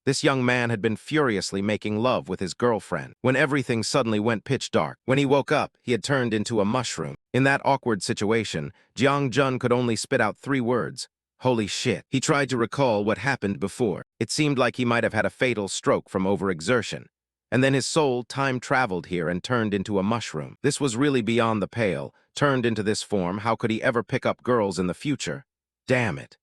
This young man had been furiously making love with his girlfriend when everything suddenly went pitch dark. When he woke up, he had turned into a mushroom. In that awkward situation, Jiang Jun could only spit out 3 words. Holy shit. He tried to recall what happened before. It seemed like he might have had a fatal stroke from overexertion. And then his soul time-traveled here and turned into a mushroom. This was really beyond the pale. Turned into this form, how could he ever pick up girls in the future? Damn it.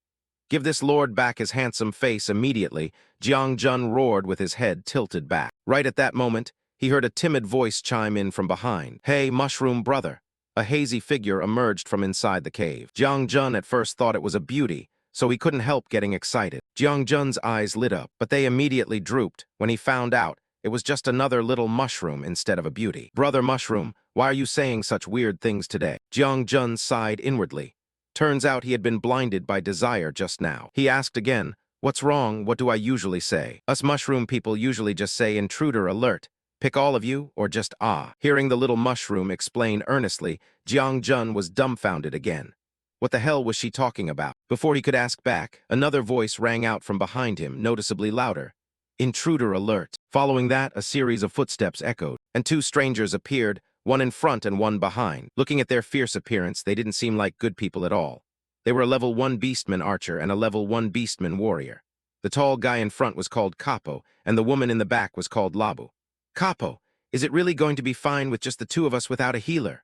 Give this lord back his handsome face immediately, Jiang Jun roared with his head tilted back. Right at that moment, he heard a timid voice chime in from behind. Hey, mushroom brother. A hazy figure emerged from inside the cave. Jiang Jun at first thought it was a beauty, so he couldn't help getting excited. Jiang Jun's eyes lit up, but they immediately drooped when he found out it was just another little mushroom instead of a beauty. Brother Mushroom, why are you saying such weird things today? Jiang Jun sighed inwardly. Turns out he had been blinded by desire just now. He asked again, what's wrong? What do I usually say? Us mushroom people usually just say intruder alert. Pick all of you, or just ah. Hearing the little mushroom explain earnestly, Jiang Jun was dumbfounded again. What the hell was she talking about? Before he could ask back, another voice rang out from behind him, noticeably louder. Intruder alert. Following that, a series of footsteps echoed, and 2 strangers appeared, one in front and one behind. Looking at their fierce appearance, they didn't seem like good people at all. They were a level 1 beastman archer and a level 1 beastman warrior. The tall guy in front was called Capo, and the woman in the back was called Labu. Capo, is it really going to be fine with just the 2 of us without a healer?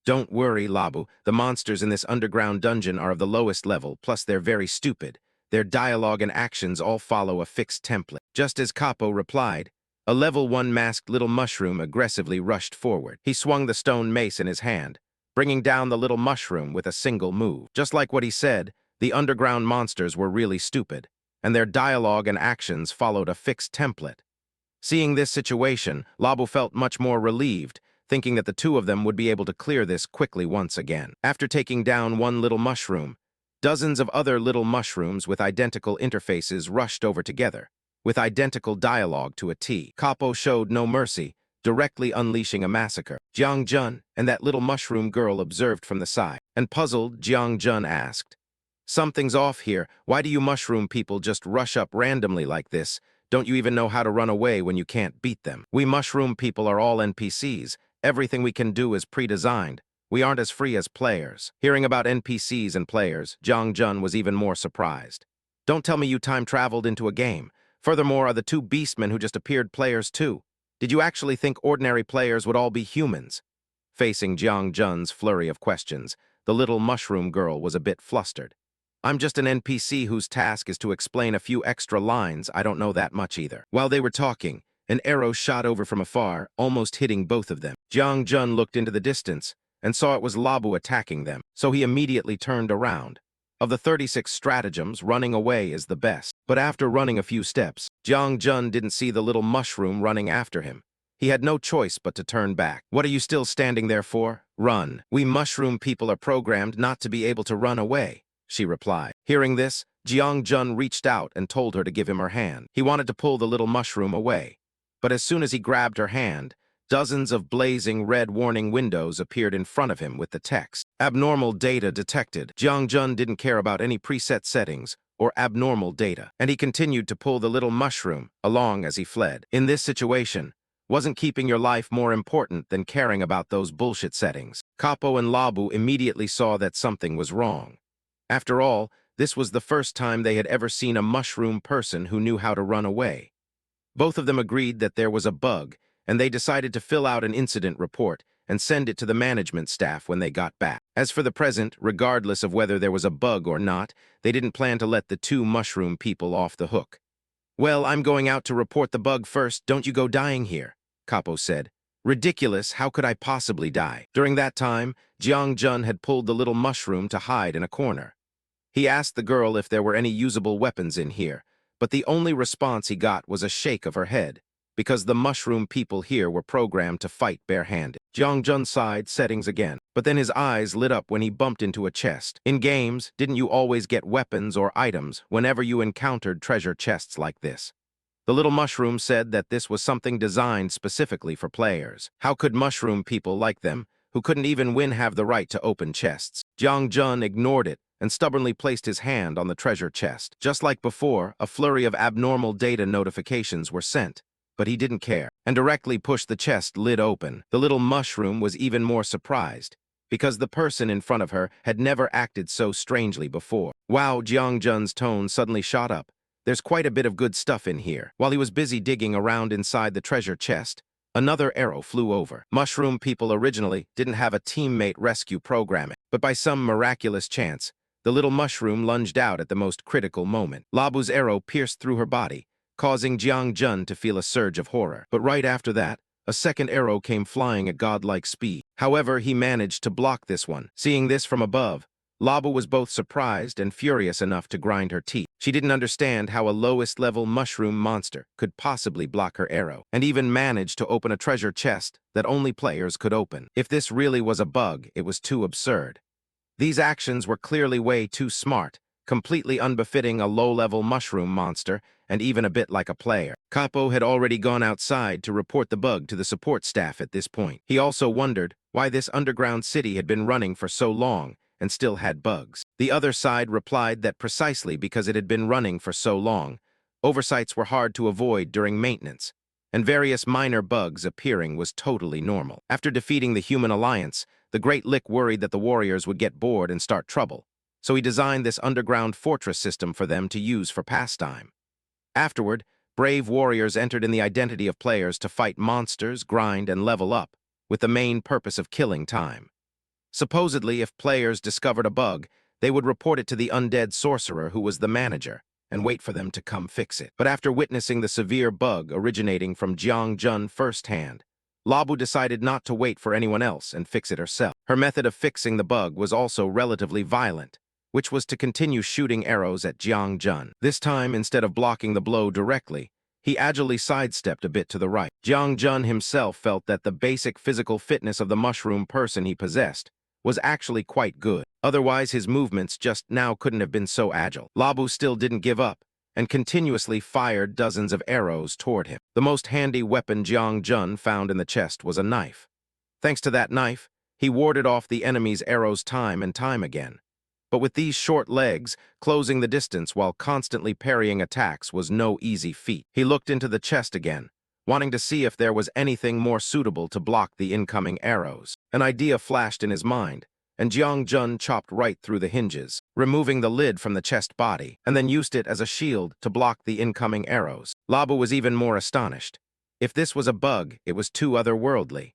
Don't worry, Labu. The monsters in this underground dungeon are of the lowest level, plus they're very stupid. Their dialogue and actions all follow a fixed template. Just as Capo replied, a level 1 masked little mushroom aggressively rushed forward. He swung the stone mace in his hand, bringing down the little mushroom with a single move. Just like what he said, the underground monsters were really stupid, and their dialogue and actions followed a fixed template. Seeing this situation, Labu felt much more relieved, thinking that the 2 of them would be able to clear this quickly once again. After taking down one little mushroom, dozens of other little mushrooms with identical interfaces rushed over together, with identical dialogue to a T. Capo showed no mercy, directly unleashing a massacre. Jiang Jun and that little mushroom girl observed from the side, and puzzled, Jiang Jun asked, something's off here. Why do you mushroom people just rush up randomly like this? Don't you even know how to run away when you can't beat them? We mushroom people are all NPCs. Everything we can do is pre-designed. We aren't as free as players. Hearing about NPCs and players, Jiang Jun was even more surprised. Don't tell me you time-traveled into a game. Furthermore, are the 2 beastmen who just appeared players too? Did you actually think ordinary players would all be humans? Facing Jiang Jun's flurry of questions, the little mushroom girl was a bit flustered. I'm just an NPC whose task is to explain a few extra lines. I don't know that much either. While they were talking, an arrow shot over from afar, almost hitting both of them. Jiang Jun looked into the distance and saw it was Labu attacking them, so he immediately turned around. Of the 36 stratagems, running away is the best. But after running a few steps, Jiang Jun didn't see the little mushroom running after him. He had no choice but to turn back. What are you still standing there for? Run. We mushroom people are programmed not to be able to run away, she replied. Hearing this, Jiang Jun reached out and told her to give him her hand. He wanted to pull the little mushroom away, but as soon as he grabbed her hand, dozens of blazing red warning windows appeared in front of him with the text, abnormal data detected. Jiang Jun didn't care about any preset settings or abnormal data, and he continued to pull the little mushroom along as he fled. In this situation, wasn't keeping your life more important than caring about those bullshit settings? Capo and Labu immediately saw that something was wrong. After all, this was the first time they had ever seen a mushroom person who knew how to run away. Both of them agreed that there was a bug, and they decided to fill out an incident report and send it to the management staff when they got back. As for the present, regardless of whether there was a bug or not, they didn't plan to let the 2 mushroom people off the hook. Well, I'm going out to report the bug first. Don't you go dying here, Capo said. Ridiculous, how could I possibly die? During that time, Jiang Jun had pulled the little mushroom to hide in a corner. He asked the girl if there were any usable weapons in here, but the only response he got was a shake of her head, because the mushroom people here were programmed to fight barehanded. Jiang Jun sighed settings again, but then his eyes lit up when he bumped into a chest. In games, didn't you always get weapons or items whenever you encountered treasure chests like this? The little mushroom said that this was something designed specifically for players. How could mushroom people like them, who couldn't even win, have the right to open chests? Jiang Jun ignored it and stubbornly placed his hand on the treasure chest. Just like before, a flurry of abnormal data notifications were sent, but he didn't care, and directly pushed the chest lid open. The little mushroom was even more surprised, because the person in front of her had never acted so strangely before. Wow, Jiang tone suddenly shot up. There's quite a bit of good stuff in here. While he was busy digging around inside the treasure chest, another arrow flew over. Mushroom people originally didn't have a teammate rescue programming, but by some miraculous chance, the little mushroom lunged out at the most critical moment. Labu's arrow pierced through her body, causing Jiang to feel a surge of horror. But right after that, a second arrow came flying at godlike speed. However, he managed to block this one. Seeing this from above, Labu was both surprised and furious enough to grind her teeth. She didn't understand how a lowest-level mushroom monster could possibly block her arrow, and even managed to open a treasure chest that only players could open. If this really was a bug, it was too absurd. These actions were clearly way too smart, completely unbefitting a low-level mushroom monster, and even a bit like a player. Capo had already gone outside to report the bug to the support staff at this point. He also wondered why this underground city had been running for so long and still had bugs. The other side replied that precisely because it had been running for so long, oversights were hard to avoid during maintenance, and various minor bugs appearing was totally normal. After defeating the human alliance, the Great Lick worried that the warriors would get bored and start trouble, so he designed this underground fortress system for them to use for pastime. Afterward, brave warriors entered in the identity of players to fight monsters, grind, and level up, with the main purpose of killing time. Supposedly, if players discovered a bug, they would report it to the undead sorcerer who was the manager, and wait for them to come fix it. But after witnessing the severe bug originating from Jiang firsthand, Labu decided not to wait for anyone else and fix it herself. Her method of fixing the bug was also relatively violent, which was to continue shooting arrows at Jiang. This time, instead of blocking the blow directly, he agilely sidestepped a bit to the right. Jiang himself felt that the basic physical fitness of the mushroom person he possessed was actually quite good. Otherwise, his movements just now couldn't have been so agile. Labu still didn't give up, and continuously fired dozens of arrows toward him. The most handy weapon Jiang found in the chest was a knife. Thanks to that knife, he warded off the enemy's arrows time and time again. But with these short legs, closing the distance while constantly parrying attacks was no easy feat. He looked into the chest again, wanting to see if there was anything more suitable to block the incoming arrows. An idea flashed in his mind, and Jiang chopped right through the hinges, removing the lid from the chest body, and then used it as a shield to block the incoming arrows. Labu was even more astonished. If this was a bug, it was too otherworldly.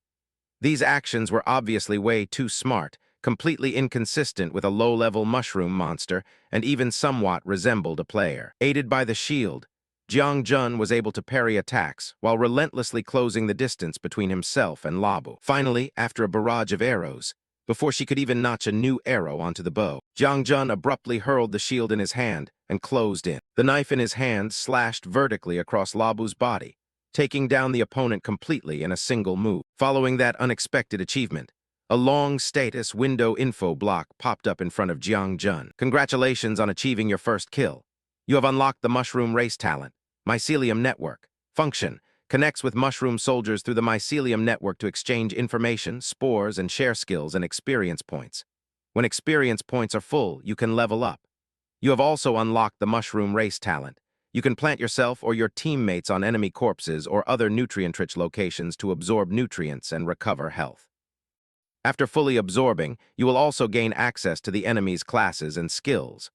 These actions were obviously way too smart, completely inconsistent with a low-level mushroom monster, and even somewhat resembled a player. Aided by the shield, Jiang was able to parry attacks while relentlessly closing the distance between himself and Labu. Finally, after a barrage of arrows, before she could even notch a new arrow onto the bow, Jiang abruptly hurled the shield in his hand and closed in. The knife in his hand slashed vertically across Labu's body, taking down the opponent completely in a single move. Following that unexpected achievement, a long status window info block popped up in front of Jiang. Congratulations on achieving your first kill. You have unlocked the Mushroom Race Talent, Mycelium Network. Function: connects with mushroom soldiers through the Mycelium Network to exchange information, spores, and share skills and experience points. When experience points are full, you can level up. You have also unlocked the Mushroom Race Talent. You can plant yourself or your teammates on enemy corpses or other nutrient-rich locations to absorb nutrients and recover health. After fully absorbing, you will also gain access to the enemy's classes and skills.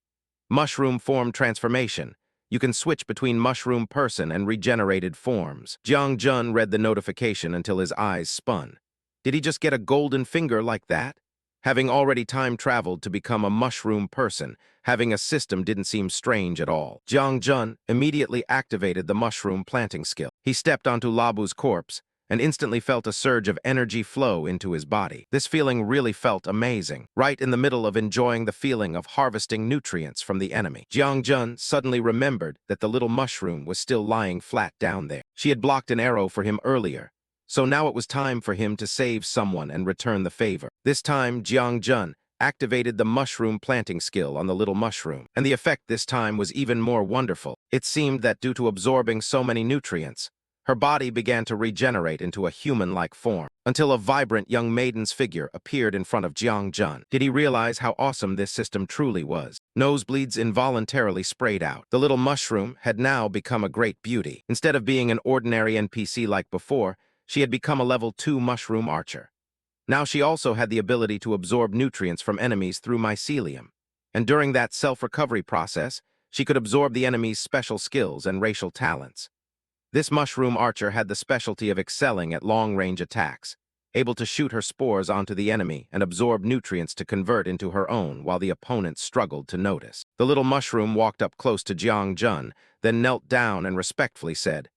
Mushroom Form Transformation. You can switch between mushroom person and regenerated forms. Jiang read the notification until his eyes spun. Did he just get a golden finger like that? Having already time-traveled to become a mushroom person, having a system didn't seem strange at all. Jiang immediately activated the mushroom planting skill. He stepped onto Labu's corpse and instantly felt a surge of energy flow into his body. This feeling really felt amazing, right in the middle of enjoying the feeling of harvesting nutrients from the enemy. Jiang suddenly remembered that the little mushroom was still lying flat down there. She had blocked an arrow for him earlier, so now it was time for him to save someone and return the favor. This time, Jiang activated the mushroom planting skill on the little mushroom, and the effect this time was even more wonderful. It seemed that due to absorbing so many nutrients, Her body began to regenerate into a human-like form, until a vibrant young maiden's figure appeared in front of Jiang Jun. Did he realize how awesome this system truly was? Nosebleeds involuntarily sprayed out. The little mushroom had now become a great beauty. Instead of being an ordinary NPC like before, she had become a level 2 mushroom archer. Now she also had the ability to absorb nutrients from enemies through mycelium. And during that self-recovery process, she could absorb the enemy's special skills and racial talents. This mushroom archer had the specialty of excelling at long-range attacks, able to shoot her spores onto the enemy and absorb nutrients to convert into her own while the opponent struggled to notice. The little mushroom walked up close to Jiang Jun, then knelt down and respectfully said,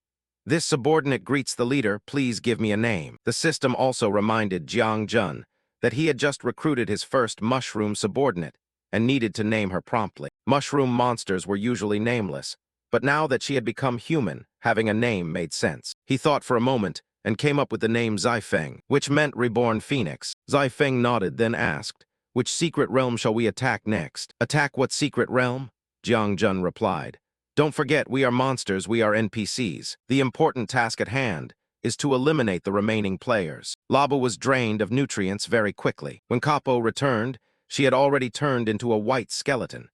"This subordinate greets the leader, please give me a name." The system also reminded Jiang Jun that he had just recruited his first mushroom subordinate and needed to name her promptly. Mushroom monsters were usually nameless, but now that she had become human, having a name made sense. He thought for a moment and came up with the name Zifeng, which meant reborn phoenix. Zifeng nodded, then asked, "Which secret realm shall we attack next?" "Attack what secret realm?" Jiang Jun replied. "Don't forget, we are monsters, we are NPCs. The important task at hand is to eliminate the remaining players." Laba was drained of nutrients very quickly. When Capo returned, she had already turned into a white skeleton.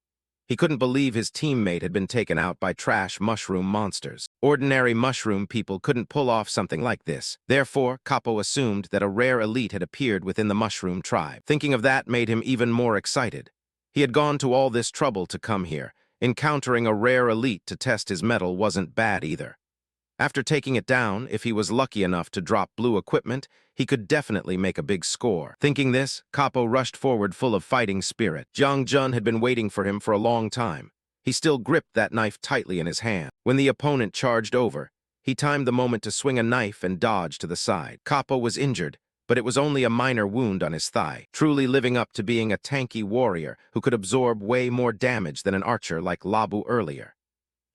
He couldn't believe his teammate had been taken out by trash mushroom monsters. Ordinary mushroom people couldn't pull off something like this. Therefore, Capo assumed that a rare elite had appeared within the mushroom tribe. Thinking of that made him even more excited. He had gone to all this trouble to come here. Encountering a rare elite to test his mettle wasn't bad either. After taking it down, if he was lucky enough to drop blue equipment, he could definitely make a big score. Thinking this, Capo rushed forward full of fighting spirit. Jiang Jun had been waiting for him for a long time. He still gripped that knife tightly in his hand. When the opponent charged over, he timed the moment to swing a knife and dodge to the side. Capo was injured, but it was only a minor wound on his thigh, truly living up to being a tanky warrior who could absorb way more damage than an archer like Labu earlier.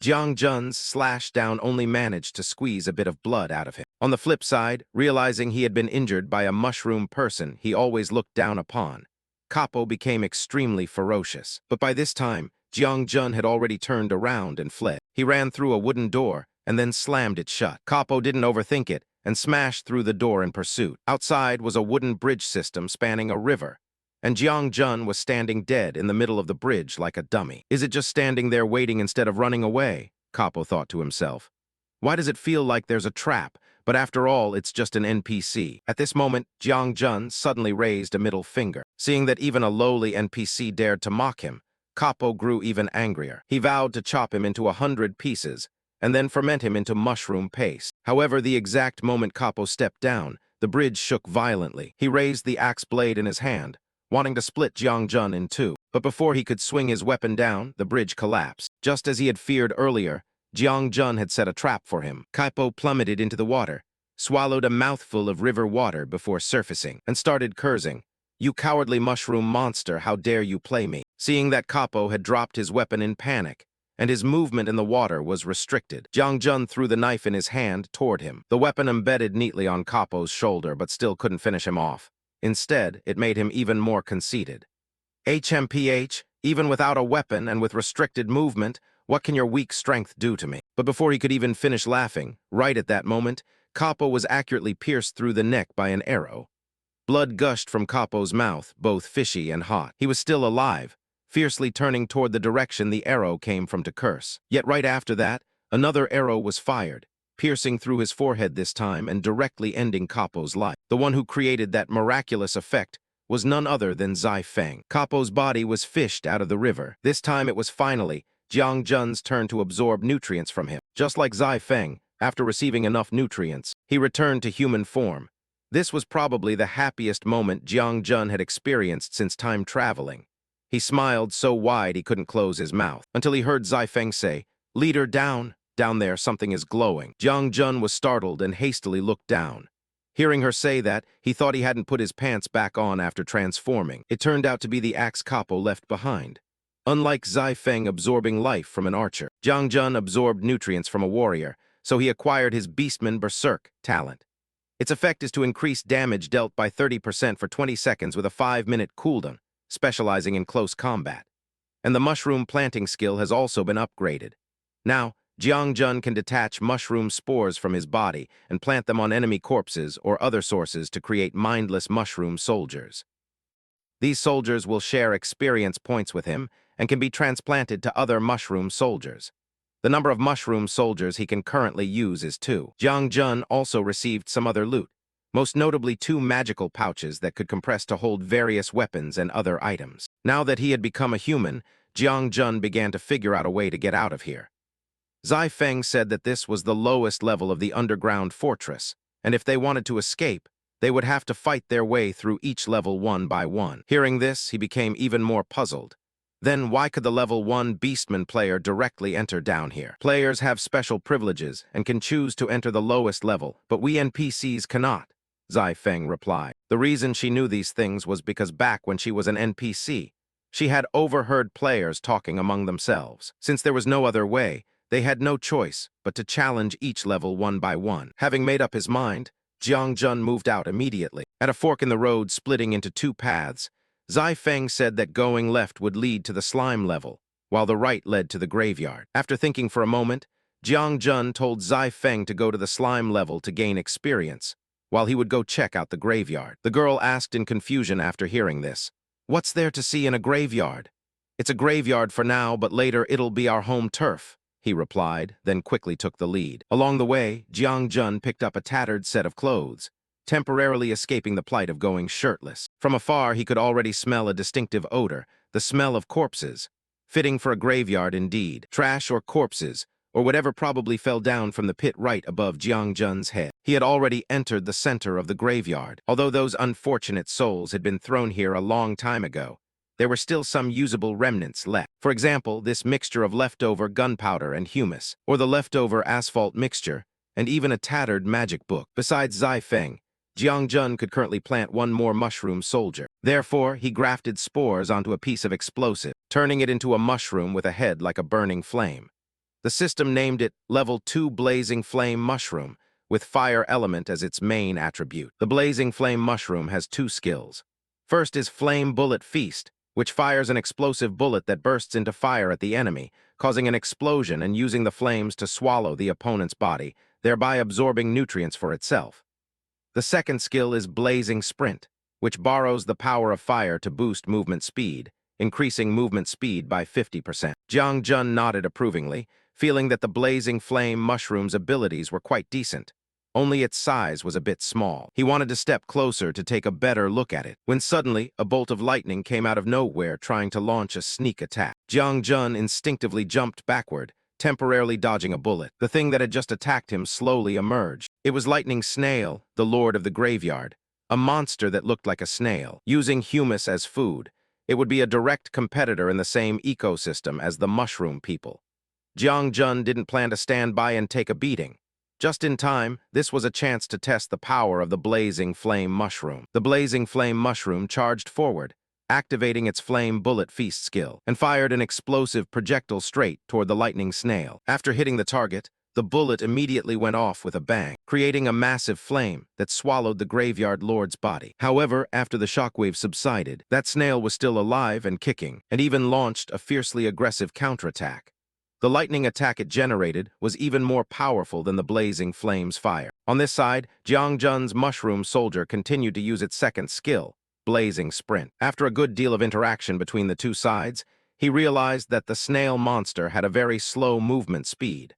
Jiang Jun's slash down only managed to squeeze a bit of blood out of him. On the flip side, realizing he had been injured by a mushroom person he always looked down upon, Capo became extremely ferocious. But by this time, Jiang Jun had already turned around and fled. He ran through a wooden door and then slammed it shut. Capo didn't overthink it and smashed through the door in pursuit. Outside was a wooden bridge system spanning a river, and Jiang Jun was standing dead in the middle of the bridge like a dummy. Is it just standing there waiting instead of running away? Capo thought to himself. Why does it feel like there's a trap? But after all, it's just an NPC. At this moment, Jiang Jun suddenly raised a middle finger. Seeing that even a lowly NPC dared to mock him, Capo grew even angrier. He vowed to chop him into 100 pieces and then ferment him into mushroom paste. However, the exact moment Capo stepped down, the bridge shook violently. He raised the axe blade in his hand, wanting to split Jiang Jun in two. But before he could swing his weapon down, the bridge collapsed. Just as he had feared earlier, Jiang Jun had set a trap for him. Capo plummeted into the water, swallowed a mouthful of river water before surfacing, and started cursing. "You cowardly mushroom monster, how dare you play me?" Seeing that Capo had dropped his weapon in panic, and his movement in the water was restricted, Jiang Jun threw the knife in his hand toward him. The weapon embedded neatly on Capo's shoulder, but still couldn't finish him off. Instead, it made him even more conceited. "HMPH, even without a weapon and with restricted movement, what can your weak strength do to me?" But before he could even finish laughing, right at that moment, Capo was accurately pierced through the neck by an arrow. Blood gushed from Capo's mouth, both fishy and hot. He was still alive, fiercely turning toward the direction the arrow came from to curse. Yet right after that, another arrow was fired, piercing through his forehead this time and directly ending Capo's life. The one who created that miraculous effect was none other than Zifeng. Capo's body was fished out of the river. This time it was finally Jiang Jun's turn to absorb nutrients from him. Just like Zifeng, after receiving enough nutrients, he returned to human form. This was probably the happiest moment Jiang Jun had experienced since time traveling. He smiled so wide he couldn't close his mouth, until he heard Zifeng say, "Leader, down. Down there, something is glowing." Jiang Jun was startled and hastily looked down. Hearing her say that, he thought he hadn't put his pants back on after transforming. It turned out to be the axe Capo left behind. Unlike Zifeng absorbing life from an archer, Jiang Jun absorbed nutrients from a warrior, so he acquired his Beastman Berserk talent. Its effect is to increase damage dealt by 30% for 20 seconds with a 5-minute cooldown, specializing in close combat. And the mushroom planting skill has also been upgraded. Now, Jiang Jun can detach mushroom spores from his body and plant them on enemy corpses or other sources to create mindless mushroom soldiers. These soldiers will share experience points with him and can be transplanted to other mushroom soldiers. The number of mushroom soldiers he can currently use is 2. Jiang Jun also received some other loot, most notably 2 magical pouches that could compress to hold various weapons and other items. Now that he had become a human, Jiang Jun began to figure out a way to get out of here. Zai Feng said that this was the lowest level of the underground fortress, and if they wanted to escape, they would have to fight their way through each level one by one. Hearing this, he became even more puzzled. Then why could the level 1 Beastman player directly enter down here? Players have special privileges and can choose to enter the lowest level, but we NPCs cannot, Zai Feng replied. The reason she knew these things was because back when she was an NPC, she had overheard players talking among themselves. Since there was no other way, they had no choice but to challenge each level one by one. Having made up his mind, Jiang Jun moved out immediately. At a fork in the road splitting into 2 paths, Zai Feng said that going left would lead to the slime level, while the right led to the graveyard. After thinking for a moment, Jiang Jun told Zai Feng to go to the slime level to gain experience, while he would go check out the graveyard. The girl asked in confusion after hearing this, "What's there to see in a graveyard?" "It's a graveyard for now, but later it'll be our home turf," he replied, then quickly took the lead. Along the way, Jiang Jun picked up a tattered set of clothes, temporarily escaping the plight of going shirtless. From afar, he could already smell a distinctive odor, the smell of corpses. Fitting for a graveyard indeed. Trash or corpses, or whatever probably fell down from the pit right above Jiang Jun's head. He had already entered the center of the graveyard. Although those unfortunate souls had been thrown here a long time ago, there were still some usable remnants left. For example, this mixture of leftover gunpowder and humus, or the leftover asphalt mixture, and even a tattered magic book. Besides Zai Feng, Jiang Jun could currently plant 1 more mushroom soldier. Therefore, he grafted spores onto a piece of explosive, turning it into a mushroom with a head like a burning flame. The system named it Level 2 Blazing Flame Mushroom, with fire element as its main attribute. The Blazing Flame Mushroom has 2 skills. First is Flame Bullet Feast, which fires an explosive bullet that bursts into fire at the enemy, causing an explosion and using the flames to swallow the opponent's body, thereby absorbing nutrients for itself. The second skill is Blazing Sprint, which borrows the power of fire to boost movement speed, increasing movement speed by 50%. Jiang Jun nodded approvingly, feeling that the Blazing Flame Mushroom's abilities were quite decent. Only its size was a bit small. He wanted to step closer to take a better look at it, when suddenly a bolt of lightning came out of nowhere trying to launch a sneak attack. Jiang Jun instinctively jumped backward, temporarily dodging a bullet. The thing that had just attacked him slowly emerged. It was Lightning Snail, the Lord of the Graveyard, a monster that looked like a snail. Using humus as food, it would be a direct competitor in the same ecosystem as the mushroom people. Jiang Jun didn't plan to stand by and take a beating. Just in time, this was a chance to test the power of the Blazing Flame Mushroom. The Blazing Flame Mushroom charged forward, activating its Flame Bullet Feast skill, and fired an explosive projectile straight toward the Lightning Snail. After hitting the target, the bullet immediately went off with a bang, creating a massive flame that swallowed the Graveyard Lord's body. However, after the shockwave subsided, that snail was still alive and kicking, and even launched a fiercely aggressive counterattack. The lightning attack it generated was even more powerful than the Blazing Flame's fire. On this side, Jiang Jun's mushroom soldier continued to use its second skill, Blazing Sprint. After a good deal of interaction between the two sides, he realized that the snail monster had a very slow movement speed.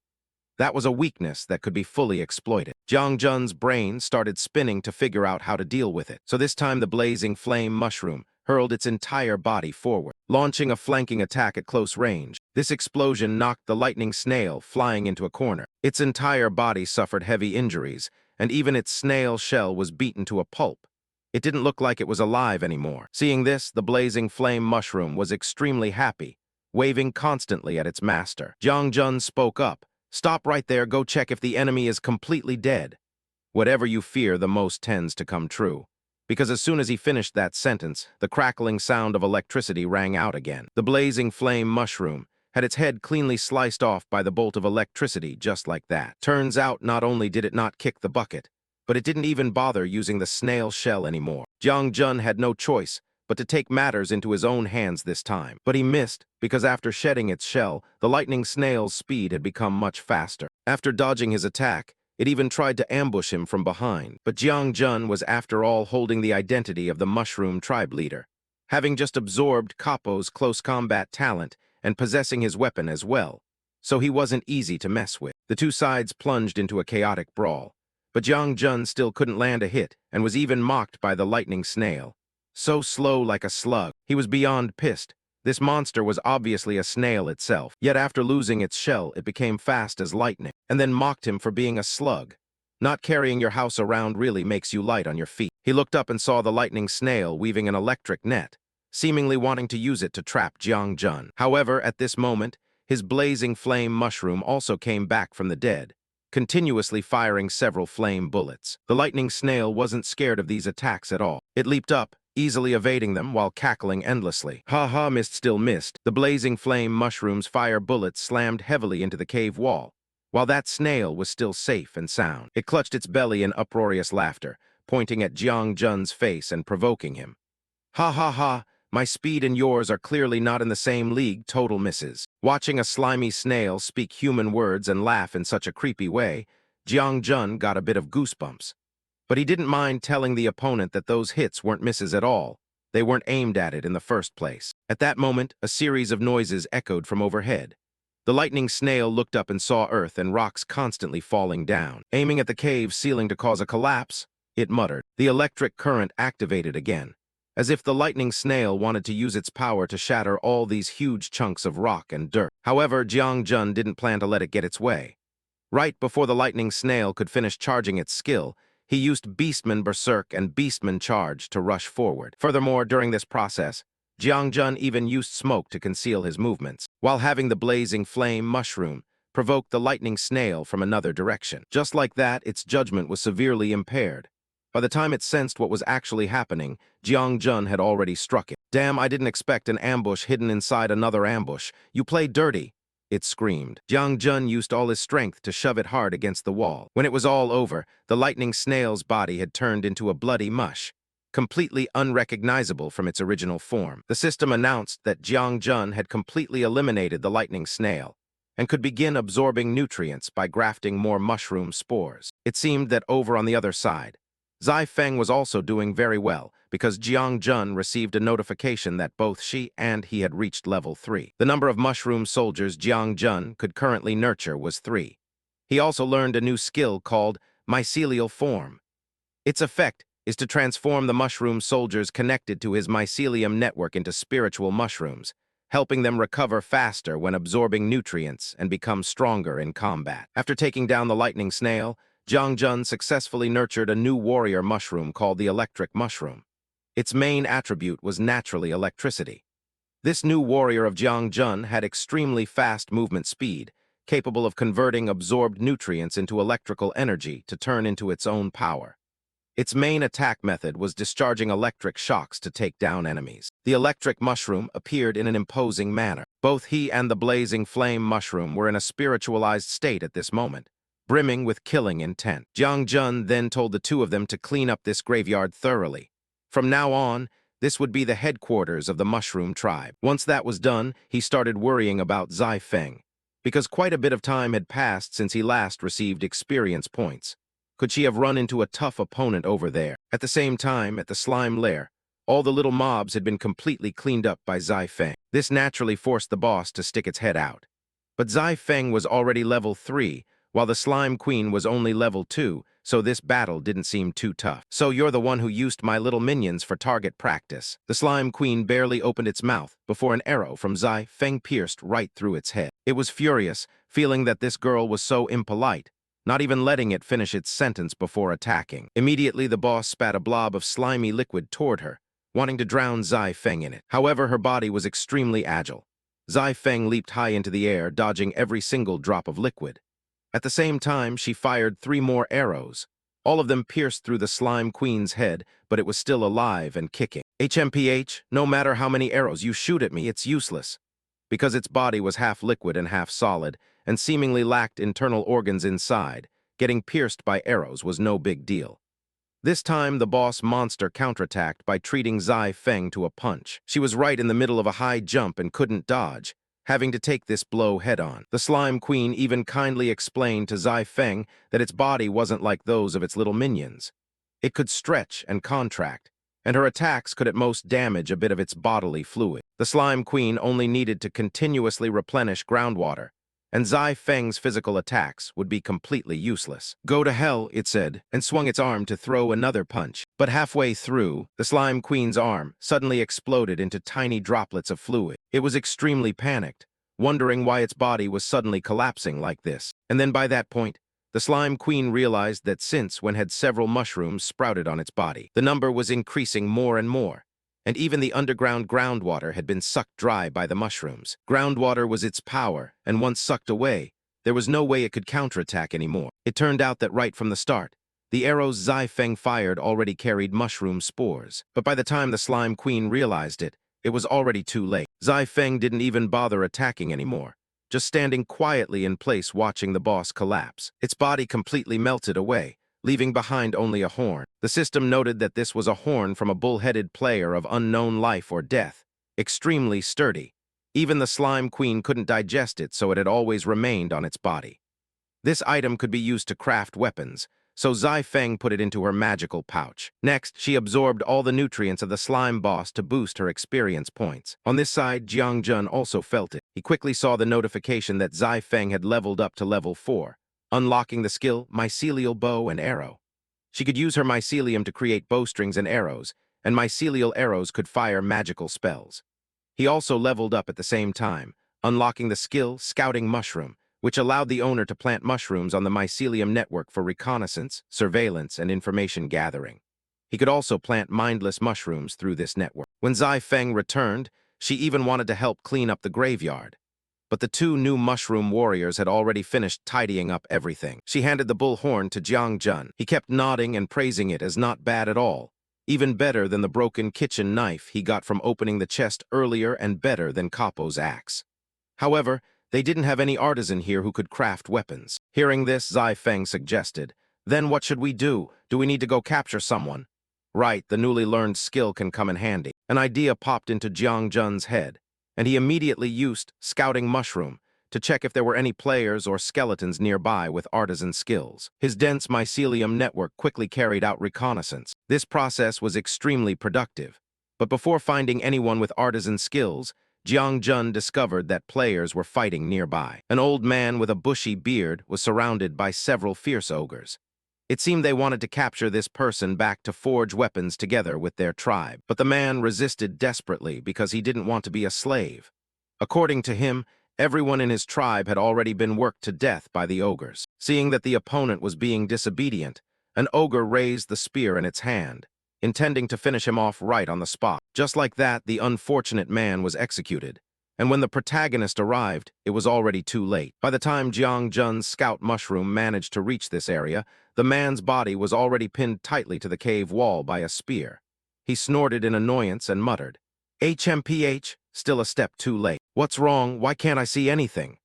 That was a weakness that could be fully exploited. Jiang Jun's brain started spinning to figure out how to deal with it. So this time the Blazing Flame Mushroom hurled its entire body forward, launching a flanking attack at close range. This explosion knocked the lightning snail flying into a corner. Its entire body suffered heavy injuries, and even its snail shell was beaten to a pulp. It didn't look like it was alive anymore. Seeing this, the Blazing Flame Mushroom was extremely happy, waving constantly at its master. Jiang Jun spoke up. "Stop right there, go check if the enemy is completely dead." Whatever you fear the most tends to come true. Because as soon as he finished that sentence, the crackling sound of electricity rang out again. The Blazing Flame Mushroom had its head cleanly sliced off by the bolt of electricity just like that. Turns out not only did it not kick the bucket, but it didn't even bother using the snail shell anymore. Jiang Jun had no choice but to take matters into his own hands this time. But he missed, because after shedding its shell, the lightning snail's speed had become much faster. After dodging his attack, it even tried to ambush him from behind. But Jiang Jun was after all holding the identity of the mushroom tribe leader, having just absorbed Capo's close combat talent and possessing his weapon as well, so he wasn't easy to mess with. The two sides plunged into a chaotic brawl, but Jiang Jun still couldn't land a hit and was even mocked by the lightning snail. So slow like a slug. He was beyond pissed. This monster was obviously a snail itself, yet after losing its shell, it became fast as lightning, and then mocked him for being a slug. Not carrying your house around really makes you light on your feet. He looked up and saw the lightning snail weaving an electric net, seemingly wanting to use it to trap Jiang Jun. However, at this moment, his blazing flame mushroom also came back from the dead, continuously firing several flame bullets. The lightning snail wasn't scared of these attacks at all. It leaped up, easily evading them while cackling endlessly. Ha ha, missed, still missed. The blazing flame mushroom's fire bullets slammed heavily into the cave wall, while that snail was still safe and sound. It clutched its belly in uproarious laughter, pointing at Jiang Jun's face and provoking him. Ha ha ha, my speed and yours are clearly not in the same league, total misses. Watching a slimy snail speak human words and laugh in such a creepy way, Jiang Jun got a bit of goosebumps. But he didn't mind telling the opponent that those hits weren't misses at all. They weren't aimed at it in the first place. At that moment, a series of noises echoed from overhead. The lightning snail looked up and saw earth and rocks constantly falling down. Aiming at the cave ceiling to cause a collapse, it muttered. The electric current activated again, as if the lightning snail wanted to use its power to shatter all these huge chunks of rock and dirt. However, Jiang Jun didn't plan to let it get its way. Right before the lightning snail could finish charging its skill, he used Beastman Berserk and Beastman Charge to rush forward. Furthermore, during this process, Jiang Jun even used smoke to conceal his movements, while having the blazing flame mushroom provoke the lightning snail from another direction. Just like that, its judgment was severely impaired. By the time it sensed what was actually happening, Jiang Jun had already struck it. Damn, I didn't expect an ambush hidden inside another ambush. You play dirty, it screamed. Jiang Jun used all his strength to shove it hard against the wall. When it was all over, the lightning snail's body had turned into a bloody mush, completely unrecognizable from its original form. The system announced that Jiang Jun had completely eliminated the lightning snail and could begin absorbing nutrients by grafting more mushroom spores. It seemed that over on the other side, Zai Feng was also doing very well, because Jiang Jun received a notification that both she and he had reached level 3. The number of mushroom soldiers Jiang Jun could currently nurture was 3. He also learned a new skill called mycelial form. Its effect is to transform the mushroom soldiers connected to his mycelium network into spiritual mushrooms, helping them recover faster when absorbing nutrients and become stronger in combat. After taking down the lightning snail, Jiang Jun successfully nurtured a new warrior mushroom called the electric mushroom. Its main attribute was naturally electricity. This new warrior of Jiang Jun had extremely fast movement speed, capable of converting absorbed nutrients into electrical energy to turn into its own power. Its main attack method was discharging electric shocks to take down enemies. The electric mushroom appeared in an imposing manner. Both he and the blazing flame mushroom were in a spiritualized state at this moment, brimming with killing intent. Jiang Jun then told the two of them to clean up this graveyard thoroughly. From now on, this would be the headquarters of the mushroom tribe. Once that was done, he started worrying about Zai Feng, because quite a bit of time had passed since he last received experience points. Could she have run into a tough opponent over there? At the same time, at the slime lair, all the little mobs had been completely cleaned up by Zai Feng. This naturally forced the boss to stick its head out. But Zai Feng was already level 3, while the Slime Queen was only level 2, so this battle didn't seem too tough. So you're the one who used my little minions for target practice. The Slime Queen barely opened its mouth before an arrow from Zai Feng pierced right through its head. It was furious, feeling that this girl was so impolite, not even letting it finish its sentence before attacking. Immediately, the boss spat a blob of slimy liquid toward her, wanting to drown Zai Feng in it. However, her body was extremely agile. Zai Feng leaped high into the air, dodging every single drop of liquid. At the same time, she fired 3 more arrows. All of them pierced through the Slime Queen's head, but it was still alive and kicking. HMPH, no matter how many arrows you shoot at me, it's useless. Because its body was half liquid and half solid, and seemingly lacked internal organs inside, getting pierced by arrows was no big deal. This time, the boss monster counterattacked by treating Zai Feng to a punch. She was right in the middle of a high jump and couldn't dodge, having to take this blow head-on. The Slime Queen even kindly explained to Zai Feng that its body wasn't like those of its little minions. It could stretch and contract, and her attacks could at most damage a bit of its bodily fluid. The Slime Queen only needed to continuously replenish groundwater, and Zai Feng's physical attacks would be completely useless. "Go to hell," it said, and swung its arm to throw another punch. But halfway through, the Slime Queen's arm suddenly exploded into tiny droplets of fluid. It was extremely panicked, wondering why its body was suddenly collapsing like this. And then by that point, the Slime Queen realized that since when had several mushrooms sprouted on its body, the number was increasing more and more, and even the underground groundwater had been sucked dry by the mushrooms. Groundwater was its power, and once sucked away, there was no way it could counterattack anymore. It turned out that right from the start, the arrows Zai Feng fired already carried mushroom spores. But by the time the Slime Queen realized it, it was already too late. Zai Feng didn't even bother attacking anymore, just standing quietly in place watching the boss collapse. Its body completely melted away, leaving behind only a horn. The system noted that this was a horn from a bull-headed player of unknown life or death, extremely sturdy. Even the Slime Queen couldn't digest it, so it had always remained on its body. This item could be used to craft weapons, so Zai Feng put it into her magical pouch. Next, she absorbed all the nutrients of the slime boss to boost her experience points. On this side, Jiang Jun also felt it. He quickly saw the notification that Zai Feng had leveled up to level 4, unlocking the skill Mycelial Bow and Arrow. She could use her mycelium to create bowstrings and arrows, and mycelial arrows could fire magical spells. He also leveled up at the same time, unlocking the skill Scouting Mushroom, which allowed the owner to plant mushrooms on the mycelium network for reconnaissance, surveillance, and information gathering. He could also plant mindless mushrooms through this network. When Zai Feng returned, she even wanted to help clean up the graveyard. But the two new mushroom warriors had already finished tidying up everything. She handed the bull horn to Jiang Jun. He kept nodding and praising it as not bad at all, even better than the broken kitchen knife he got from opening the chest earlier and better than Capo's axe. However, they didn't have any artisan here who could craft weapons. Hearing this, Zai Feng suggested, "Then what should we do? Do we need to go capture someone?" "Right, the newly learned skill can come in handy." An idea popped into Jiang Jun's head, and he immediately used Scouting Mushroom to check if there were any players or skeletons nearby with artisan skills. His dense mycelium network quickly carried out reconnaissance. This process was extremely productive, but before finding anyone with artisan skills, Jiang Jun discovered that players were fighting nearby. An old man with a bushy beard was surrounded by several fierce ogres. It seemed they wanted to capture this person back to forge weapons together with their tribe, but the man resisted desperately because he didn't want to be a slave. According to him, everyone in his tribe had already been worked to death by the ogres. Seeing that the opponent was being disobedient, an ogre raised the spear in its hand, intending to finish him off right on the spot. Just like that, the unfortunate man was executed, and when the protagonist arrived, it was already too late. By the time Jiang Jun's scout mushroom managed to reach this area, the man's body was already pinned tightly to the cave wall by a spear. He snorted in annoyance and muttered, "HMPH, still a step too late." "What's wrong? Why can't I see anything?"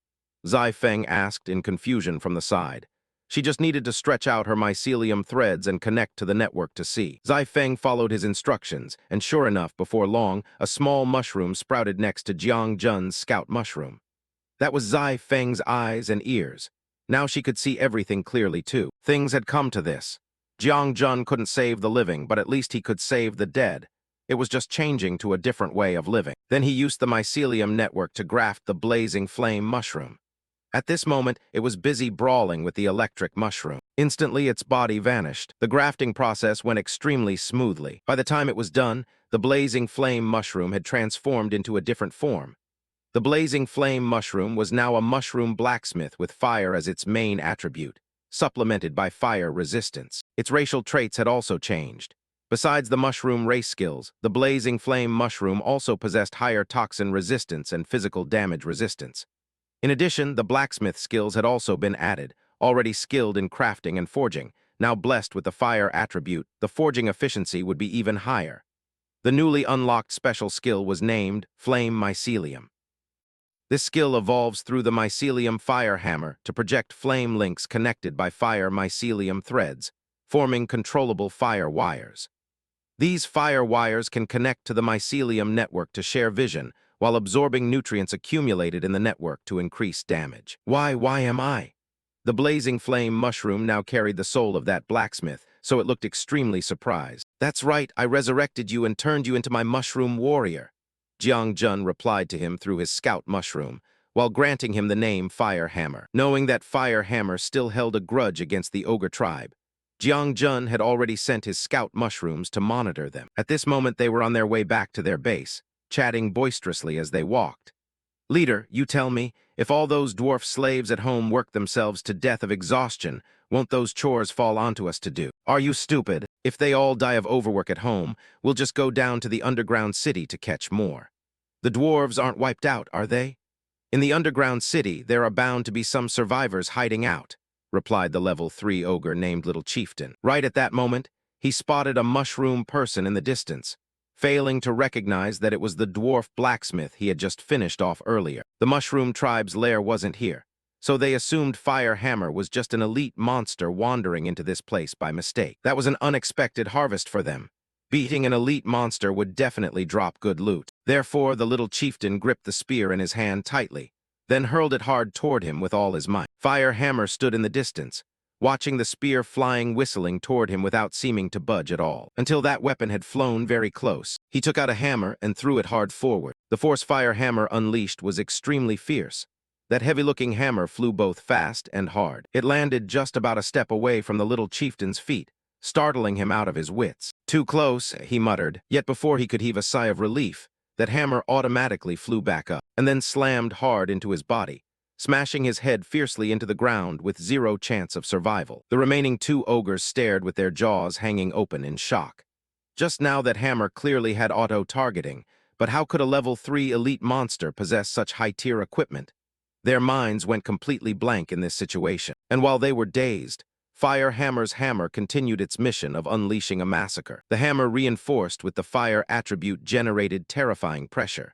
Zai Feng asked in confusion from the side. She just needed to stretch out her mycelium threads and connect to the network to see. Zai Feng followed his instructions, and sure enough, before long, a small mushroom sprouted next to Jiang Jun's scout mushroom. That was Zai Feng's eyes and ears. Now she could see everything clearly too. Things had come to this. Jiang Jun couldn't save the living, but at least he could save the dead. It was just changing to a different way of living. Then he used the mycelium network to graft the blazing flame mushroom. At this moment, it was busy brawling with the electric mushroom. Instantly, its body vanished. The grafting process went extremely smoothly. By the time it was done, the blazing flame mushroom had transformed into a different form. The blazing flame mushroom was now a mushroom blacksmith with fire as its main attribute, supplemented by fire resistance. Its racial traits had also changed. Besides the mushroom race skills, the blazing flame mushroom also possessed higher toxin resistance and physical damage resistance. In addition, the blacksmith skills had also been added. Already skilled in crafting and forging, now blessed with the fire attribute, the forging efficiency would be even higher. The newly unlocked special skill was named Flame Mycelium. This skill evolves through the mycelium fire hammer to project flame links connected by fire mycelium threads, forming controllable fire wires. These fire wires can connect to the mycelium network to share vision, while absorbing nutrients accumulated in the network to increase damage. Why am I? The blazing flame mushroom now carried the soul of that blacksmith, so it looked extremely surprised. That's right, I resurrected you and turned you into my mushroom warrior. Jiang Jun replied to him through his scout mushroom, while granting him the name Fire Hammer. Knowing that Fire Hammer still held a grudge against the ogre tribe, Jiang Jun had already sent his scout mushrooms to monitor them. At this moment, they were on their way back to their base, chatting boisterously as they walked. Leader, you tell me, if all those dwarf slaves at home work themselves to death of exhaustion, won't those chores fall onto us to do? Are you stupid? If they all die of overwork at home, we'll just go down to the underground city to catch more. The dwarves aren't wiped out, are they? In the underground city, there are bound to be some survivors hiding out, replied the level 3 ogre named Little Chieftain. Right at that moment, he spotted a mushroom person in the distance, failing to recognize that it was the dwarf blacksmith he had just finished off earlier. The mushroom tribe's lair wasn't here, so they assumed Fire Hammer was just an elite monster wandering into this place by mistake. That was an unexpected harvest for them. Beating an elite monster would definitely drop good loot. Therefore, the little chieftain gripped the spear in his hand tightly, then hurled it hard toward him with all his might. Fire Hammer stood in the distance, watching the spear flying whistling toward him without seeming to budge at all. Until that weapon had flown very close, he took out a hammer and threw it hard forward. The force Fire Hammer unleashed was extremely fierce. That heavy-looking hammer flew both fast and hard. It landed just about a step away from the little chieftain's feet, startling him out of his wits. Too close, he muttered, yet before he could heave a sigh of relief, that hammer automatically flew back up, and then slammed hard into his body, smashing his head fiercely into the ground with zero chance of survival. The remaining 2 ogres stared with their jaws hanging open in shock. Just now that hammer clearly had auto-targeting, but how could a level 3 elite monster possess such high-tier equipment? Their minds went completely blank in this situation, and while they were dazed, Fire Hammer's hammer continued its mission of unleashing a massacre. The hammer reinforced with the fire attribute generated terrifying pressure.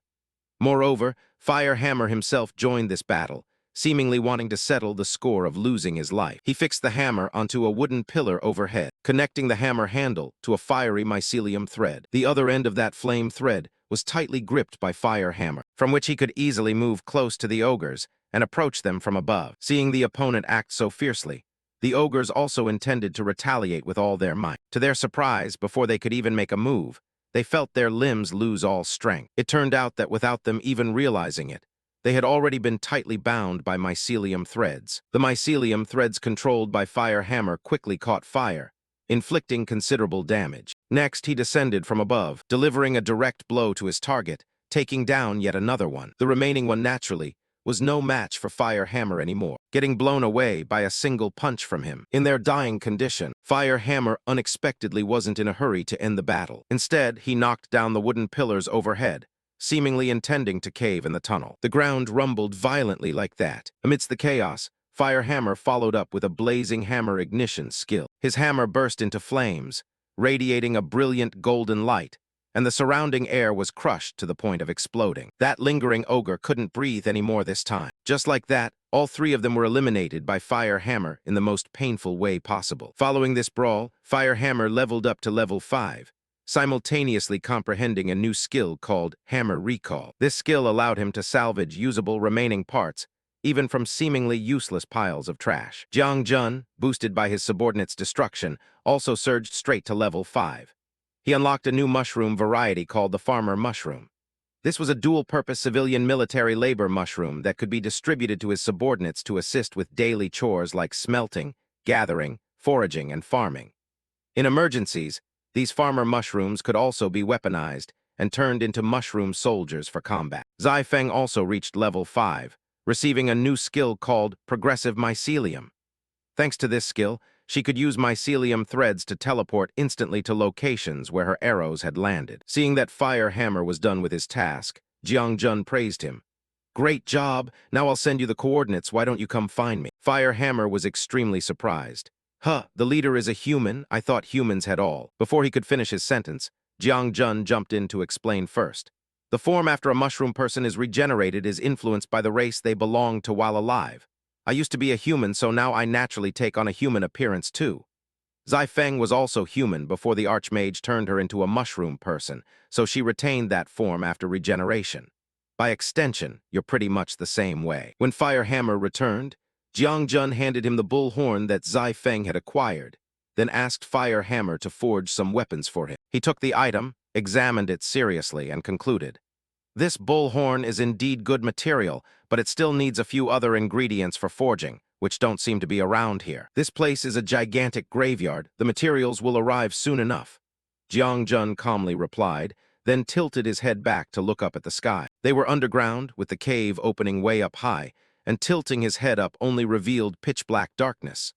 Moreover, Fire Hammer himself joined this battle, seemingly wanting to settle the score of losing his life. He fixed the hammer onto a wooden pillar overhead, connecting the hammer handle to a fiery mycelium thread. The other end of that flame thread was tightly gripped by Fire Hammer, from which he could easily move close to the ogres and approach them from above. Seeing the opponent act so fiercely, the ogres also intended to retaliate with all their might. To their surprise, before they could even make a move, they felt their limbs lose all strength. It turned out that without them even realizing it, they had already been tightly bound by mycelium threads. The mycelium threads controlled by Fire Hammer quickly caught fire, inflicting considerable damage. Next, he descended from above, delivering a direct blow to his target, taking down yet another one. The remaining one, naturally, was no match for Fire Hammer anymore, getting blown away by a single punch from him. In their dying condition, Fire Hammer unexpectedly wasn't in a hurry to end the battle. Instead, he knocked down the wooden pillars overhead, seemingly intending to cave in the tunnel. The ground rumbled violently like that. Amidst the chaos, Fire Hammer followed up with a blazing hammer ignition skill. His hammer burst into flames, radiating a brilliant golden light, and the surrounding air was crushed to the point of exploding. That lingering ogre couldn't breathe anymore this time. Just like that, all 3 of them were eliminated by Fire Hammer in the most painful way possible. Following this brawl, Fire Hammer leveled up to level 5, simultaneously comprehending a new skill called Hammer Recall. This skill allowed him to salvage usable remaining parts, even from seemingly useless piles of trash. Jiang Jun, boosted by his subordinate's destruction, also surged straight to level 5. He unlocked a new mushroom variety called the Farmer Mushroom. This was a dual-purpose civilian military labor mushroom that could be distributed to his subordinates to assist with daily chores like smelting, gathering, foraging, and farming. In emergencies, these farmer mushrooms could also be weaponized and turned into mushroom soldiers for combat. Zai Feng also reached level 5, receiving a new skill called Progressive Mycelium. Thanks to this skill, she could use mycelium threads to teleport instantly to locations where her arrows had landed. Seeing that Fire Hammer was done with his task, Jiang Jun praised him. Great job, now I'll send you the coordinates, why don't you come find me? Fire Hammer was extremely surprised. Huh, the leader is a human, I thought humans had all. Before he could finish his sentence, Jiang Jun jumped in to explain first. The form after a mushroom person is regenerated is influenced by the race they belong to while alive. I used to be a human, so now I naturally take on a human appearance too. Zai Feng was also human before the Archmage turned her into a mushroom person, so she retained that form after regeneration. By extension, you're pretty much the same way. When Fire Hammer returned, Jiang Jun handed him the bull horn that Zai Feng had acquired, then asked Fire Hammer to forge some weapons for him. He took the item, examined it seriously, and concluded, "This bullhorn is indeed good material, but it still needs a few other ingredients for forging, which don't seem to be around here. This place is a gigantic graveyard. The materials will arrive soon enough." Jiang Jun calmly replied, then tilted his head back to look up at the sky. They were underground, with the cave opening way up high, and tilting his head up only revealed pitch-black darkness.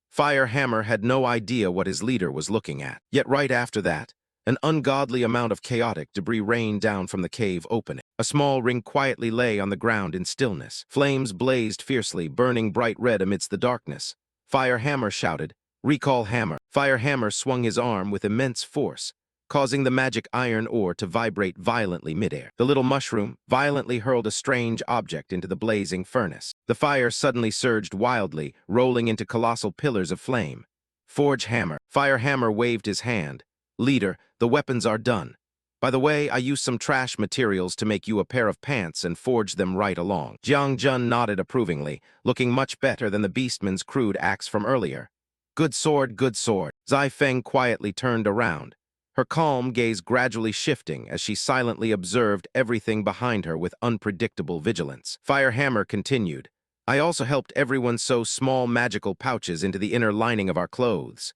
Fire Hammer had no idea what his leader was looking at. Yet right after that, an ungodly amount of chaotic debris rained down from the cave opening. A small ring quietly lay on the ground in stillness. Flames blazed fiercely, burning bright red amidst the darkness. Fire Hammer shouted, "Recall Hammer." Fire Hammer swung his arm with immense force, causing the magic iron ore to vibrate violently midair. The little mushroom violently hurled a strange object into the blazing furnace. The fire suddenly surged wildly, rolling into colossal pillars of flame. "Forge Hammer." Fire Hammer waved his hand. "Leader, the weapons are done. By the way, I used some trash materials to make you a pair of pants and forged them right along." Jiang Jun nodded approvingly, looking much better than the beastman's crude axe from earlier. "Good sword, good sword." Zai Feng quietly turned around, her calm gaze gradually shifting as she silently observed everything behind her with unpredictable vigilance. Fire Hammer continued, "I also helped everyone sew small magical pouches into the inner lining of our clothes."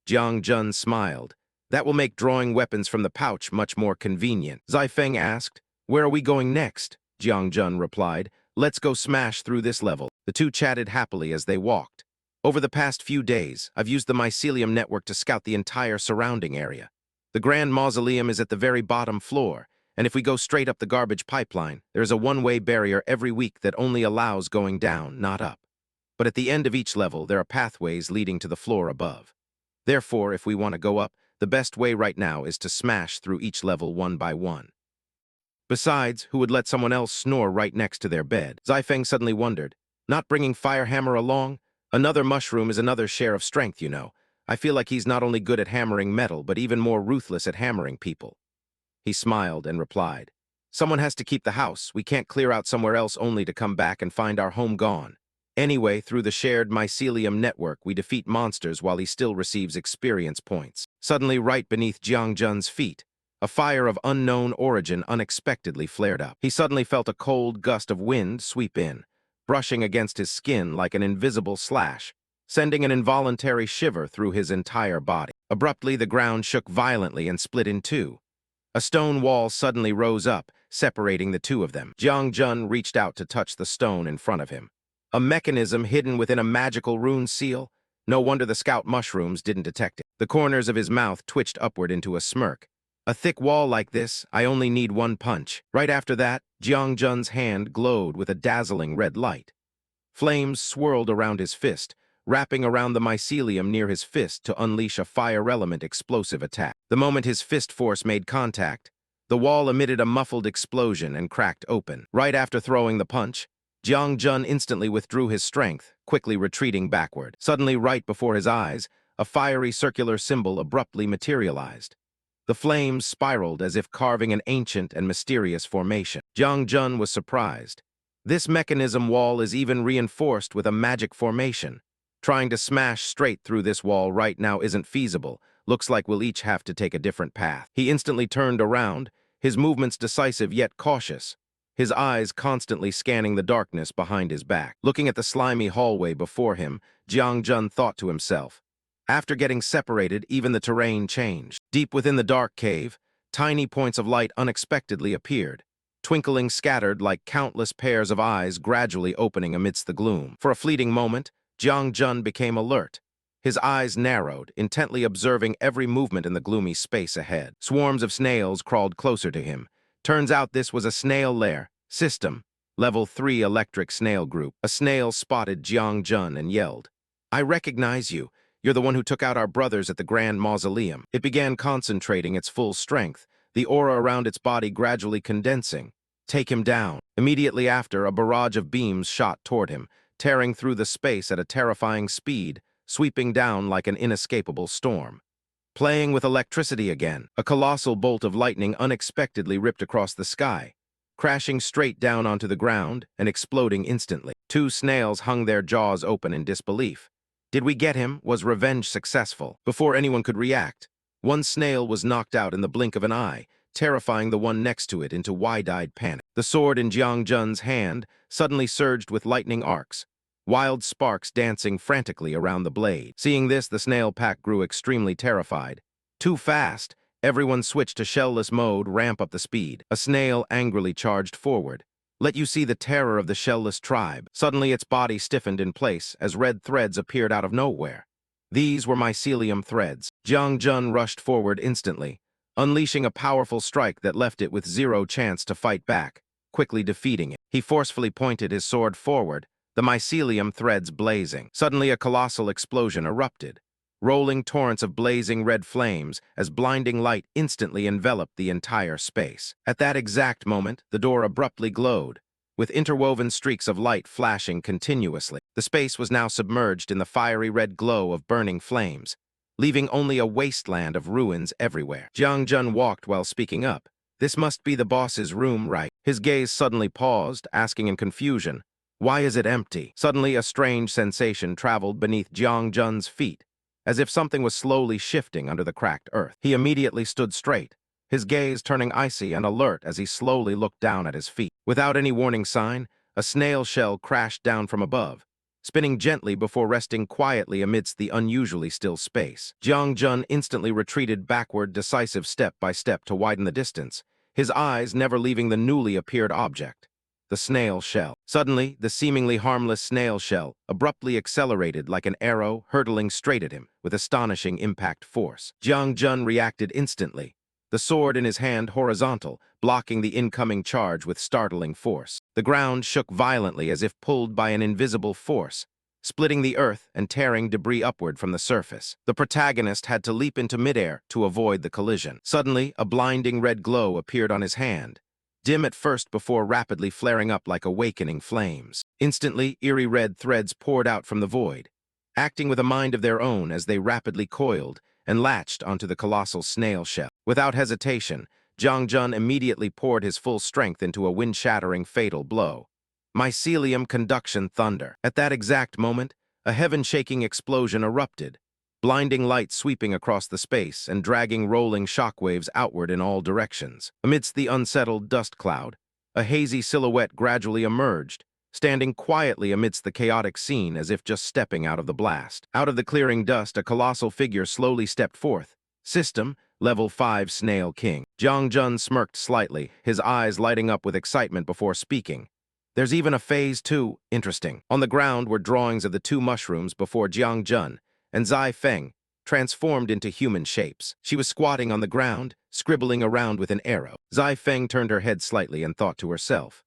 Jiang Jun smiled. "That will make drawing weapons from the pouch much more convenient." Zai Feng asked, "Where are we going next?" Jiang Jun replied, "Let's go smash through this level." The two chatted happily as they walked. "Over the past few days, I've used the mycelium network to scout the entire surrounding area. The Grand Mausoleum is at the very bottom floor, and if we go straight up the garbage pipeline, there is a one-way barrier every week that only allows going down, not up. But at the end of each level, there are pathways leading to the floor above. Therefore, if we want to go up, the best way right now is to smash through each level one by one." Besides, who would let someone else snore right next to their bed? Zai Feng suddenly wondered, "Not bringing Fire Hammer along? Another mushroom is another share of strength, you know. I feel like he's not only good at hammering metal, but even more ruthless at hammering people." He smiled and replied, "Someone has to keep the house. We can't clear out somewhere else only to come back and find our home gone. Anyway, through the shared mycelium network, we defeat monsters while he still receives experience points." Suddenly, right beneath Jiang Jun's feet, a fire of unknown origin unexpectedly flared up. He suddenly felt a cold gust of wind sweep in, brushing against his skin like an invisible slash, sending an involuntary shiver through his entire body. Abruptly, the ground shook violently and split in two. A stone wall suddenly rose up, separating the two of them. Jiang Jun reached out to touch the stone in front of him. A mechanism hidden within a magical rune seal? No wonder the scout mushrooms didn't detect it. The corners of his mouth twitched upward into a smirk. "A thick wall like this, I only need one punch." Right after that, Jiang Jun's hand glowed with a dazzling red light. Flames swirled around his fist, wrapping around the mycelium near his fist to unleash a fire-element explosive attack. The moment his fist force made contact, the wall emitted a muffled explosion and cracked open. Right after throwing the punch, Jiang Jun instantly withdrew his strength, quickly retreating backward. Suddenly, right before his eyes, a fiery circular symbol abruptly materialized. The flames spiraled as if carving an ancient and mysterious formation. Jiang Jun was surprised. This mechanism wall is even reinforced with a magic formation. Trying to smash straight through this wall right now isn't feasible. Looks like we'll each have to take a different path. He instantly turned around, his movements decisive yet cautious, his eyes constantly scanning the darkness behind his back. Looking at the slimy hallway before him, Jiang Jun thought to himself, after getting separated, even the terrain changed. Deep within the dark cave, tiny points of light unexpectedly appeared, twinkling scattered like countless pairs of eyes gradually opening amidst the gloom. For a fleeting moment, Jiang Jun became alert. His eyes narrowed, intently observing every movement in the gloomy space ahead. Swarms of snails crawled closer to him. Turns out this was a snail lair. System, Level 3 electric snail group. A snail spotted Jiang Jun and yelled, "I recognize you. You're the one who took out our brothers at the Grand Mausoleum." It began concentrating its full strength, the aura around its body gradually condensing. "Take him down." Immediately after, a barrage of beams shot toward him, tearing through the space at a terrifying speed, sweeping down like an inescapable storm. Playing with electricity again, a colossal bolt of lightning unexpectedly ripped across the sky, crashing straight down onto the ground and exploding instantly. Two snails hung their jaws open in disbelief. Did we get him? Was revenge successful? Before anyone could react, one snail was knocked out in the blink of an eye, terrifying the one next to it into wide-eyed panic. The sword in Jiang Jun's hand suddenly surged with lightning arcs, wild sparks dancing frantically around the blade. Seeing this, the snail pack grew extremely terrified. Too fast, everyone switched to shell-less mode, ramp up the speed. A snail angrily charged forward. Let you see the terror of the shell-less tribe. Suddenly its body stiffened in place as red threads appeared out of nowhere. These were mycelium threads. Jiang Jun rushed forward instantly, unleashing a powerful strike that left it with zero chance to fight back, quickly defeating it. He forcefully pointed his sword forward, the mycelium threads blazing. Suddenly a colossal explosion erupted, rolling torrents of blazing red flames as blinding light instantly enveloped the entire space. At that exact moment, the door abruptly glowed, with interwoven streaks of light flashing continuously. The space was now submerged in the fiery red glow of burning flames, leaving only a wasteland of ruins everywhere. Jiang Jun walked while speaking up. This must be the boss's room, right? His gaze suddenly paused, asking in confusion, why is it empty? Suddenly a strange sensation traveled beneath Jiang Jun's feet, as if something was slowly shifting under the cracked earth. He immediately stood straight, his gaze turning icy and alert as he slowly looked down at his feet. Without any warning sign, a snail shell crashed down from above, spinning gently before resting quietly amidst the unusually still space. Jiang Jun instantly retreated backward, decisive step by step to widen the distance, his eyes never leaving the newly appeared object. The snail shell. Suddenly, the seemingly harmless snail shell abruptly accelerated like an arrow, hurtling straight at him with astonishing impact force. Jiang Jun reacted instantly, the sword in his hand horizontal, blocking the incoming charge with startling force. The ground shook violently as if pulled by an invisible force, splitting the earth and tearing debris upward from the surface. The protagonist had to leap into midair to avoid the collision. Suddenly, a blinding red glow appeared on his hand, dim at first before rapidly flaring up like awakening flames. Instantly, eerie red threads poured out from the void, acting with a mind of their own as they rapidly coiled and latched onto the colossal snail shell. Without hesitation, Jiang Jun immediately poured his full strength into a wind-shattering fatal blow. Mycelium conduction thunder. At that exact moment, a heaven-shaking explosion erupted, blinding light sweeping across the space and dragging rolling shockwaves outward in all directions. Amidst the unsettled dust cloud, a hazy silhouette gradually emerged, standing quietly amidst the chaotic scene as if just stepping out of the blast. Out of the clearing dust, a colossal figure slowly stepped forth. System, Level 5 Snail King. Jiang Jun smirked slightly, his eyes lighting up with excitement before speaking. There's even a Phase 2, interesting. On the ground were drawings of the two mushrooms before Jiang Jun, and Zai Feng, transformed into human shapes. She was squatting on the ground, scribbling around with an arrow. Zai Feng turned her head slightly and thought to herself,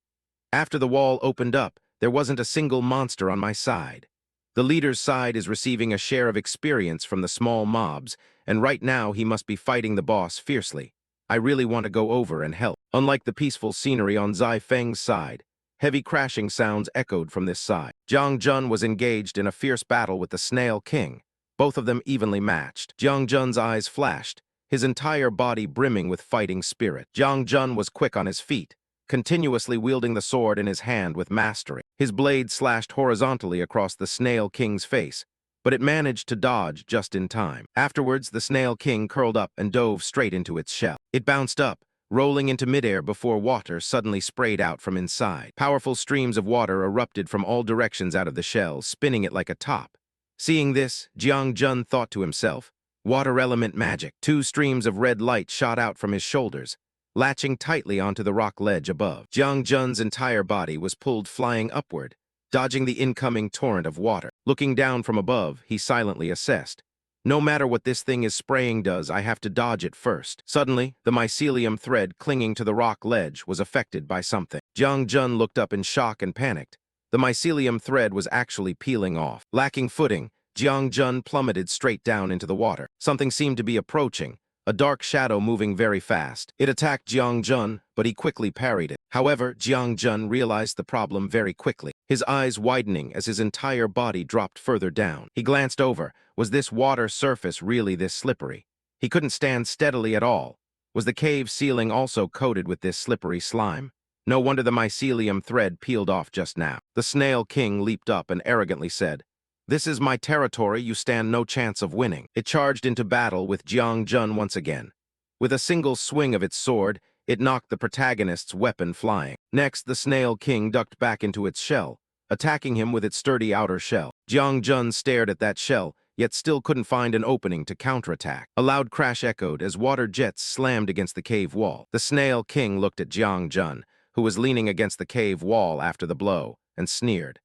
after the wall opened up, there wasn't a single monster on my side. The leader's side is receiving a share of experience from the small mobs, and right now he must be fighting the boss fiercely. I really want to go over and help. Unlike the peaceful scenery on Zai Feng's side, heavy crashing sounds echoed from this side. Jiang Jun was engaged in a fierce battle with the Snail King, both of them evenly matched. Jiang Jun's eyes flashed, his entire body brimming with fighting spirit. Jiang Jun was quick on his feet, continuously wielding the sword in his hand with mastery. His blade slashed horizontally across the Snail King's face, but it managed to dodge just in time. Afterwards, the Snail King curled up and dove straight into its shell. It bounced up, rolling into midair before water suddenly sprayed out from inside. Powerful streams of water erupted from all directions out of the shell, spinning it like a top. Seeing this, Jiang Jun thought to himself, water element magic. Two streams of red light shot out from his shoulders, latching tightly onto the rock ledge above. Jiang Jun's entire body was pulled flying upward, dodging the incoming torrent of water. Looking down from above, he silently assessed, no matter what this thing is spraying does, I have to dodge it first. Suddenly, the mycelium thread clinging to the rock ledge was affected by something. Jiang Jun looked up in shock and panicked. The mycelium thread was actually peeling off. Lacking footing, Jiang Jun plummeted straight down into the water. Something seemed to be approaching, a dark shadow moving very fast. It attacked Jiang Jun, but he quickly parried it. However, Jiang Jun realized the problem very quickly, his eyes widening as his entire body dropped further down. He glanced over. Was this water surface really this slippery? He couldn't stand steadily at all. Was the cave ceiling also coated with this slippery slime? No wonder the mycelium thread peeled off just now. The Snail King leaped up and arrogantly said, "This is my territory, you stand no chance of winning." It charged into battle with Jiang Jun once again. With a single swing of its sword, it knocked the protagonist's weapon flying. Next, the Snail King ducked back into its shell, attacking him with its sturdy outer shell. Jiang Jun stared at that shell, yet still couldn't find an opening to counterattack. A loud crash echoed as water jets slammed against the cave wall. The Snail King looked at Jiang Jun, who was leaning against the cave wall after the blow, and sneered.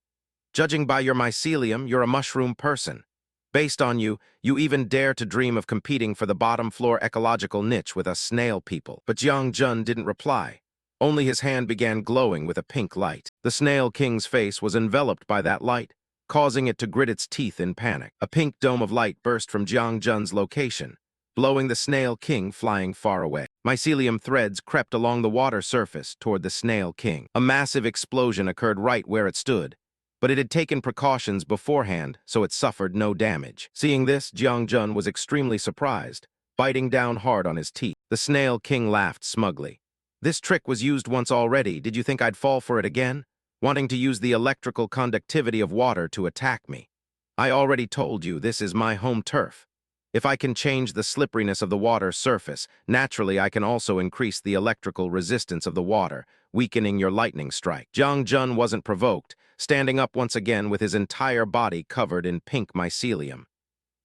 "Judging by your mycelium, you're a mushroom person. Based on you, you even dare to dream of competing for the bottom-floor ecological niche with us snail people." But Jiang Jun didn't reply. Only his hand began glowing with a pink light. The Snail King's face was enveloped by that light, causing it to grit its teeth in panic. A pink dome of light burst from Jiang Jun's location, blowing the Snail King flying far away. Mycelium threads crept along the water surface toward the Snail King. A massive explosion occurred right where it stood, but it had taken precautions beforehand, so it suffered no damage. Seeing this, Jiang Jun was extremely surprised, biting down hard on his teeth. The Snail King laughed smugly. "This trick was used once already. Did you think I'd fall for it again? Wanting to use the electrical conductivity of water to attack me? I already told you this is my home turf. If I can change the slipperiness of the water surface, naturally I can also increase the electrical resistance of the water, weakening your lightning strike." Jiang Jun wasn't provoked, standing up once again with his entire body covered in pink mycelium.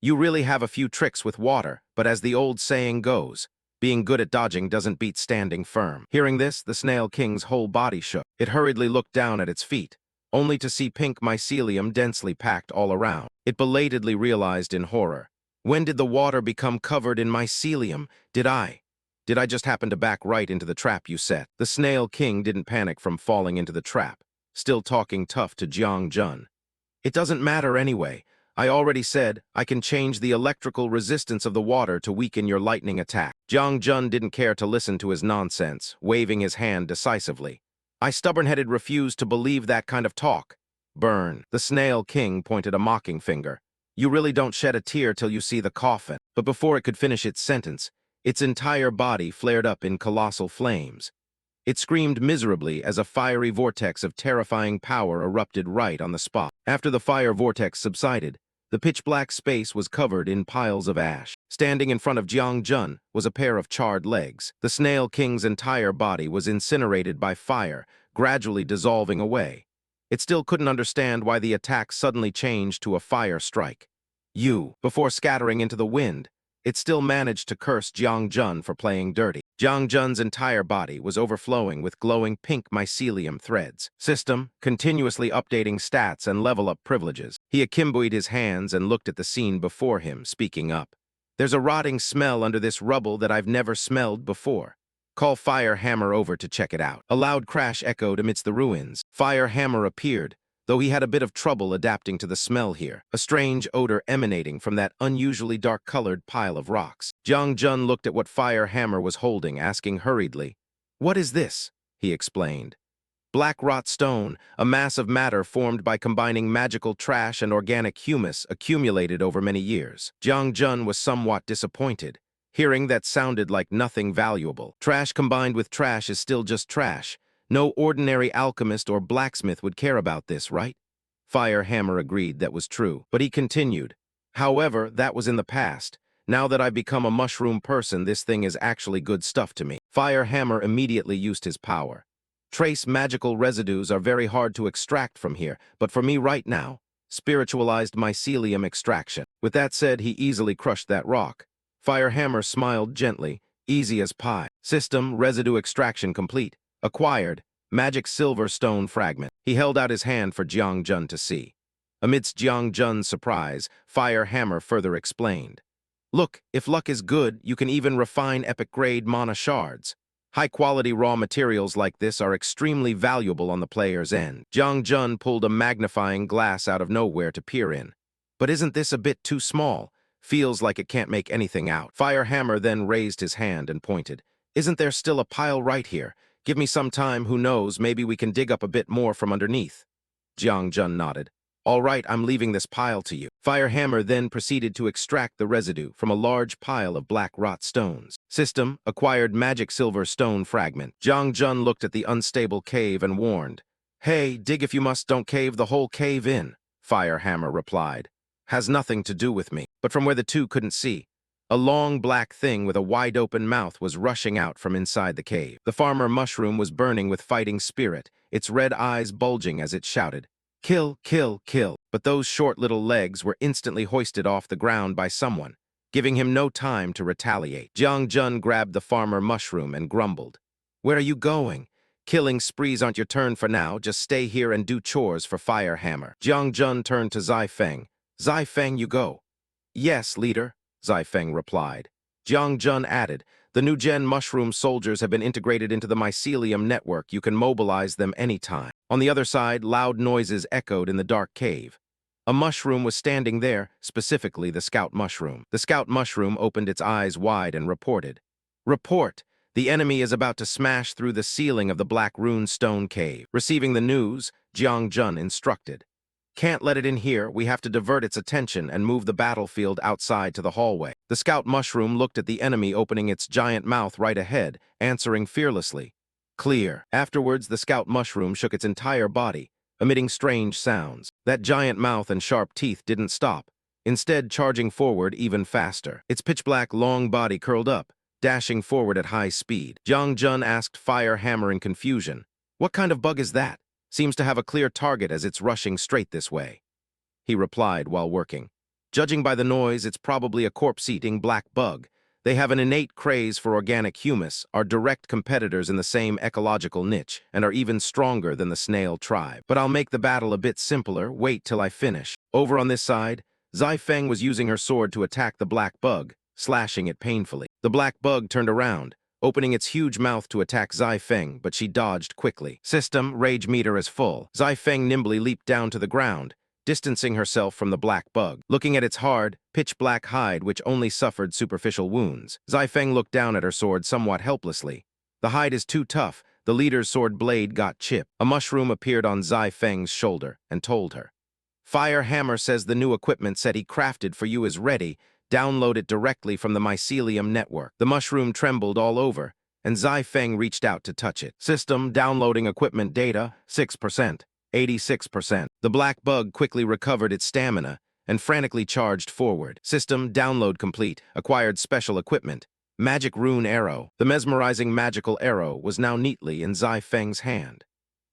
"You really have a few tricks with water, but as the old saying goes, being good at dodging doesn't beat standing firm." Hearing this, the Snail King's whole body shook. It hurriedly looked down at its feet, only to see pink mycelium densely packed all around. It belatedly realized in horror. When did the water become covered in mycelium? Did I just happen to back right into the trap you set? The Snail King didn't panic from falling into the trap, still talking tough to Jiang Jun. "It doesn't matter anyway. I already said I can change the electrical resistance of the water to weaken your lightning attack." Jiang Jun didn't care to listen to his nonsense, waving his hand decisively. "I stubborn-headed refuse to believe that kind of talk." "Burn." The Snail King pointed a mocking finger. "You really don't shed a tear till you see the coffin." But before it could finish its sentence, its entire body flared up in colossal flames. It screamed miserably as a fiery vortex of terrifying power erupted right on the spot. After the fire vortex subsided, the pitch-black space was covered in piles of ash. Standing in front of Jiang Jun was a pair of charred legs. The Snail King's entire body was incinerated by fire, gradually dissolving away. It still couldn't understand why the attack suddenly changed to a fire strike. Before scattering into the wind, it still managed to curse Jiang Jun for playing dirty. Jiang Jun's entire body was overflowing with glowing pink mycelium threads. System, continuously updating stats and level-up privileges. He akimboed his hands and looked at the scene before him, speaking up. "There's a rotting smell under this rubble that I've never smelled before. Call Fire Hammer over to check it out." A loud crash echoed amidst the ruins. Fire Hammer appeared, though he had a bit of trouble adapting to the smell here, a strange odor emanating from that unusually dark-colored pile of rocks. Jiang Jun looked at what Fire Hammer was holding, asking hurriedly, "What is this?" He explained. "Black rot stone, a mass of matter formed by combining magical trash and organic humus accumulated over many years." Jiang Jun was somewhat disappointed. Hearing that sounded like nothing valuable. Trash combined with trash is still just trash. No ordinary alchemist or blacksmith would care about this, right? Fire Hammer agreed that was true, but he continued. "However, that was in the past. Now that I've become a mushroom person, this thing is actually good stuff to me." Fire Hammer immediately used his power. "Trace magical residues are very hard to extract from here, but for me right now, spiritualized mycelium extraction." With that said, he easily crushed that rock. Fire Hammer smiled gently, easy as pie. System, residue extraction complete. Acquired, magic silver stone fragment. He held out his hand for Jiang Jun to see. Amidst Jiang Jun's surprise, Fire Hammer further explained. "Look, if luck is good, you can even refine epic-grade mana shards. High-quality raw materials like this are extremely valuable on the player's end." Jiang Jun pulled a magnifying glass out of nowhere to peer in. "But isn't this a bit too small? Feels like it can't make anything out." Fire Hammer then raised his hand and pointed. "Isn't there still a pile right here? Give me some time, who knows, maybe we can dig up a bit more from underneath. Jiang Jun nodded. All right, I'm leaving this pile to you. Firehammer then proceeded to extract the residue from a large pile of black rot stones. System, acquired magic silver stone fragment. Jiang Jun looked at the unstable cave and warned. Hey, dig if you must, don't cave the whole cave in, Firehammer replied. Has nothing to do with me. But from where the two couldn't see, a long black thing with a wide-open mouth was rushing out from inside the cave. The farmer mushroom was burning with fighting spirit, its red eyes bulging as it shouted, Kill, kill, kill. But those short little legs were instantly hoisted off the ground by someone, giving him no time to retaliate. Jiang Jun grabbed the farmer mushroom and grumbled. Where are you going? Killing sprees aren't your turn for now, just stay here and do chores for Firehammer. Jiang Jun turned to Zai Feng. Zai Feng, you go. Yes, leader, Zai Feng replied. Jiang Jun added, the new gen mushroom soldiers have been integrated into the mycelium network. You can mobilize them anytime. On the other side, loud noises echoed in the dark cave. A mushroom was standing there, specifically the scout mushroom. The scout mushroom opened its eyes wide and reported. Report! The enemy is about to smash through the ceiling of the black rune stone cave. Receiving the news, Jiang Jun instructed. Can't let it in here, we have to divert its attention and move the battlefield outside to the hallway. The scout mushroom looked at the enemy opening its giant mouth right ahead, answering fearlessly. Clear. Afterwards, the scout mushroom shook its entire body, emitting strange sounds. That giant mouth and sharp teeth didn't stop, instead charging forward even faster. Its pitch-black long body curled up, dashing forward at high speed. Jiang Jun asked Firehammer in confusion, What kind of bug is that? Seems to have a clear target as it's rushing straight this way. He replied while working. Judging by the noise, it's probably a corpse-eating black bug. They have an innate craze for organic humus, are direct competitors in the same ecological niche, and are even stronger than the snail tribe. But I'll make the battle a bit simpler, wait till I finish. Over on this side, Zai Feng was using her sword to attack the black bug, slashing it painfully. The black bug turned around, opening its huge mouth to attack Zai Feng, but she dodged quickly. System, rage meter is full. Zai Feng nimbly leaped down to the ground, distancing herself from the black bug. Looking at its hard, pitch-black hide which only suffered superficial wounds, Zai Feng looked down at her sword somewhat helplessly. The hide is too tough, the leader's sword blade got chipped. A mushroom appeared on Zai Feng's shoulder and told her. Firehammer says the new equipment set he crafted for you is ready. Download it directly from the mycelium network. The mushroom trembled all over, and Zai Feng reached out to touch it. System, downloading equipment data, 6%, 86%. The black bug quickly recovered its stamina and frantically charged forward. System, download complete, acquired special equipment. Magic rune arrow. The mesmerizing magical arrow was now neatly in Zai Feng's hand.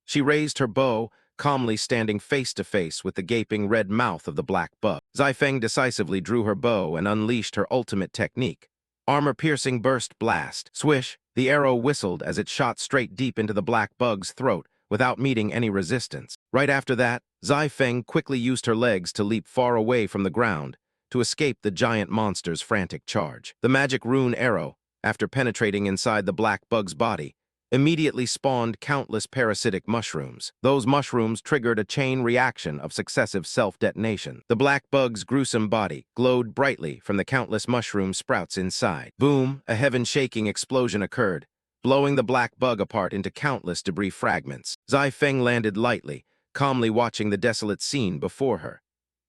She raised her bow, calmly standing face-to-face with the gaping red mouth of the black bug. Zai Feng decisively drew her bow and unleashed her ultimate technique. Armor-piercing burst blast. Swish, the arrow whistled as it shot straight deep into the black bug's throat without meeting any resistance. Right after that, Zai Feng quickly used her legs to leap far away from the ground to escape the giant monster's frantic charge. The magic rune arrow, after penetrating inside the black bug's body, immediately spawned countless parasitic mushrooms. Those mushrooms triggered a chain reaction of successive self-detonation. The black bug's gruesome body glowed brightly from the countless mushroom sprouts inside. Boom, a heaven-shaking explosion occurred, blowing the black bug apart into countless debris fragments. Zai Feng landed lightly, calmly watching the desolate scene before her.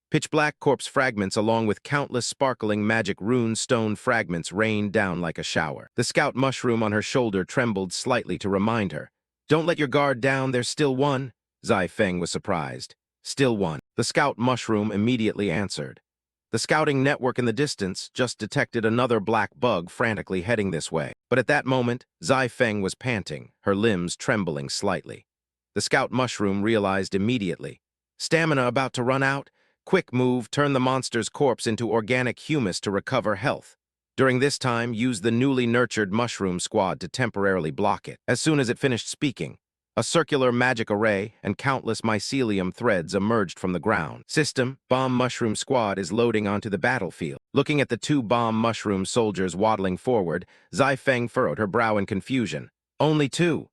Pitch-black corpse fragments along with countless sparkling magic rune stone fragments rained down like a shower. The scout mushroom on her shoulder trembled slightly to remind her. Don't let your guard down, there's still one. Zai Feng was surprised. Still one. The scout mushroom immediately answered. The scouting network in the distance just detected another black bug frantically heading this way. But at that moment, Zai Feng was panting, her limbs trembling slightly. The scout mushroom realized immediately. Stamina about to run out? Quick move, turn the monster's corpse into organic humus to recover health. During this time, use the newly nurtured mushroom squad to temporarily block it. As soon as it finished speaking, a circular magic array and countless mycelium threads emerged from the ground. System, bomb mushroom squad is loading onto the battlefield. Looking at the two bomb mushroom soldiers waddling forward, Zai Feng furrowed her brow in confusion. Only two.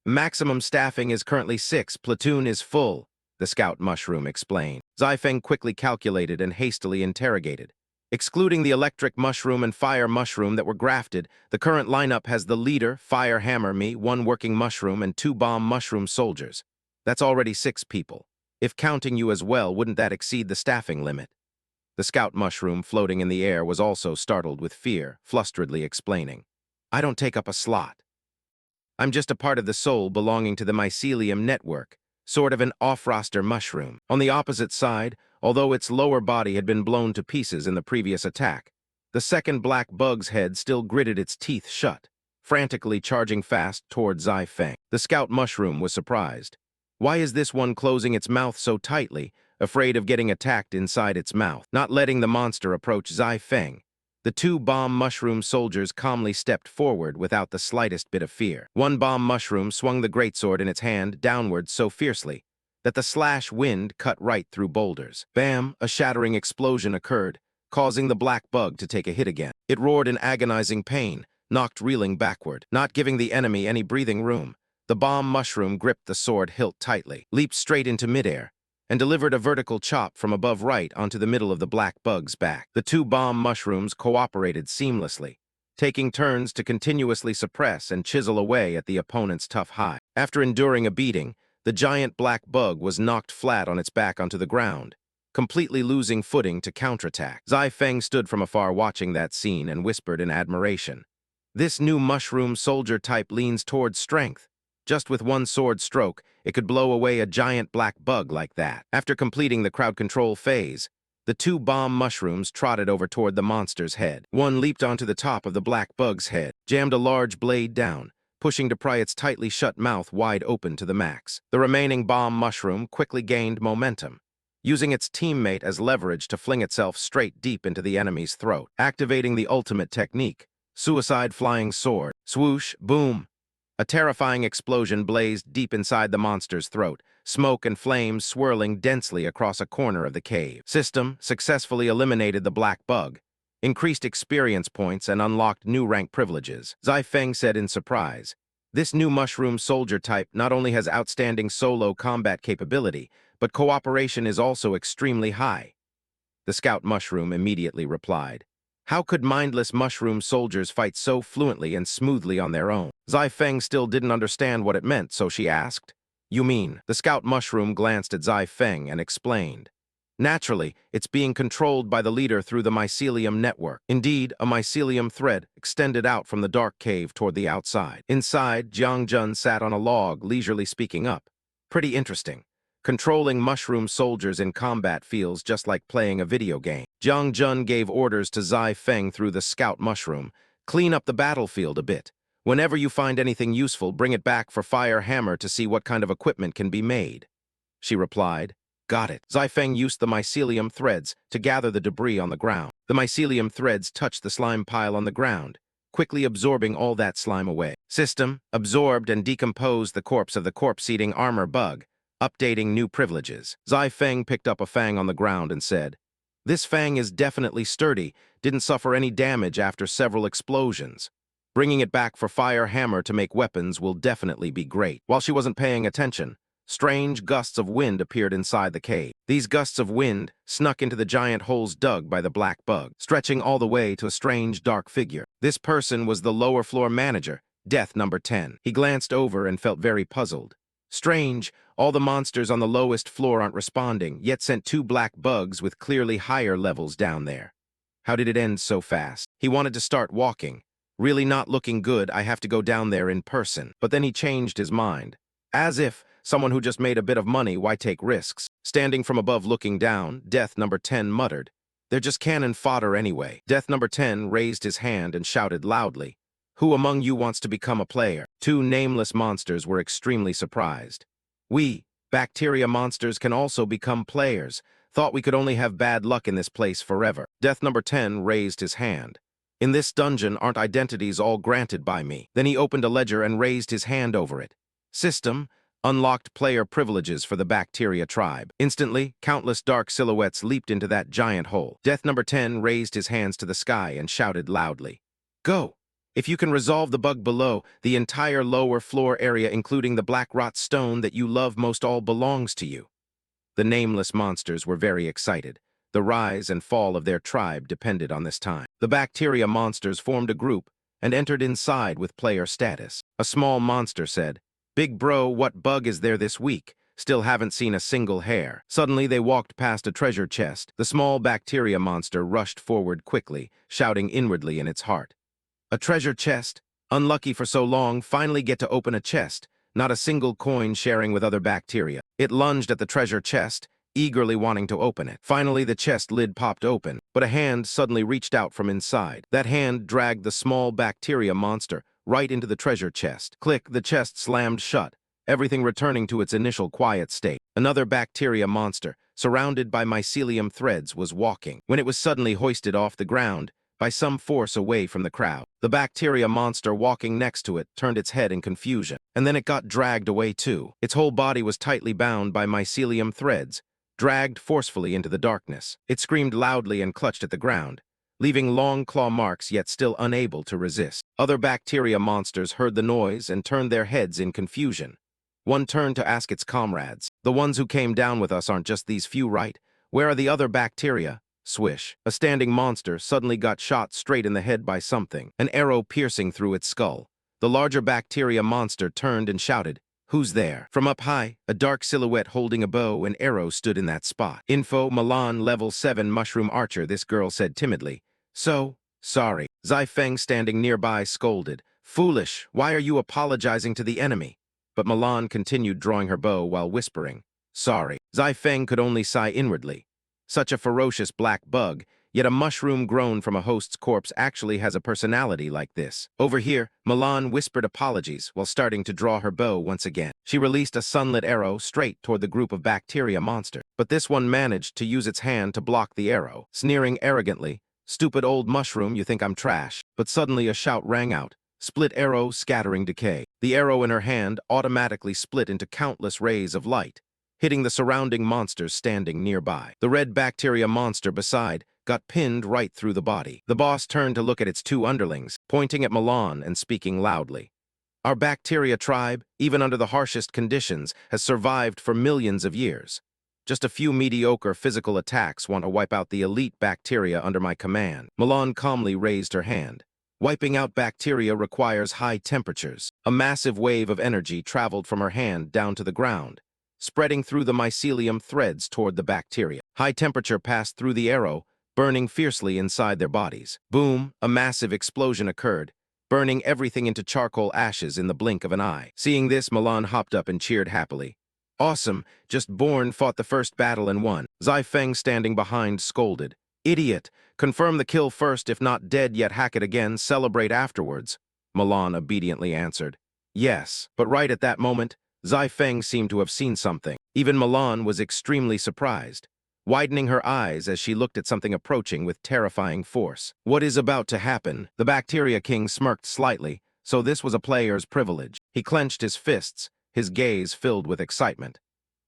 Maximum staffing is currently 6, platoon is full, the scout mushroom explained. Zai Feng quickly calculated and hastily interrogated. Excluding the electric mushroom and fire mushroom that were grafted, the current lineup has the leader, Fire Hammer Me, 1 working mushroom, and 2 bomb mushroom soldiers. That's already 6 people. If counting you as well, wouldn't that exceed the staffing limit? The scout mushroom floating in the air was also startled with fear, flusteredly explaining, I don't take up a slot. I'm just a part of the soul belonging to the mycelium network, sort of an off-roster mushroom. On the opposite side, although its lower body had been blown to pieces in the previous attack, the second black bug's head still gritted its teeth shut, frantically charging fast toward Zai Feng. The scout mushroom was surprised. Why is this one closing its mouth so tightly, afraid of getting attacked inside its mouth? Not letting the monster approach Zai Feng, the 2 bomb mushroom soldiers calmly stepped forward without the slightest bit of fear. 1 bomb mushroom swung the greatsword in its hand downward so fiercely that the slash wind cut right through boulders. Bam! A shattering explosion occurred, causing the black bug to take a hit again. It roared in agonizing pain, knocked reeling backward, not giving the enemy any breathing room. The bomb mushroom gripped the sword hilt tightly, leaped straight into midair, and delivered a vertical chop from above right onto the middle of the black bug's back. The 2 bomb mushrooms cooperated seamlessly, taking turns to continuously suppress and chisel away at the opponent's tough hide. After enduring a beating, the giant black bug was knocked flat on its back onto the ground, completely losing footing to counterattack. Zai Feng stood from afar watching that scene and whispered in admiration, This new mushroom soldier type leans towards strength. Just with 1 sword stroke, it could blow away a giant black bug like that. After completing the crowd control phase, the 2 bomb mushrooms trotted over toward the monster's head. One leaped onto the top of the black bug's head, jammed a large blade down, pushing to pry its tightly shut mouth wide open to the max. The remaining bomb mushroom quickly gained momentum, using its teammate as leverage to fling itself straight deep into the enemy's throat, activating the ultimate technique, Suicide Flying Sword. Swoosh, boom! A terrifying explosion blazed deep inside the monster's throat, smoke and flames swirling densely across a corner of the cave. System successfully eliminated the black bug, increased experience points, and unlocked new rank privileges. Zai Feng said in surprise, This new mushroom soldier type not only has outstanding solo combat capability, but cooperation is also extremely high. The scout mushroom immediately replied, How could mindless mushroom soldiers fight so fluently and smoothly on their own? Zai Feng still didn't understand what it meant, so she asked, You mean? The scout mushroom glanced at Zai Feng and explained, Naturally, it's being controlled by the leader through the mycelium network. Indeed, a mycelium thread extended out from the dark cave toward the outside. Inside, Jiang Jun sat on a log, leisurely speaking up. Pretty interesting. Controlling mushroom soldiers in combat feels just like playing a video game. Jiang Jun gave orders to Zai Feng through the scout mushroom. Clean up the battlefield a bit. Whenever you find anything useful, bring it back for Fire Hammer to see what kind of equipment can be made. She replied, Got it. Zai Feng used the mycelium threads to gather the debris on the ground. The mycelium threads touched the slime pile on the ground, quickly absorbing all that slime away. System absorbed and decomposed the corpse of the corpse-eating armor bug, updating new privileges. Zai Feng picked up a fang on the ground and said, This fang is definitely sturdy, didn't suffer any damage after several explosions. Bringing it back for Fire Hammer to make weapons will definitely be great. While she wasn't paying attention, strange gusts of wind appeared inside the cave. These gusts of wind snuck into the giant holes dug by the black bug, stretching all the way to a strange dark figure. This person was the lower floor manager, Death Number 10. He glanced over and felt very puzzled. Strange, all the monsters on the lowest floor aren't responding, yet sent 2 black bugs with clearly higher levels down there. How did it end so fast? He wanted to start walking. Really not looking good, I have to go down there in person. But then he changed his mind. As if, someone who just made a bit of money, why take risks? Standing from above looking down, Death Number 10 muttered, They're just cannon fodder anyway. Death Number 10 raised his hand and shouted loudly, Who among you wants to become a player? 2 nameless monsters were extremely surprised. We, bacteria monsters, can also become players. Thought we could only have bad luck in this place forever. Death Number 10 raised his hand. In this dungeon, aren't identities all granted by me? Then he opened a ledger and raised his hand over it. System unlocked player privileges for the bacteria tribe. Instantly, countless dark silhouettes leaped into that giant hole. Death Number 10 raised his hands to the sky and shouted loudly, Go! If you can resolve the bug below, the entire lower floor area, including the black rot stone that you love most, all belongs to you. The nameless monsters were very excited. The rise and fall of their tribe depended on this time. The bacteria monsters formed a group and entered inside with player status. A small monster said, "Big bro, what bug is there this week? Still haven't seen a single hair." Suddenly, they walked past a treasure chest. The small bacteria monster rushed forward quickly, shouting inwardly in its heart, "A treasure chest? Unlucky for so long, finally get to open a chest. Not a single coin sharing with other bacteria." It lunged at the treasure chest, eagerly wanting to open it. Finally, the chest lid popped open, but a hand suddenly reached out from inside. That hand dragged the small bacteria monster right into the treasure chest. Click, the chest slammed shut, everything returning to its initial quiet state. Another bacteria monster, surrounded by mycelium threads, was walking, when it was suddenly hoisted off the ground by some force away from the crowd. The bacteria monster walking next to it turned its head in confusion, and then it got dragged away too. Its whole body was tightly bound by mycelium threads, dragged forcefully into the darkness. It screamed loudly and clutched at the ground, leaving long claw marks yet still unable to resist. Other bacteria monsters heard the noise and turned their heads in confusion. One turned to ask its comrades, "The ones who came down with us aren't just these few, right? Where are the other bacteria?" Swish. A standing monster suddenly got shot straight in the head by something, an arrow piercing through its skull. The larger bacteria monster turned and shouted, "Who's there?" From up high, a dark silhouette holding a bow and arrow stood in that spot. "Info, Milan, level 7 mushroom archer," this girl said timidly. "So, sorry." Zai Feng, standing nearby, scolded, "Foolish, why are you apologizing to the enemy?" But Milan continued drawing her bow while whispering, "Sorry." Zai Feng could only sigh inwardly. Such a ferocious black bug, yet a mushroom grown from a host's corpse actually has a personality like this. Over here, Milan whispered apologies while starting to draw her bow once again. She released a sunlit arrow straight toward the group of bacteria monster, but this one managed to use its hand to block the arrow, sneering arrogantly, "Stupid old mushroom, you think I'm trash." But suddenly a shout rang out, "Split arrow, scattering decay." The arrow in her hand automatically split into countless rays of light, hitting the surrounding monsters standing nearby. The red bacteria monster beside got pinned right through the body. The boss turned to look at its two underlings, pointing at Milan and speaking loudly. "Our bacteria tribe, even under the harshest conditions, has survived for millions of years. Just a few mediocre physical attacks want to wipe out the elite bacteria under my command." Milan calmly raised her hand. "Wiping out bacteria requires high temperatures." A massive wave of energy traveled from her hand down to the ground, spreading through the mycelium threads toward the bacteria. High temperature passed through the arrow, burning fiercely inside their bodies. Boom, a massive explosion occurred, burning everything into charcoal ashes in the blink of an eye. Seeing this, Milan hopped up and cheered happily. "Awesome, just born, fought the first battle and won." Zai Feng, standing behind, scolded, "Idiot, confirm the kill first, if not dead yet hack it again, celebrate afterwards." Milan obediently answered, "Yes." But right at that moment, Zai Feng seemed to have seen something. Even Milan was extremely surprised, widening her eyes as she looked at something approaching with terrifying force. "What is about to happen?" The Bacteria King smirked slightly, so this was a player's privilege. He clenched his fists, his gaze filled with excitement.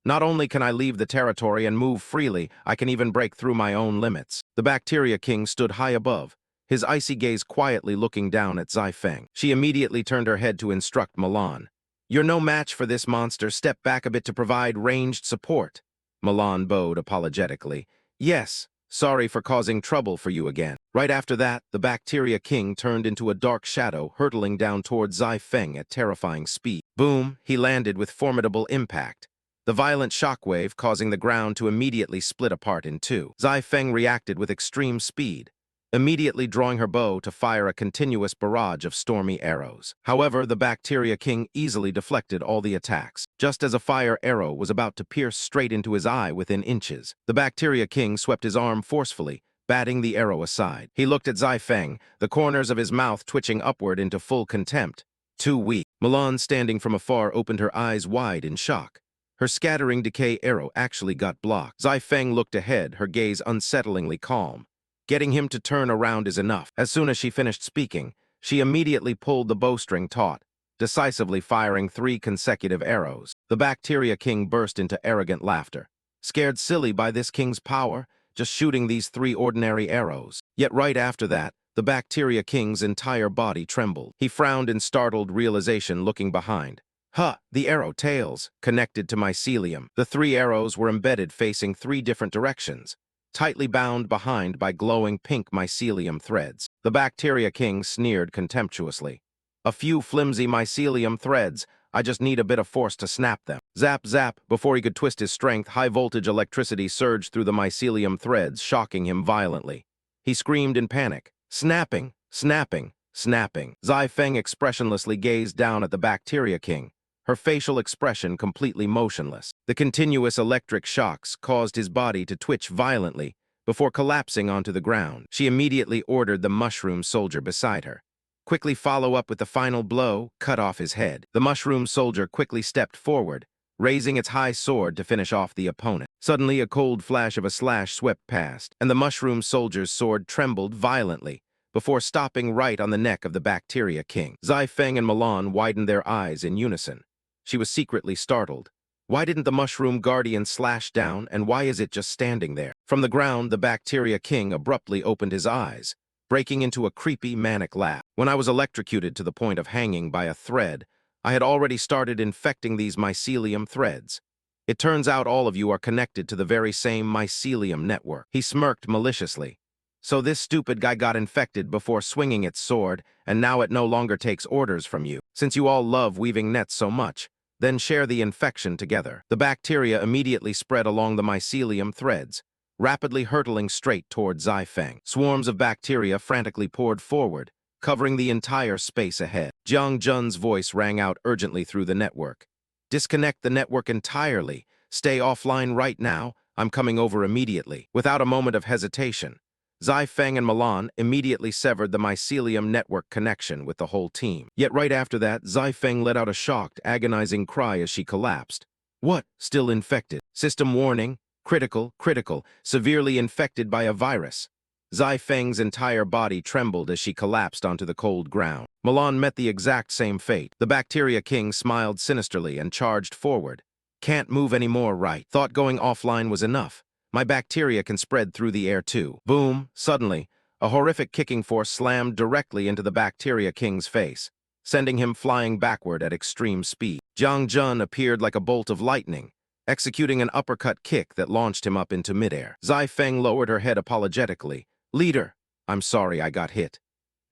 "Not only can I leave the territory and move freely, I can even break through my own limits." The Bacteria King stood high above, his icy gaze quietly looking down at Zai Feng. She immediately turned her head to instruct Milan. "You're no match for this monster. Step back a bit to provide ranged support." Milan bowed apologetically. "Yes, sorry for causing trouble for you again." Right after that, the Bacteria King turned into a dark shadow, hurtling down towards Zai Feng at terrifying speed. Boom, he landed with formidable impact, the violent shockwave causing the ground to immediately split apart in two. Zai Feng reacted with extreme speed, immediately drawing her bow to fire a continuous barrage of stormy arrows. However, the Bacteria King easily deflected all the attacks. Just as a fire arrow was about to pierce straight into his eye within inches, the Bacteria King swept his arm forcefully, batting the arrow aside. He looked at Zai Feng, the corners of his mouth twitching upward into full contempt. "Too weak." Milan, standing from afar, opened her eyes wide in shock. Her scattering decay arrow actually got blocked. Zai Feng looked ahead, her gaze unsettlingly calm. Getting him to turn around is enough. As soon as she finished speaking, she immediately pulled the bowstring taut, decisively firing 3 consecutive arrows. The Bacteria King burst into arrogant laughter. Scared silly by this king's power, just shooting these 3 ordinary arrows. Yet right after that, the Bacteria King's entire body trembled. He frowned in startled realization, looking behind. "Huh, the arrow tails, connected to mycelium." The 3 arrows were embedded facing 3 different directions, tightly bound behind by glowing pink mycelium threads. The Bacteria King sneered contemptuously. A few flimsy mycelium threads. I just need a bit of force to snap them. Zap, zap. Before he could twist his strength, high-voltage electricity surged through the mycelium threads, shocking him violently. He screamed in panic. Snapping, snapping, snapping. Zai Feng expressionlessly gazed down at the Bacteria King, her facial expression completely motionless. The continuous electric shocks caused his body to twitch violently before collapsing onto the ground. She immediately ordered the mushroom soldier beside her. Quickly follow up with the final blow, cut off his head. The mushroom soldier quickly stepped forward, raising its high sword to finish off the opponent. Suddenly, a cold flash of a slash swept past, and the mushroom soldier's sword trembled violently before stopping right on the neck of the Bacteria King. Zai Feng and Milan widened their eyes in unison. She was secretly startled. Why didn't the mushroom guardian slash down, and why is it just standing there? From the ground, the Bacteria King abruptly opened his eyes, breaking into a creepy, manic laugh. When I was electrocuted to the point of hanging by a thread, I had already started infecting these mycelium threads. It turns out all of you are connected to the very same mycelium network. He smirked maliciously. So this stupid guy got infected before swinging its sword, and now it no longer takes orders from you. Since you all love weaving nets so much, then share the infection together. The bacteria immediately spread along the mycelium threads, rapidly hurtling straight toward Zai Feng. Swarms of bacteria frantically poured forward, covering the entire space ahead. Jiang Jun's voice rang out urgently through the network. Disconnect the network entirely. Stay offline right now. I'm coming over immediately. Without a moment of hesitation, Zai Feng and Milan immediately severed the mycelium network connection with the whole team. Yet right after that, Zai Feng let out a shocked, agonizing cry as she collapsed. What? Still infected? System warning. Critical, critical, severely infected by a virus. Zai Feng's entire body trembled as she collapsed onto the cold ground. Milan met the exact same fate. The Bacteria King smiled sinisterly and charged forward. Can't move anymore, right? Thought going offline was enough. My bacteria can spread through the air too. Boom! Suddenly, a horrific kicking force slammed directly into the Bacteria King's face, sending him flying backward at extreme speed. Jiang Jun appeared like a bolt of lightning, executing an uppercut kick that launched him up into midair. Zai Feng lowered her head apologetically. Leader, I'm sorry I got hit.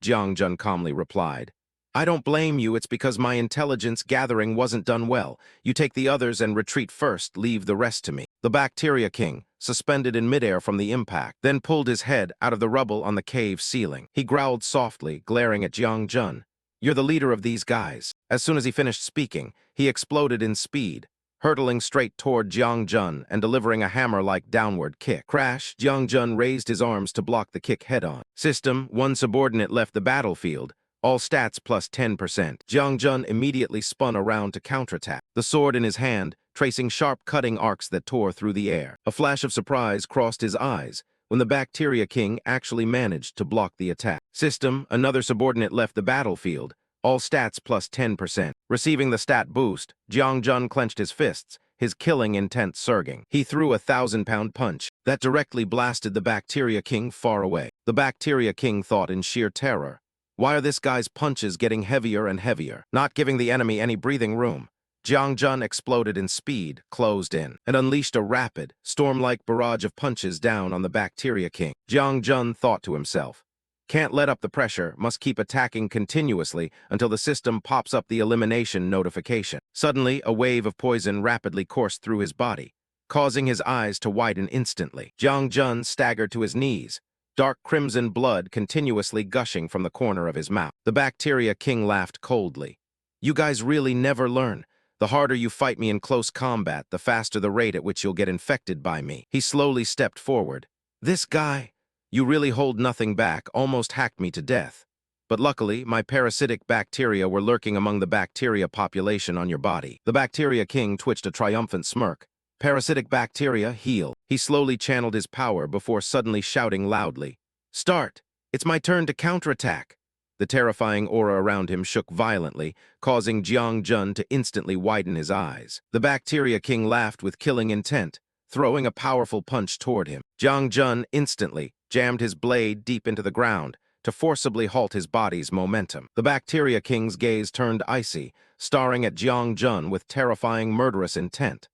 Jiang Jun calmly replied. I don't blame you, it's because my intelligence gathering wasn't done well. You take the others and retreat first, leave the rest to me. The Bacteria King, suspended in midair from the impact, then pulled his head out of the rubble on the cave ceiling. He growled softly, glaring at Jiang Jun. You're the leader of these guys. As soon as he finished speaking, he exploded in speed, hurtling straight toward Jiang Jun and delivering a hammer-like downward kick. Crash! Jiang Jun raised his arms to block the kick head-on. System, one subordinate left the battlefield. All stats plus 10%. Jiang Jun immediately spun around to counterattack, the sword in his hand, tracing sharp cutting arcs that tore through the air. A flash of surprise crossed his eyes when the Bacteria King actually managed to block the attack. System, another subordinate left the battlefield. All stats plus 10%. Receiving the stat boost, Jiang Jun clenched his fists, his killing intent surging. He threw a 1,000-pound punch that directly blasted the Bacteria King far away. The Bacteria King thought in sheer terror. Why are this guy's punches getting heavier and heavier? Not giving the enemy any breathing room, Jiang Jun exploded in speed, closed in, and unleashed a rapid, storm-like barrage of punches down on the Bacteria King. Jiang Jun thought to himself, can't let up the pressure, must keep attacking continuously until the system pops up the elimination notification. Suddenly, a wave of poison rapidly coursed through his body, causing his eyes to widen instantly. Jiang Jun staggered to his knees, dark crimson blood continuously gushing from the corner of his mouth. The Bacteria King laughed coldly. You guys really never learn. The harder you fight me in close combat, the faster the rate at which you'll get infected by me. He slowly stepped forward. This guy, you really hold nothing back, almost hacked me to death. But luckily, my parasitic bacteria were lurking among the bacteria population on your body. The Bacteria King twitched a triumphant smirk. Parasitic bacteria, heal. He slowly channeled his power before suddenly shouting loudly, Start! It's my turn to counterattack. The terrifying aura around him shook violently, causing Jiang Jun to instantly widen his eyes. The Bacteria King laughed with killing intent, throwing a powerful punch toward him. Jiang Jun instantly jammed his blade deep into the ground to forcibly halt his body's momentum. The Bacteria King's gaze turned icy, staring at Jiang Jun with terrifying murderous intent.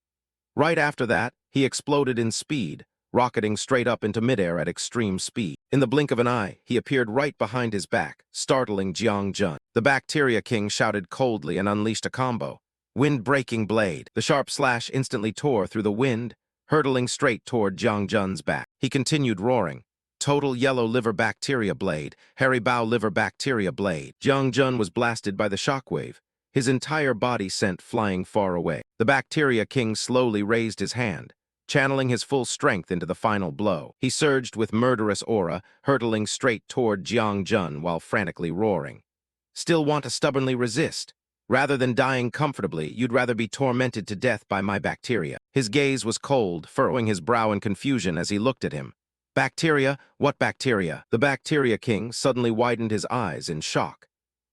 Right after that, he exploded in speed, rocketing straight up into midair at extreme speed. In the blink of an eye, he appeared right behind his back, startling Jiang Jun. The Bacteria King shouted coldly and unleashed a combo. Wind-breaking blade. The sharp slash instantly tore through the wind, hurtling straight toward Jiang Jun's back. He continued roaring. Total yellow liver bacteria blade, hairy bow liver bacteria blade. Jiang Jun was blasted by the shockwave, his entire body sent flying far away. The Bacteria King slowly raised his hand, channeling his full strength into the final blow. He surged with murderous aura, hurtling straight toward Jiang Jun while frantically roaring. Still want to stubbornly resist? Rather than dying comfortably, you'd rather be tormented to death by my bacteria. His gaze was cold, furrowing his brow in confusion as he looked at him. Bacteria? What bacteria? The Bacteria King suddenly widened his eyes in shock.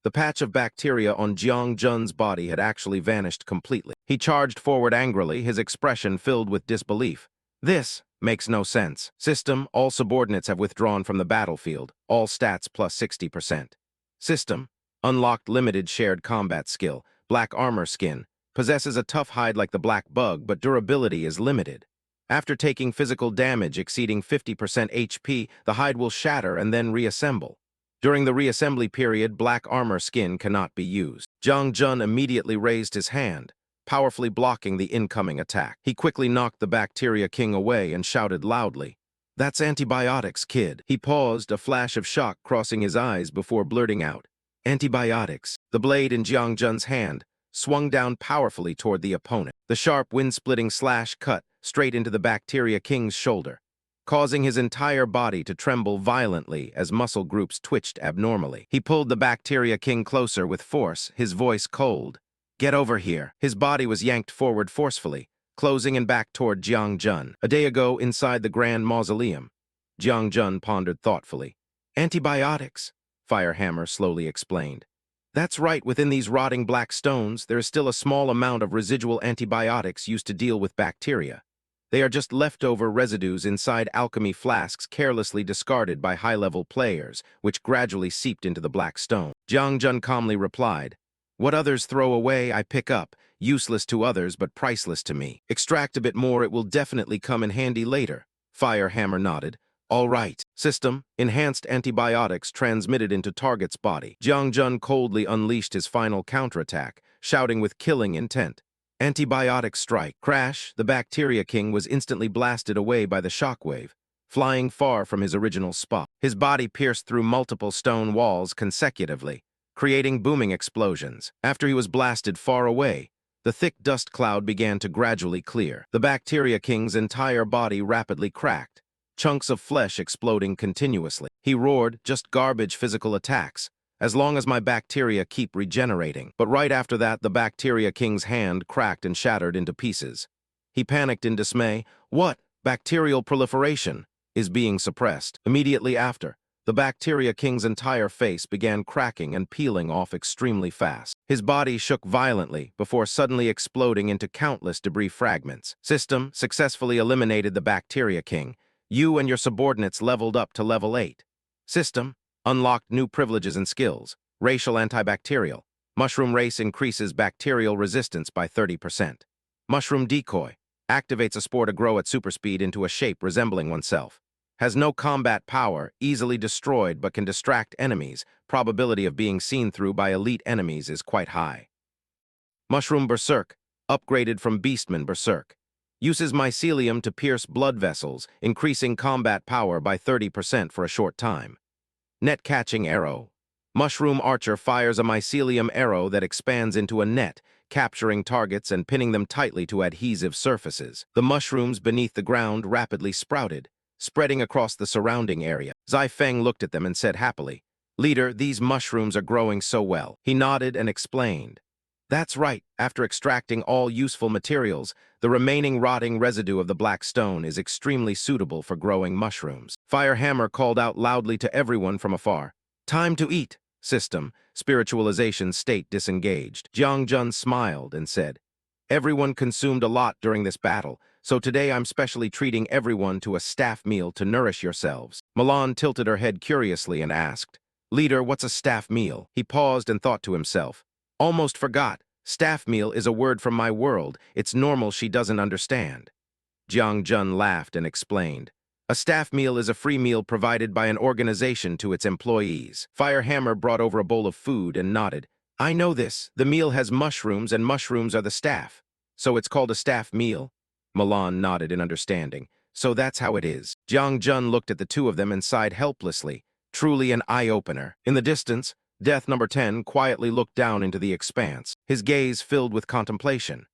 The patch of bacteria on Jiang Jun's body had actually vanished completely. He charged forward angrily, his expression filled with disbelief. This makes no sense. System, all subordinates have withdrawn from the battlefield. All stats plus 60%. System, unlocked limited shared combat skill. Black armor skin. Possesses a tough hide like the black bug, but durability is limited. After taking physical damage exceeding 50% HP, the hide will shatter and then reassemble. During the reassembly period, black armor skin cannot be used. Jiang Jun immediately raised his hand, powerfully blocking the incoming attack. He quickly knocked the Bacteria King away and shouted loudly, "That's antibiotics, kid." He paused, a flash of shock crossing his eyes before blurting out, "Antibiotics." The blade in Jiang Jun's hand swung down powerfully toward the opponent. The sharp, wind-splitting slash cut straight into the Bacteria King's shoulder, causing his entire body to tremble violently as muscle groups twitched abnormally. He pulled the Bacteria King closer with force, his voice cold. "Get over here." His body was yanked forward forcefully, closing and back toward Jiang Jun. A day ago, inside the Grand Mausoleum, Jiang Jun pondered thoughtfully. "Antibiotics," Firehammer slowly explained. "That's right, within these rotting black stones, there is still a small amount of residual antibiotics used to deal with bacteria. They are just leftover residues inside alchemy flasks carelessly discarded by high-level players, which gradually seeped into the black stone." Jiang Jun calmly replied, "What others throw away, I pick up, useless to others but priceless to me. Extract a bit more, it will definitely come in handy later." Firehammer nodded. "All right." System, enhanced antibiotics transmitted into target's body. Jiang Jun coldly unleashed his final counterattack, shouting with killing intent. Antibiotic strike. Crash, the Bacteria King was instantly blasted away by the shockwave, flying far from his original spot. His body pierced through multiple stone walls consecutively, creating booming explosions. After he was blasted far away, the thick dust cloud began to gradually clear. The Bacteria King's entire body rapidly cracked, chunks of flesh exploding continuously. He roared, "Just garbage physical attacks, as long as my bacteria keep regenerating." But right after that, the Bacteria King's hand cracked and shattered into pieces. He panicked in dismay. "What? Bacterial proliferation is being suppressed." Immediately after, the Bacteria King's entire face began cracking and peeling off extremely fast. His body shook violently before suddenly exploding into countless debris fragments. System, successfully eliminated the Bacteria King. You and your subordinates leveled up to level 8. System, unlocked new privileges and skills. Racial antibacterial. Mushroom race increases bacterial resistance by 30%. Mushroom decoy. Activates a spore to grow at super speed into a shape resembling oneself. Has no combat power, easily destroyed but can distract enemies. Probability of being seen through by elite enemies is quite high. Mushroom berserk. Upgraded from Beastman berserk. Uses mycelium to pierce blood vessels, increasing combat power by 30% for a short time. Net-catching arrow. Mushroom archer fires a mycelium arrow that expands into a net, capturing targets and pinning them tightly to adhesive surfaces. The mushrooms beneath the ground rapidly sprouted, spreading across the surrounding area. Zai Feng looked at them and said happily, "Leader, these mushrooms are growing so well." He nodded and explained, "That's right. After extracting all useful materials, the remaining rotting residue of the black stone is extremely suitable for growing mushrooms." Firehammer called out loudly to everyone from afar, "Time to eat." System, spiritualization state disengaged. Jiang Jun smiled and said, "Everyone consumed a lot during this battle, so today I'm specially treating everyone to a staff meal to nourish yourselves." Milan tilted her head curiously and asked, "Leader, what's a staff meal?" He paused and thought to himself, "Almost forgot. Staff meal is a word from my world. It's normal she doesn't understand." Jiang Jun laughed and explained. A staff meal is a free meal provided by an organization to its employees. Firehammer brought over a bowl of food and nodded. I know this. The meal has mushrooms and mushrooms are the staff. So it's called a staff meal? Milan nodded in understanding. So that's how it is. Jiang Jun looked at the two of them and sighed helplessly. Truly an eye-opener. In the distance, Death Number 10 quietly looked down into the expanse, his gaze filled with contemplation.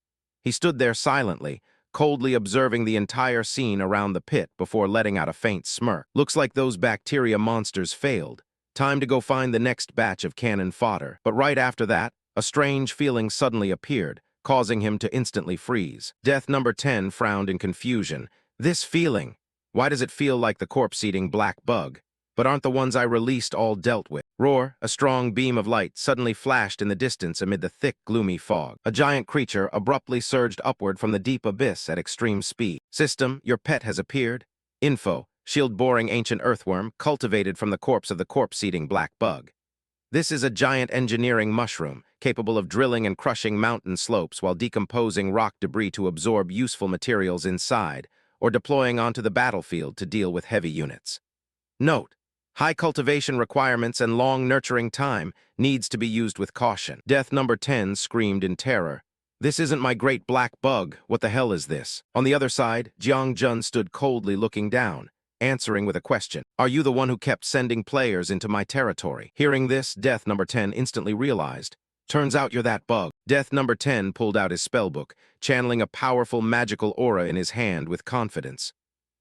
He stood there silently, coldly observing the entire scene around the pit before letting out a faint smirk. Looks like those bacteria monsters failed. Time to go find the next batch of cannon fodder. But right after that, a strange feeling suddenly appeared, causing him to instantly freeze. Death Number 10 frowned in confusion. This feeling? Why does it feel like the corpse-eating black bug? But aren't the ones I released all dealt with? Roar, a strong beam of light suddenly flashed in the distance amid the thick, gloomy fog. A giant creature abruptly surged upward from the deep abyss at extreme speed. System, your pet has appeared. Info, shield-boring ancient earthworm cultivated from the corpse of the corpse-eating black bug. This is a giant engineering mushroom, capable of drilling and crushing mountain slopes while decomposing rock debris to absorb useful materials inside, or deploying onto the battlefield to deal with heavy units. Note: high cultivation requirements and long nurturing time needs to be used with caution. Death Number 10 screamed in terror. This isn't my great black bug. What the hell is this? On the other side, Jiang Jun stood coldly looking down, answering with a question. Are you the one who kept sending players into my territory? Hearing this, Death Number 10 instantly realized. Turns out you're that bug. Death Number 10 pulled out his spellbook, channeling a powerful magical aura in his hand with confidence.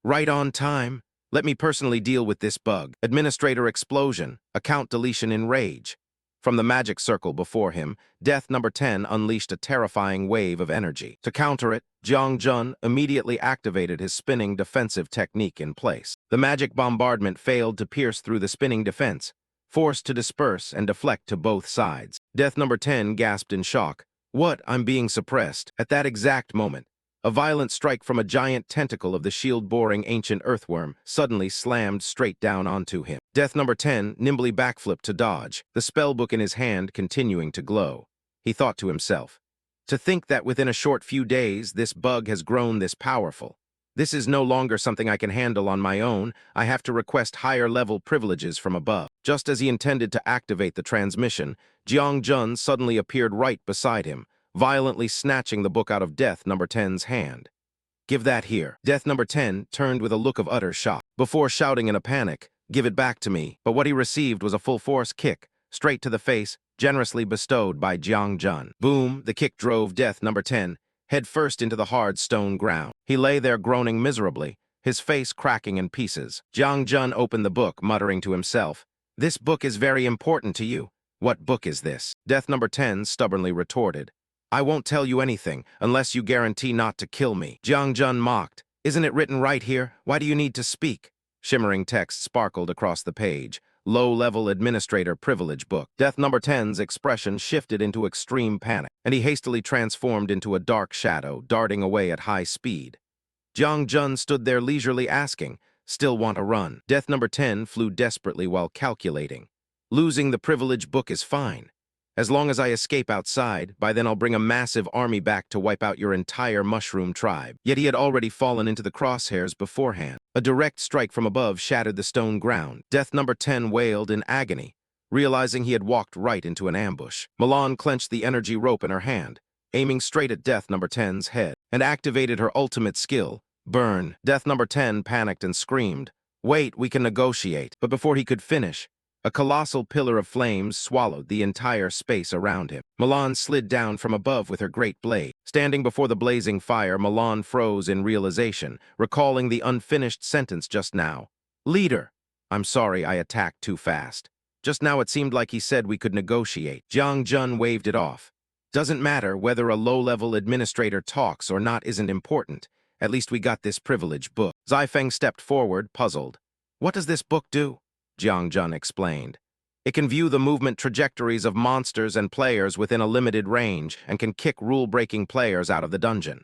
Right on time. Let me personally deal with this bug. Administrator explosion, account deletion in rage. From the magic circle before him, Death Number 10 unleashed a terrifying wave of energy. To counter it, Jiang Jun immediately activated his spinning defensive technique in place. The magic bombardment failed to pierce through the spinning defense, forced to disperse and deflect to both sides. Death Number 10 gasped in shock. What? I'm being suppressed. At that exact moment, a violent strike from a giant tentacle of the shield-boring ancient earthworm suddenly slammed straight down onto him. Death Number 10 nimbly backflipped to dodge, the spellbook in his hand continuing to glow. He thought to himself, to think that within a short few days this bug has grown this powerful. This is no longer something I can handle on my own. I have to request higher-level privileges from above. Just as he intended to activate the transmission, Jiang Jun suddenly appeared right beside him, violently snatching the book out of Death Number 10's hand. Give that here. Death Number 10 turned with a look of utter shock, before shouting in a panic, give it back to me. But what he received was a full-force kick, straight to the face, generously bestowed by Jiang Jun. Boom, the kick drove Death Number 10 head first into the hard stone ground. He lay there groaning miserably, his face cracking in pieces. Jiang Jun opened the book, muttering to himself, this book is very important to you. What book is this? Death Number 10 stubbornly retorted. I won't tell you anything unless you guarantee not to kill me. Jiang Jun mocked. Isn't it written right here? Why do you need to speak? Shimmering text sparkled across the page. Low-level administrator privilege book. Death Number 10's expression shifted into extreme panic, and he hastily transformed into a dark shadow, darting away at high speed. Jiang Jun stood there leisurely asking, still want to run? Death Number 10 flew desperately while calculating. Losing the privilege book is fine. As long as I escape outside, by then I'll bring a massive army back to wipe out your entire mushroom tribe. Yet he had already fallen into the crosshairs beforehand. A direct strike from above shattered the stone ground. Death Number 10 wailed in agony, realizing he had walked right into an ambush. Milan clenched the energy rope in her hand, aiming straight at Death Number 10's head, and activated her ultimate skill, Burn. Death Number 10 panicked and screamed, Wait, we can negotiate. But before he could finish, a colossal pillar of flames swallowed the entire space around him. Milan slid down from above with her great blade. Standing before the blazing fire, Milan froze in realization, recalling the unfinished sentence just now. Leader, I'm sorry I attacked too fast. Just now it seemed like he said we could negotiate. Jiang Jun waved it off. Doesn't matter whether a low-level administrator talks or not isn't important. At least we got this privilege book. Zaifeng stepped forward, puzzled. What does this book do? Jiang Jun explained. It can view the movement trajectories of monsters and players within a limited range and can kick rule-breaking players out of the dungeon.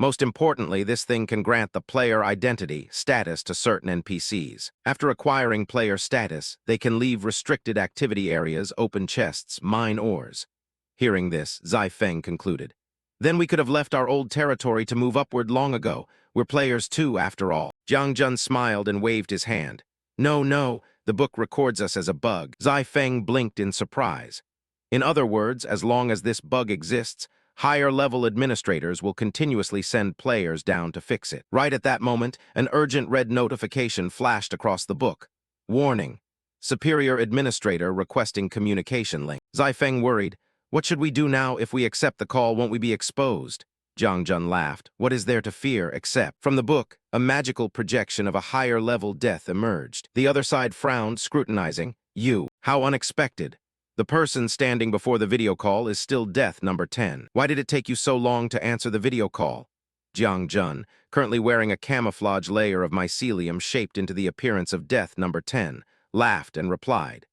Most importantly, this thing can grant the player identity status to certain NPCs. After acquiring player status, they can leave restricted activity areas, open chests, mine ores. Hearing this, Zaifeng concluded. Then we could have left our old territory to move upward long ago. We're players too, after all. Jiang Jun smiled and waved his hand. No, the book records us as a bug. Zai Feng blinked in surprise. In other words, as long as this bug exists, higher-level administrators will continuously send players down to fix it. Right at that moment, an urgent red notification flashed across the book. Warning. Superior Administrator requesting communication link. Zai Feng worried. What should we do now? If we accept the call, won't we be exposed? Jiang Jun laughed. What is there to fear except? From the book, a magical projection of a higher-level death emerged. The other side frowned, scrutinizing. You. How unexpected. The person standing before the video call is still Death number 10. Why did it take you so long to answer the video call? Jiang Jun, currently wearing a camouflage layer of mycelium shaped into the appearance of Death number 10, laughed and replied.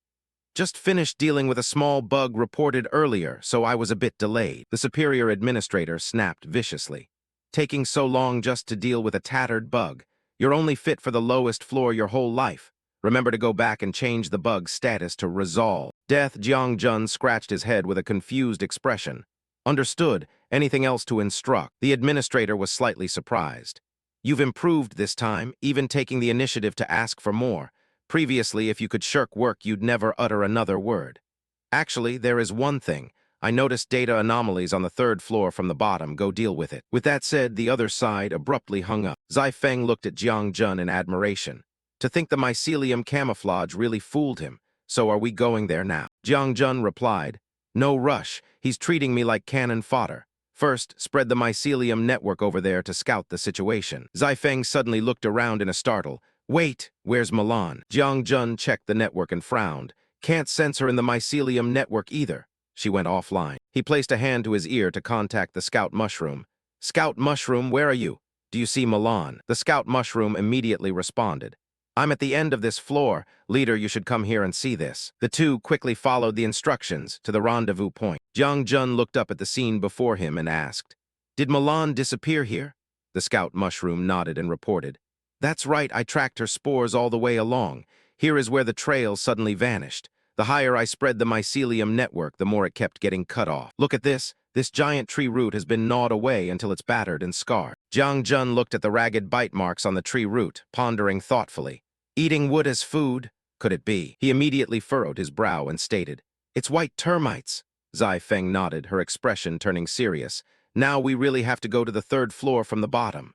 Just finished dealing with a small bug reported earlier, so I was a bit delayed. The superior administrator snapped viciously. Taking so long just to deal with a tattered bug. You're only fit for the lowest floor your whole life. Remember to go back and change the bug's status to resolve. Death. Jiang Jun scratched his head with a confused expression. Understood. Anything else to instruct? The administrator was slightly surprised. You've improved this time, even taking the initiative to ask for more. Previously, if you could shirk work, you'd never utter another word. Actually, there is one thing. I noticed data anomalies on the 3rd floor from the bottom. Go deal with it. With that said, the other side abruptly hung up. Zai Feng looked at Jiang Jun in admiration. To think the mycelium camouflage really fooled him. So are we going there now? Jiang Jun replied. No rush. He's treating me like cannon fodder. First, spread the mycelium network over there to scout the situation. Zai Feng suddenly looked around in a startle. Wait, where's Milan? Jiang Jun checked the network and frowned. Can't sense her in the mycelium network either. She went offline. He placed a hand to his ear to contact the scout mushroom. Scout mushroom, where are you? Do you see Milan? The scout mushroom immediately responded. I'm at the end of this floor. Leader, you should come here and see this. The two quickly followed the instructions to the rendezvous point. Jiang Jun looked up at the scene before him and asked, Did Milan disappear here? The scout mushroom nodded and reported. That's right, I tracked her spores all the way along. Here is where the trail suddenly vanished. The higher I spread the mycelium network, the more it kept getting cut off. Look at this. This giant tree root has been gnawed away until it's battered and scarred. Jiang Jun looked at the ragged bite marks on the tree root, pondering thoughtfully. Eating wood as food? Could it be? He immediately furrowed his brow and stated, It's white termites. Zai Feng nodded, her expression turning serious. Now we really have to go to the 3rd floor from the bottom.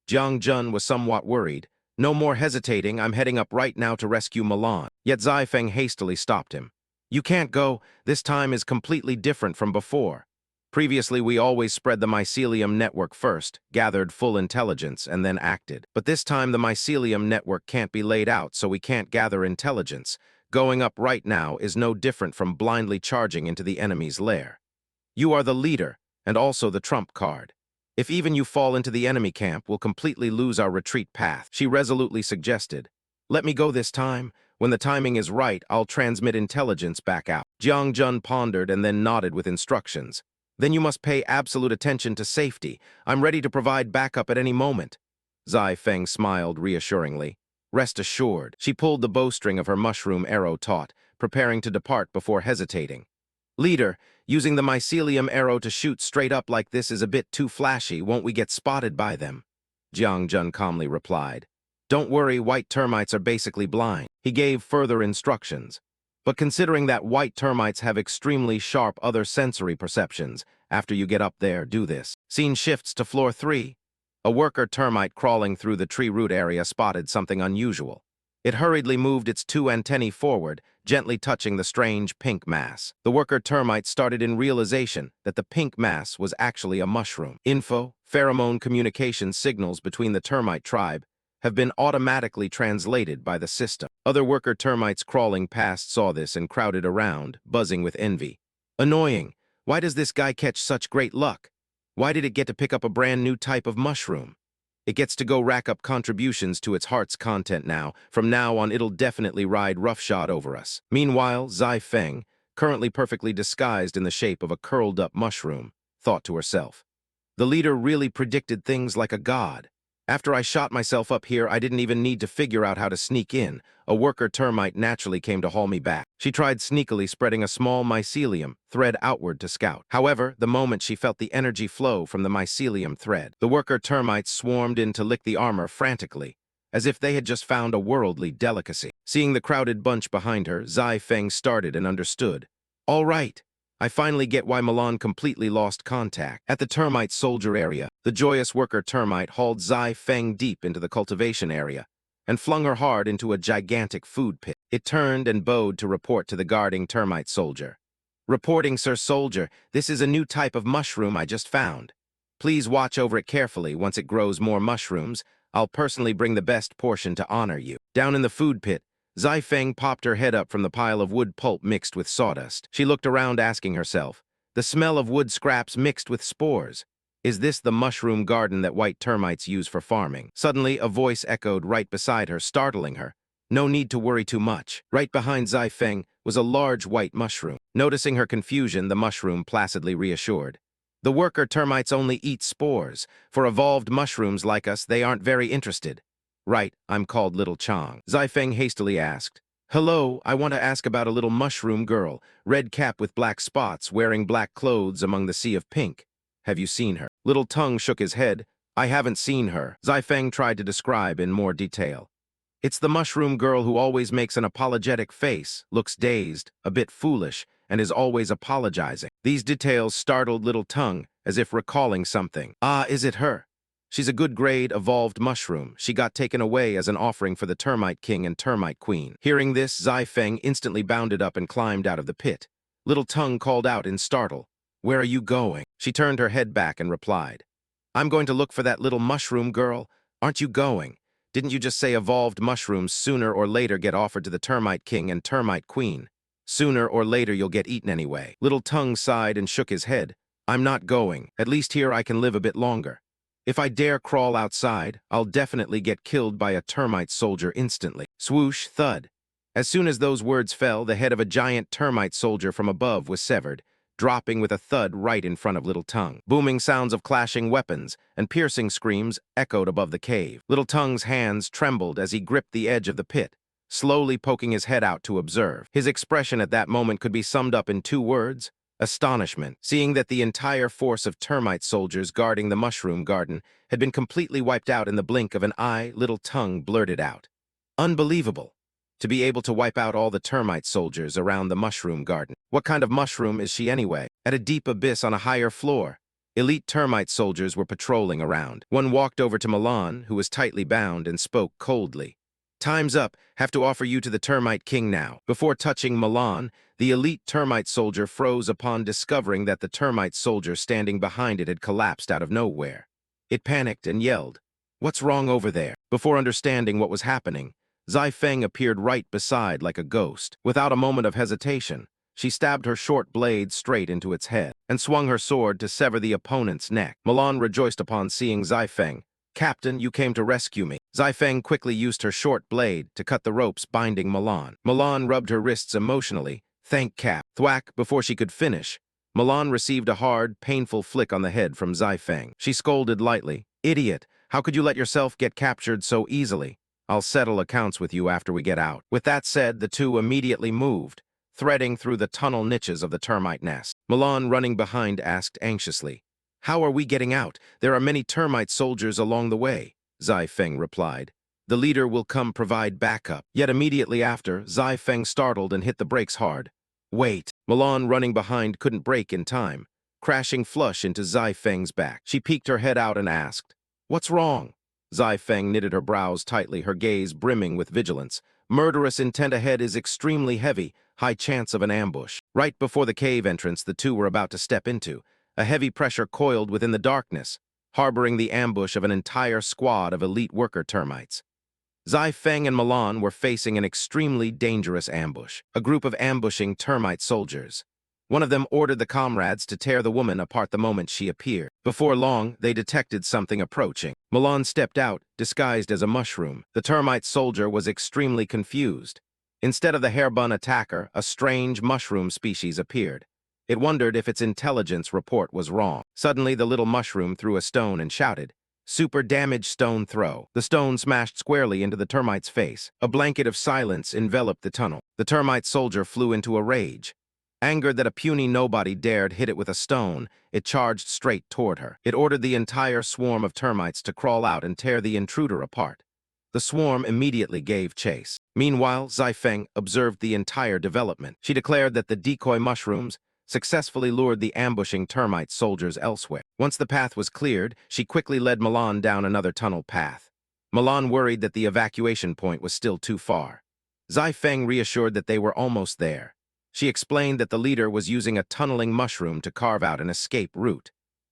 Jiang Jun was somewhat worried. No more hesitating, I'm heading up right now to rescue Milan. Yet Zai Feng hastily stopped him. You can't go. This time is completely different from before. Previously, we always spread the mycelium network first, gathered full intelligence, and then acted. But this time, the mycelium network can't be laid out, so we can't gather intelligence. Going up right now is no different from blindly charging into the enemy's lair. You are the leader, and also the trump card. If even you fall into the enemy camp, we'll completely lose our retreat path, she resolutely suggested. Let me go this time. When the timing is right, I'll transmit intelligence back out. Jiang Jun pondered and then nodded with instructions. Then you must pay absolute attention to safety. I'm ready to provide backup at any moment. Zai Feng smiled reassuringly. Rest assured. She pulled the bowstring of her mushroom arrow taut, preparing to depart before hesitating. Leader, using the mycelium arrow to shoot straight up like this is a bit too flashy. Won't we get spotted by them? Jiang Jun calmly replied. Don't worry, white termites are basically blind. He gave further instructions. But considering that white termites have extremely sharp other sensory perceptions, after you get up there, do this. Scene shifts to floor 3. A worker termite crawling through the tree root area spotted something unusual. It hurriedly moved its 2 antennae forward, gently touching the strange pink mass. The worker termite started in realization that the pink mass was actually a mushroom. Pheromone communication signals between the termite tribe have been automatically translated by the system. Other worker termites crawling past saw this and crowded around, buzzing with envy. Annoying. Why does this guy catch such great luck? Why did it get to pick up a brand new type of mushroom? It gets to go rack up contributions to its heart's content now. From now on, it'll definitely ride roughshod over us. Meanwhile, Zai Feng, currently perfectly disguised in the shape of a curled-up mushroom, thought to herself. The leader really predicted things like a god. After I shot myself up here, I didn't even need to figure out how to sneak in. A worker termite naturally came to haul me back. She tried sneakily spreading a small mycelium thread outward to scout. However, the moment she felt the energy flow from the mycelium thread, the worker termites swarmed in to lick the armor frantically, as if they had just found a worldly delicacy. Seeing the crowded bunch behind her, Zai Feng started and understood. All right. I finally get why Milan completely lost contact. At the termite soldier area, the joyous worker termite hauled Zai Feng deep into the cultivation area and flung her hard into a gigantic food pit. It turned and bowed to report to the guarding termite soldier. Reporting, Sir Soldier, this is a new type of mushroom I just found. Please watch over it carefully. Once it grows more mushrooms, I'll personally bring the best portion to honor you. Down in the food pit, Zai Feng popped her head up from the pile of wood pulp mixed with sawdust. She looked around asking herself, the smell of wood scraps mixed with spores. Is this the mushroom garden that white termites use for farming? Suddenly, a voice echoed right beside her, startling her. No need to worry too much. Right behind Zai Feng was a large white mushroom. Noticing her confusion, the mushroom placidly reassured. The worker termites only eat spores. For evolved mushrooms like us, they aren't very interested. Right, I'm called Little Chang. Zai Feng hastily asked. Hello, I want to ask about a little mushroom girl, red cap with black spots, wearing black clothes among the sea of pink. Have you seen her? Little Tongue shook his head. I haven't seen her. Zai Feng tried to describe in more detail. It's the mushroom girl who always makes an apologetic face, looks dazed, a bit foolish, and is always apologizing. These details startled Little Tongue, as if recalling something. Ah, is it her? She's a good grade, evolved mushroom. She got taken away as an offering for the Termite King and Termite Queen. Hearing this, Zai Feng instantly bounded up and climbed out of the pit. Little Tongue called out in startle. Where are you going? She turned her head back and replied. I'm going to look for that little mushroom girl. Aren't you going? Didn't you just say evolved mushrooms sooner or later get offered to the Termite King and Termite Queen? Sooner or later you'll get eaten anyway. Little Tongue sighed and shook his head. I'm not going. At least here I can live a bit longer. If I dare crawl outside, I'll definitely get killed by a termite soldier instantly. Swoosh, thud. As soon as those words fell, the head of a giant termite soldier from above was severed, dropping with a thud right in front of Little Tongue. Booming sounds of clashing weapons and piercing screams echoed above the cave. Little Tongue's hands trembled as he gripped the edge of the pit, slowly poking his head out to observe. His expression at that moment could be summed up in 2 words. Astonishment, seeing that the entire force of termite soldiers guarding the mushroom garden had been completely wiped out in the blink of an eye. Little Tongue blurted out. Unbelievable. To be able to wipe out all the termite soldiers around the mushroom garden. What kind of mushroom is she anyway? At a deep abyss on a higher floor, elite termite soldiers were patrolling around. One walked over to Milan, who was tightly bound, and spoke coldly. Time's up. Have to offer you to the Termite King now. Before touching Milan, the elite termite soldier froze upon discovering that the termite soldier standing behind it had collapsed out of nowhere. It panicked and yelled, "What's wrong over there?" Before understanding what was happening, Zai Feng appeared right beside like a ghost. Without a moment of hesitation, she stabbed her short blade straight into its head and swung her sword to sever the opponent's neck. Milan rejoiced upon seeing Zai Feng. Captain, you came to rescue me. Zai Feng quickly used her short blade to cut the ropes binding Milan. Milan rubbed her wrists emotionally. Thank Cap. Thwack, before she could finish, Milan received a hard, painful flick on the head from Zai Feng. She scolded lightly. Idiot, how could you let yourself get captured so easily? I'll settle accounts with you after we get out. With that said, the two immediately moved, threading through the tunnel niches of the termite nest. Milan, running behind, asked anxiously, How are we getting out? There are many termite soldiers along the way. Zai Feng replied. The leader will come provide backup. Yet immediately after, Zai Feng startled and hit the brakes hard. Wait. Milan, running behind, couldn't brake in time, crashing flush into Zai Feng's back. She peeked her head out and asked, What's wrong? Zai Feng knitted her brows tightly, her gaze brimming with vigilance. Murderous intent ahead is extremely heavy, high chance of an ambush. Right before the cave entrance the two were about to step into, a heavy pressure coiled within the darkness, harboring the ambush of an entire squad of elite worker termites. Zai Feng and Milan were facing an extremely dangerous ambush, a group of ambushing termite soldiers. One of them ordered the comrades to tear the woman apart the moment she appeared. Before long, they detected something approaching. Milan stepped out, disguised as a mushroom. The termite soldier was extremely confused. Instead of the hair-bun attacker, a strange mushroom species appeared. It wondered if its intelligence report was wrong. Suddenly, the little mushroom threw a stone and shouted, Super damage stone throw. The stone smashed squarely into the termite's face. A blanket of silence enveloped the tunnel. The termite soldier flew into a rage. Angered that a puny nobody dared hit it with a stone, it charged straight toward her. It ordered the entire swarm of termites to crawl out and tear the intruder apart. The swarm immediately gave chase. Meanwhile, Feng observed the entire development. She declared that the decoy mushrooms successfully lured the ambushing termite soldiers elsewhere. Once the path was cleared, she quickly led Milan down another tunnel path. Milan worried that the evacuation point was still too far. Feng reassured that they were almost there. She explained that the leader was using a tunneling mushroom to carve out an escape route.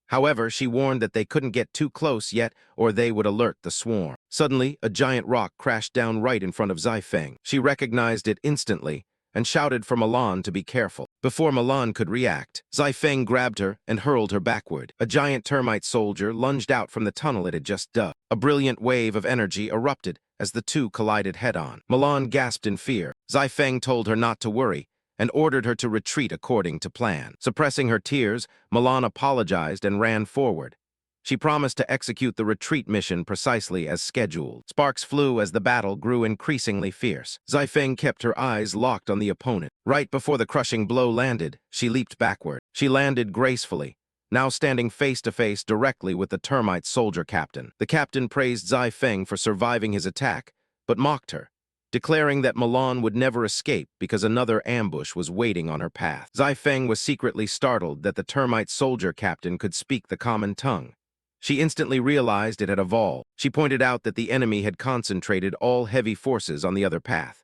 However, she warned that they couldn't get too close yet or they would alert the swarm. Suddenly, a giant rock crashed down right in front of Feng. She recognized it instantly and shouted for Milan to be careful. Before Milan could react, Feng grabbed her and hurled her backward. A giant termite soldier lunged out from the tunnel it had just dug. A brilliant wave of energy erupted as the two collided head-on. Milan gasped in fear. Feng told her not to worry and ordered her to retreat according to plan. Suppressing her tears, Milan apologized and ran forward. She promised to execute the retreat mission precisely as scheduled. Sparks flew as the battle grew increasingly fierce. Feng kept her eyes locked on the opponent. Right before the crushing blow landed, she leaped backward. She landed gracefully, now standing face-to-face directly with the termite soldier captain. The captain praised Feng for surviving his attack, but mocked her, declaring that Milan would never escape because another ambush was waiting on her path. Feng was secretly startled that the termite soldier captain could speak the common tongue. She instantly realized it had evolved. She pointed out that the enemy had concentrated all heavy forces on the other path.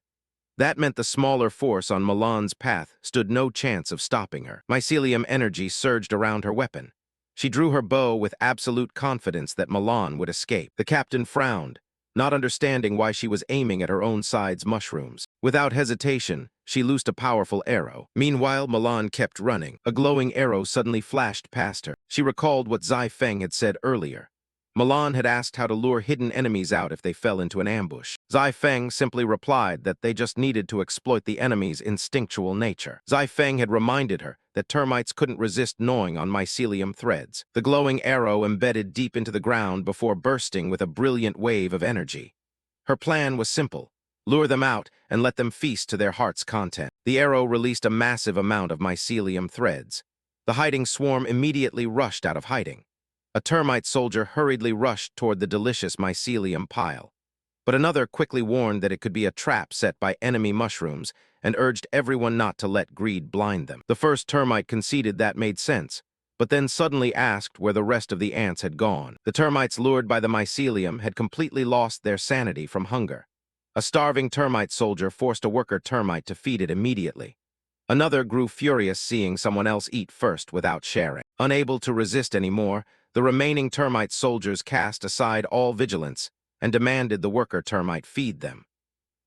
That meant the smaller force on Milan's path stood no chance of stopping her. Mycelium energy surged around her weapon. She drew her bow with absolute confidence that Milan would escape. The captain frowned, not understanding why she was aiming at her own side's mushrooms. Without hesitation, she loosed a powerful arrow. Meanwhile, Milan kept running. A glowing arrow suddenly flashed past her. She recalled what Feng had said earlier. Milan had asked how to lure hidden enemies out if they fell into an ambush. Feng simply replied that they just needed to exploit the enemy's instinctual nature. Feng had reminded her that termites couldn't resist gnawing on mycelium threads. The glowing arrow embedded deep into the ground before bursting with a brilliant wave of energy. Her plan was simple: lure them out and let them feast to their heart's content. The arrow released a massive amount of mycelium threads. The hiding swarm immediately rushed out of hiding. A termite soldier hurriedly rushed toward the delicious mycelium pile. But another quickly warned that it could be a trap set by enemy mushrooms and urged everyone not to let greed blind them. The first termite conceded that made sense, but then suddenly asked where the rest of the ants had gone. The termites lured by the mycelium had completely lost their sanity from hunger. A starving termite soldier forced a worker termite to feed it immediately. Another grew furious seeing someone else eat first without sharing. Unable to resist anymore, the remaining termite soldiers cast aside all vigilance and demanded the worker termite feed them.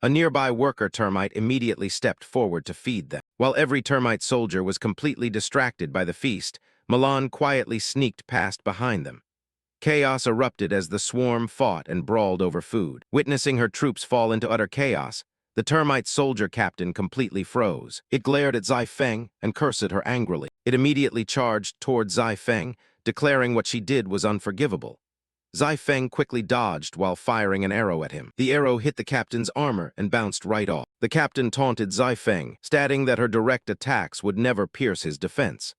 A nearby worker termite immediately stepped forward to feed them. While every termite soldier was completely distracted by the feast, Milan quietly sneaked past behind them. Chaos erupted as the swarm fought and brawled over food. Witnessing her troops fall into utter chaos, the termite soldier captain completely froze. It glared at Feng and cursed her angrily. It immediately charged toward Feng, declaring what she did was unforgivable. Feng quickly dodged while firing an arrow at him. The arrow hit the captain's armor and bounced right off. The captain taunted Feng, stating that her direct attacks would never pierce his defense.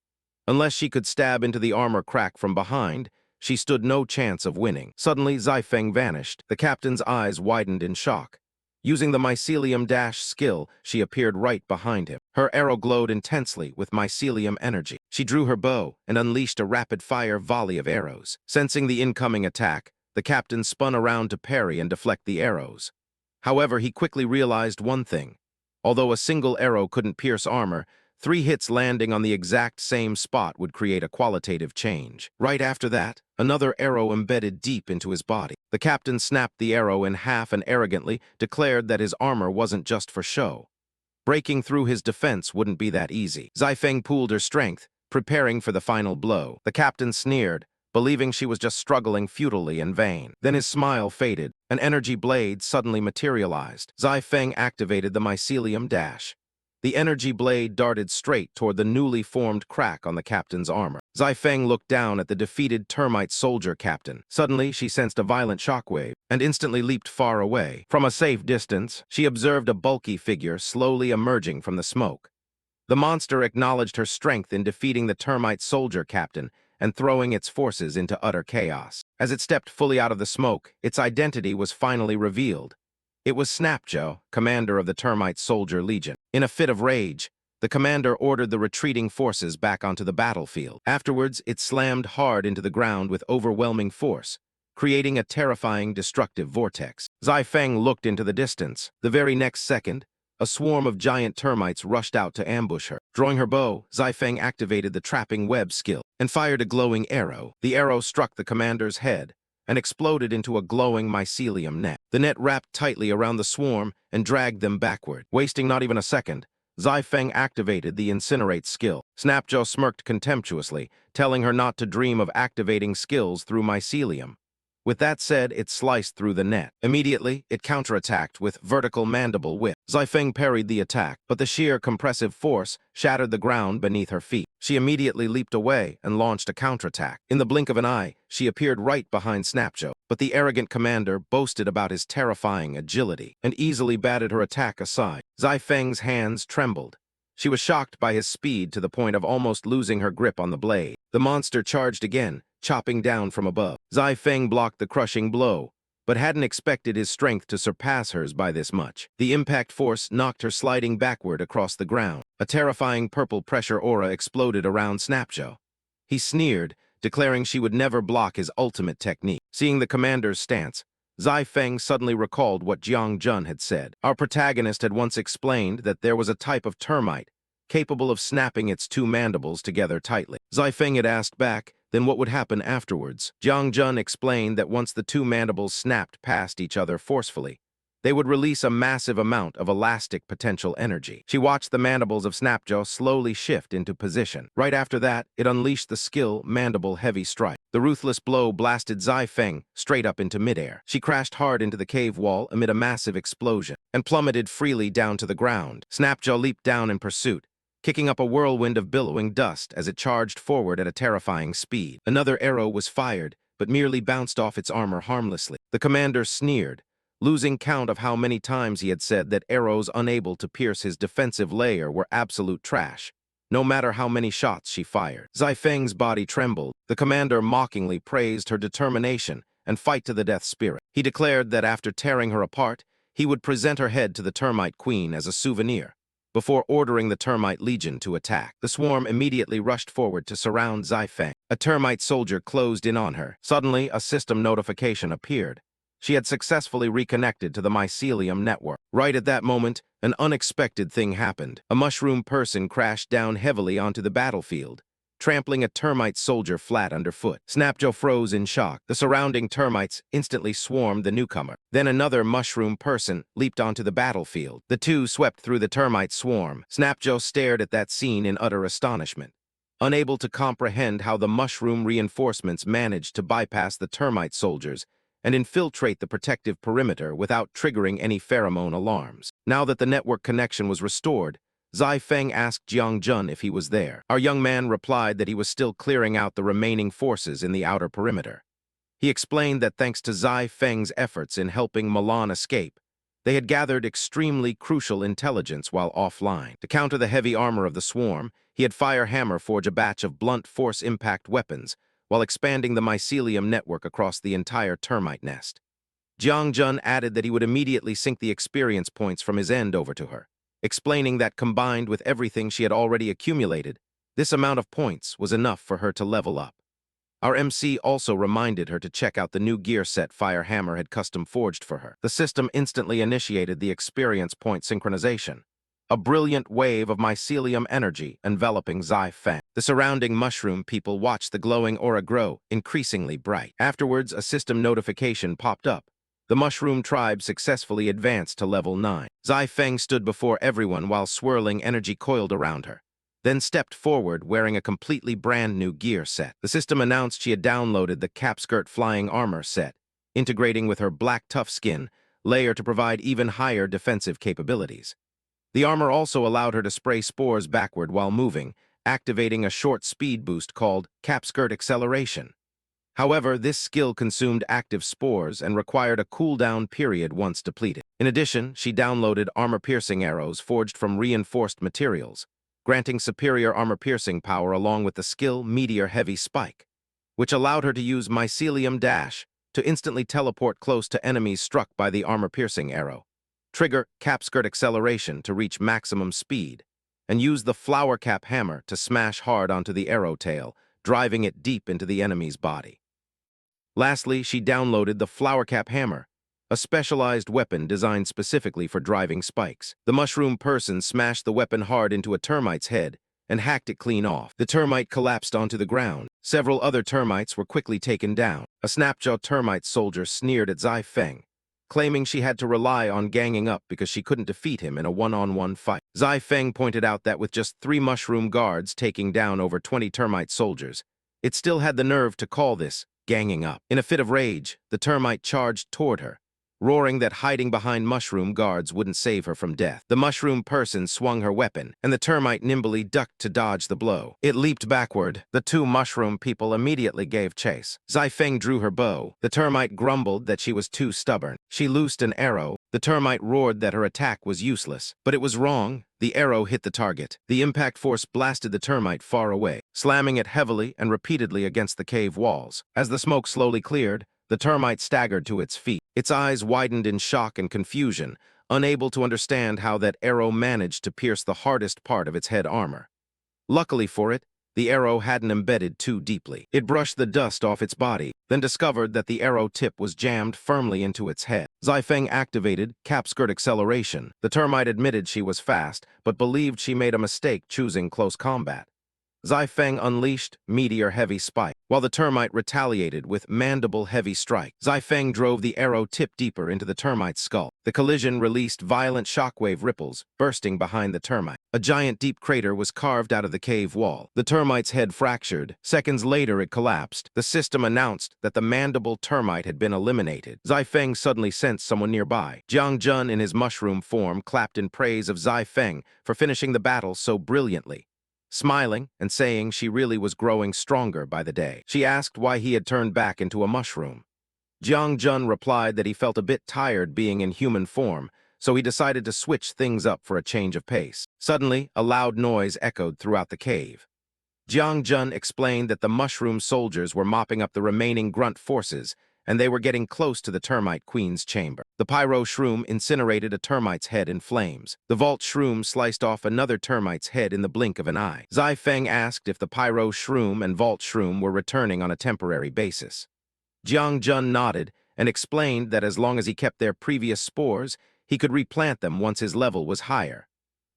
Unless she could stab into the armor crack from behind, she stood no chance of winning. Suddenly, Feng vanished. The captain's eyes widened in shock. Using the mycelium dash skill, she appeared right behind him. Her arrow glowed intensely with mycelium energy. She drew her bow and unleashed a rapid-fire volley of arrows. Sensing the incoming attack, the captain spun around to parry and deflect the arrows. However, he quickly realized one thing. Although a single arrow couldn't pierce armor, 3 hits landing on the exact same spot would create a qualitative change. Right after that, another arrow embedded deep into his body. The captain snapped the arrow in half and arrogantly declared that his armor wasn't just for show. Breaking through his defense wouldn't be that easy. Feng pooled her strength, preparing for the final blow. The captain sneered, believing she was just struggling futilely in vain. Then his smile faded. An energy blade suddenly materialized. Feng activated the mycelium dash. The energy blade darted straight toward the newly formed crack on the captain's armor. Zai Feng looked down at the defeated termite soldier captain. Suddenly, she sensed a violent shockwave and instantly leaped far away. From a safe distance, she observed a bulky figure slowly emerging from the smoke. The monster acknowledged her strength in defeating the termite soldier captain and throwing its forces into utter chaos. As it stepped fully out of the smoke, its identity was finally revealed. It was Snapjo, commander of the termite soldier legion. In a fit of rage, the commander ordered the retreating forces back onto the battlefield. Afterwards, it slammed hard into the ground with overwhelming force, creating a terrifying, destructive vortex. Zai Feng looked into the distance. The very next second, a swarm of giant termites rushed out to ambush her. Drawing her bow, Zai Feng activated the trapping web skill and fired a glowing arrow. The arrow struck the commander's head and exploded into a glowing mycelium net. The net wrapped tightly around the swarm and dragged them backward. Wasting not even a second, Zai Feng activated the incinerate skill. Snapjo smirked contemptuously, telling her not to dream of activating skills through mycelium. With that said, it sliced through the net. Immediately, it counterattacked with vertical mandible whip. Zai Feng parried the attack, but the sheer compressive force shattered the ground beneath her feet. She immediately leaped away and launched a counterattack. In the blink of an eye, she appeared right behind Snapjo, but the arrogant commander boasted about his terrifying agility and easily batted her attack aside. Zai Feng's hands trembled. She was shocked by his speed to the point of almost losing her grip on the blade. The monster charged again, chopping down from above. Zai Feng blocked the crushing blow, but hadn't expected his strength to surpass hers by this much. The impact force knocked her sliding backward across the ground. A terrifying purple pressure aura exploded around Snapjo. He sneered, declaring she would never block his ultimate technique. Seeing the commander's stance, Zai Feng suddenly recalled what Jiang Jun had said. Our protagonist had once explained that there was a type of termite capable of snapping its two mandibles together tightly. Zai Feng had asked back, then what would happen afterwards? Jiang Jun explained that once the two mandibles snapped past each other forcefully, they would release a massive amount of elastic potential energy. She watched the mandibles of Snapjo slowly shift into position. Right after that, it unleashed the skill Mandible Heavy Strike. The ruthless blow blasted Zai Feng straight up into midair. She crashed hard into the cave wall amid a massive explosion and plummeted freely down to the ground. Snapjo leaped down in pursuit, kicking up a whirlwind of billowing dust as it charged forward at a terrifying speed. Another arrow was fired, but merely bounced off its armor harmlessly. The commander sneered, losing count of how many times he had said that arrows unable to pierce his defensive layer were absolute trash, no matter how many shots she fired. Zai Feng's body trembled. The commander mockingly praised her determination and fight-to-the-death spirit. He declared that after tearing her apart, he would present her head to the termite queen as a souvenir, before ordering the termite legion to attack. The swarm immediately rushed forward to surround Zai Feng. A termite soldier closed in on her. Suddenly, a system notification appeared. She had successfully reconnected to the mycelium network. Right at that moment, an unexpected thing happened. A mushroom person crashed down heavily onto the battlefield, trampling a termite soldier flat underfoot. Snapjo froze in shock. The surrounding termites instantly swarmed the newcomer. Then another mushroom person leaped onto the battlefield. The two swept through the termite swarm. Snapjo stared at that scene in utter astonishment, unable to comprehend how the mushroom reinforcements managed to bypass the termite soldiers and infiltrate the protective perimeter without triggering any pheromone alarms. Now that the network connection was restored, Zai Feng asked Jiang Jun if he was there. Our young man replied that he was still clearing out the remaining forces in the outer perimeter. He explained that thanks to Zai Feng's efforts in helping Milan escape, they had gathered extremely crucial intelligence while offline. To counter the heavy armor of the swarm, he had Fire Hammer forge a batch of blunt force impact weapons, while expanding the mycelium network across the entire termite nest. Jiang Jun added that he would immediately sync the experience points from his end over to her, explaining that combined with everything she had already accumulated, this amount of points was enough for her to level up. Our MC also reminded her to check out the new gear set Fire Hammer had custom forged for her. The system instantly initiated the experience point synchronization, a brilliant wave of mycelium energy enveloping Zai Feng. The surrounding mushroom people watched the glowing aura grow, increasingly bright. Afterwards, a system notification popped up. The mushroom tribe successfully advanced to level 9. Zai Feng stood before everyone while swirling energy coiled around her, then stepped forward wearing a completely brand new gear set. The system announced she had downloaded the Capskirt Flying Armor set, integrating with her black tough skin layer to provide even higher defensive capabilities. The armor also allowed her to spray spores backward while moving, activating a short speed boost called capskirt acceleration. However, this skill consumed active spores and required a cooldown period once depleted. In addition, she downloaded armor-piercing arrows forged from reinforced materials, granting superior armor-piercing power along with the skill Meteor Heavy Spike, which allowed her to use Mycelium Dash to instantly teleport close to enemies struck by the armor-piercing arrow, trigger capskirt acceleration to reach maximum speed, and use the flower cap hammer to smash hard onto the arrow tail, driving it deep into the enemy's body. Lastly, she downloaded the flower cap hammer, a specialized weapon designed specifically for driving spikes. The mushroom person smashed the weapon hard into a termite's head and hacked it clean off. The termite collapsed onto the ground. Several other termites were quickly taken down. A snapjaw termite soldier sneered at Zai Feng, claiming she had to rely on ganging up because she couldn't defeat him in a one-on-one fight. Zai Feng pointed out that with just 3 mushroom guards taking down over 20 termite soldiers, it still had the nerve to call this ganging up. In a fit of rage, the termite charged toward her, roaring that hiding behind mushroom guards wouldn't save her from death. The mushroom person swung her weapon, and the termite nimbly ducked to dodge the blow. It leaped backward. The 2 mushroom people immediately gave chase. Zai Feng drew her bow. The termite grumbled that she was too stubborn. She loosed an arrow. The termite roared that her attack was useless. But it was wrong. The arrow hit the target. The impact force blasted the termite far away, slamming it heavily and repeatedly against the cave walls. As the smoke slowly cleared, the termite staggered to its feet. Its eyes widened in shock and confusion, unable to understand how that arrow managed to pierce the hardest part of its head armor. Luckily for it, the arrow hadn't embedded too deeply. It brushed the dust off its body, then discovered that the arrow tip was jammed firmly into its head. Zai Feng activated capskirt acceleration. The termite admitted she was fast, but believed she made a mistake choosing close combat. Zai Feng unleashed Meteor Heavy Spike, while the termite retaliated with Mandible Heavy Strike. Zai Feng drove the arrow tip deeper into the termite's skull. The collision released violent shockwave ripples, bursting behind the termite. A giant deep crater was carved out of the cave wall. The termite's head fractured. Seconds later, it collapsed. The system announced that the mandible termite had been eliminated. Zai Feng suddenly sensed someone nearby. Jiang Jun, in his mushroom form, clapped in praise of Zai Feng for finishing the battle so brilliantly, smiling and saying she really was growing stronger by the day. She asked why he had turned back into a mushroom. Jiang Jun replied that he felt a bit tired being in human form, so he decided to switch things up for a change of pace. Suddenly, a loud noise echoed throughout the cave. Jiang Jun explained that the mushroom soldiers were mopping up the remaining grunt forces, and they were getting close to the termite queen's chamber. The pyro shroom incinerated a termite's head in flames. The vault shroom sliced off another termite's head in the blink of an eye. Zai Feng asked if the pyro shroom and vault shroom were returning on a temporary basis. Jiang Jun nodded and explained that as long as he kept their previous spores, he could replant them once his level was higher.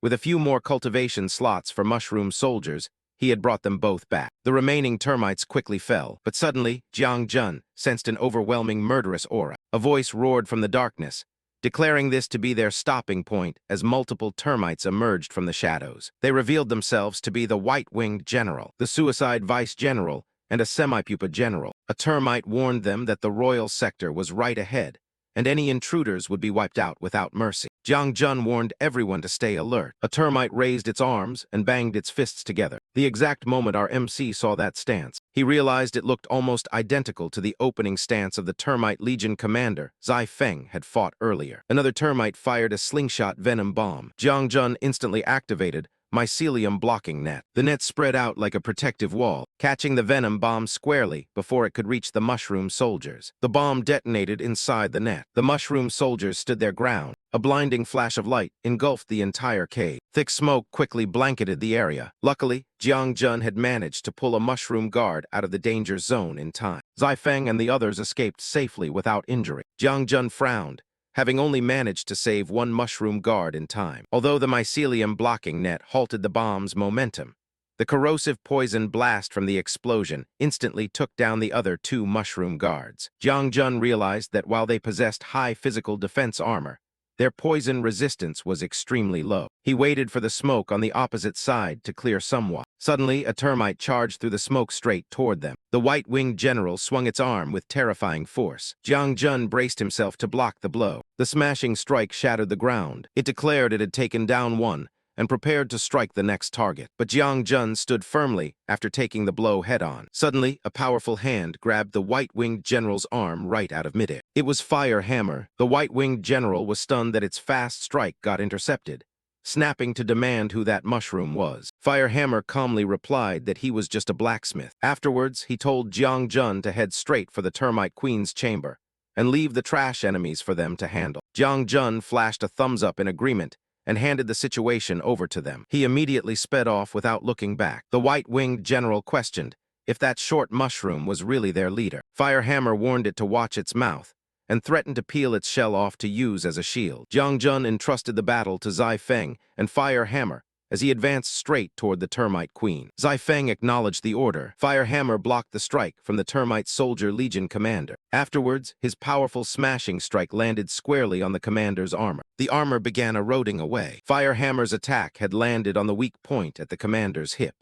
With a few more cultivation slots for mushroom soldiers, he had brought them both back. The remaining termites quickly fell, but suddenly, Jiang Jun sensed an overwhelming murderous aura. A voice roared from the darkness, declaring this to be their stopping point as multiple termites emerged from the shadows. They revealed themselves to be the White-Winged General, the Suicide Vice General, and a Semi-Pupa General. A termite warned them that the royal sector was right ahead, and any intruders would be wiped out without mercy. Jiang Jun warned everyone to stay alert. A termite raised its arms and banged its fists together. The exact moment our MC saw that stance, he realized it looked almost identical to the opening stance of the Termite Legion commander Zai Feng had fought earlier. Another termite fired a slingshot venom bomb. Jiang Jun instantly activated mycelium blocking net. The net spread out like a protective wall, catching the venom bomb squarely before it could reach the mushroom soldiers. The bomb detonated inside the net. The mushroom soldiers stood their ground. A blinding flash of light engulfed the entire cave. Thick smoke quickly blanketed the area. Luckily, Jiang Jun had managed to pull a mushroom guard out of the danger zone in time. Zai Feng and the others escaped safely without injury. Jiang Jun frowned, having only managed to save one mushroom guard in time. Although the mycelium blocking net halted the bomb's momentum, the corrosive poison blast from the explosion instantly took down the other 2 mushroom guards. Jiang Jun realized that while they possessed high physical defense armor, their poison resistance was extremely low. He waited for the smoke on the opposite side to clear somewhat. Suddenly, a termite charged through the smoke straight toward them. The White-Winged General swung its arm with terrifying force. Jiang Jun braced himself to block the blow. The smashing strike shattered the ground. It declared it had taken down one, and prepared to strike the next target. But Jiang Jun stood firmly after taking the blow head-on. Suddenly, a powerful hand grabbed the white-winged general's arm right out of midair. It was Fire Hammer. The white-winged general was stunned that its fast strike got intercepted, snapping to demand who that mushroom was. Fire Hammer calmly replied that he was just a blacksmith. Afterwards, he told Jiang Jun to head straight for the Termite Queen's chamber and leave the trash enemies for them to handle. Jiang Jun flashed a thumbs up in agreement and handed the situation over to them. He immediately sped off without looking back. The white-winged general questioned if that short mushroom was really their leader. Fire Hammer warned it to watch its mouth and threatened to peel its shell off to use as a shield. Jiang Jun entrusted the battle to Zai Feng and Fire Hammer as he advanced straight toward the Termite Queen. Zai Feng acknowledged the order. Fire Hammer blocked the strike from the Termite Soldier Legion commander. Afterwards, his powerful smashing strike landed squarely on the commander's armor. The armor began eroding away. Fire Hammer's attack had landed on the weak point at the commander's hip.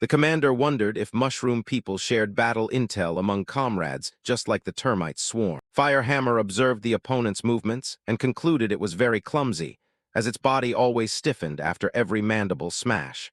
The commander wondered if mushroom people shared battle intel among comrades, just like the termite swarm. Fire Hammer observed the opponent's movements and concluded it was very clumsy, as its body always stiffened after every mandible smash.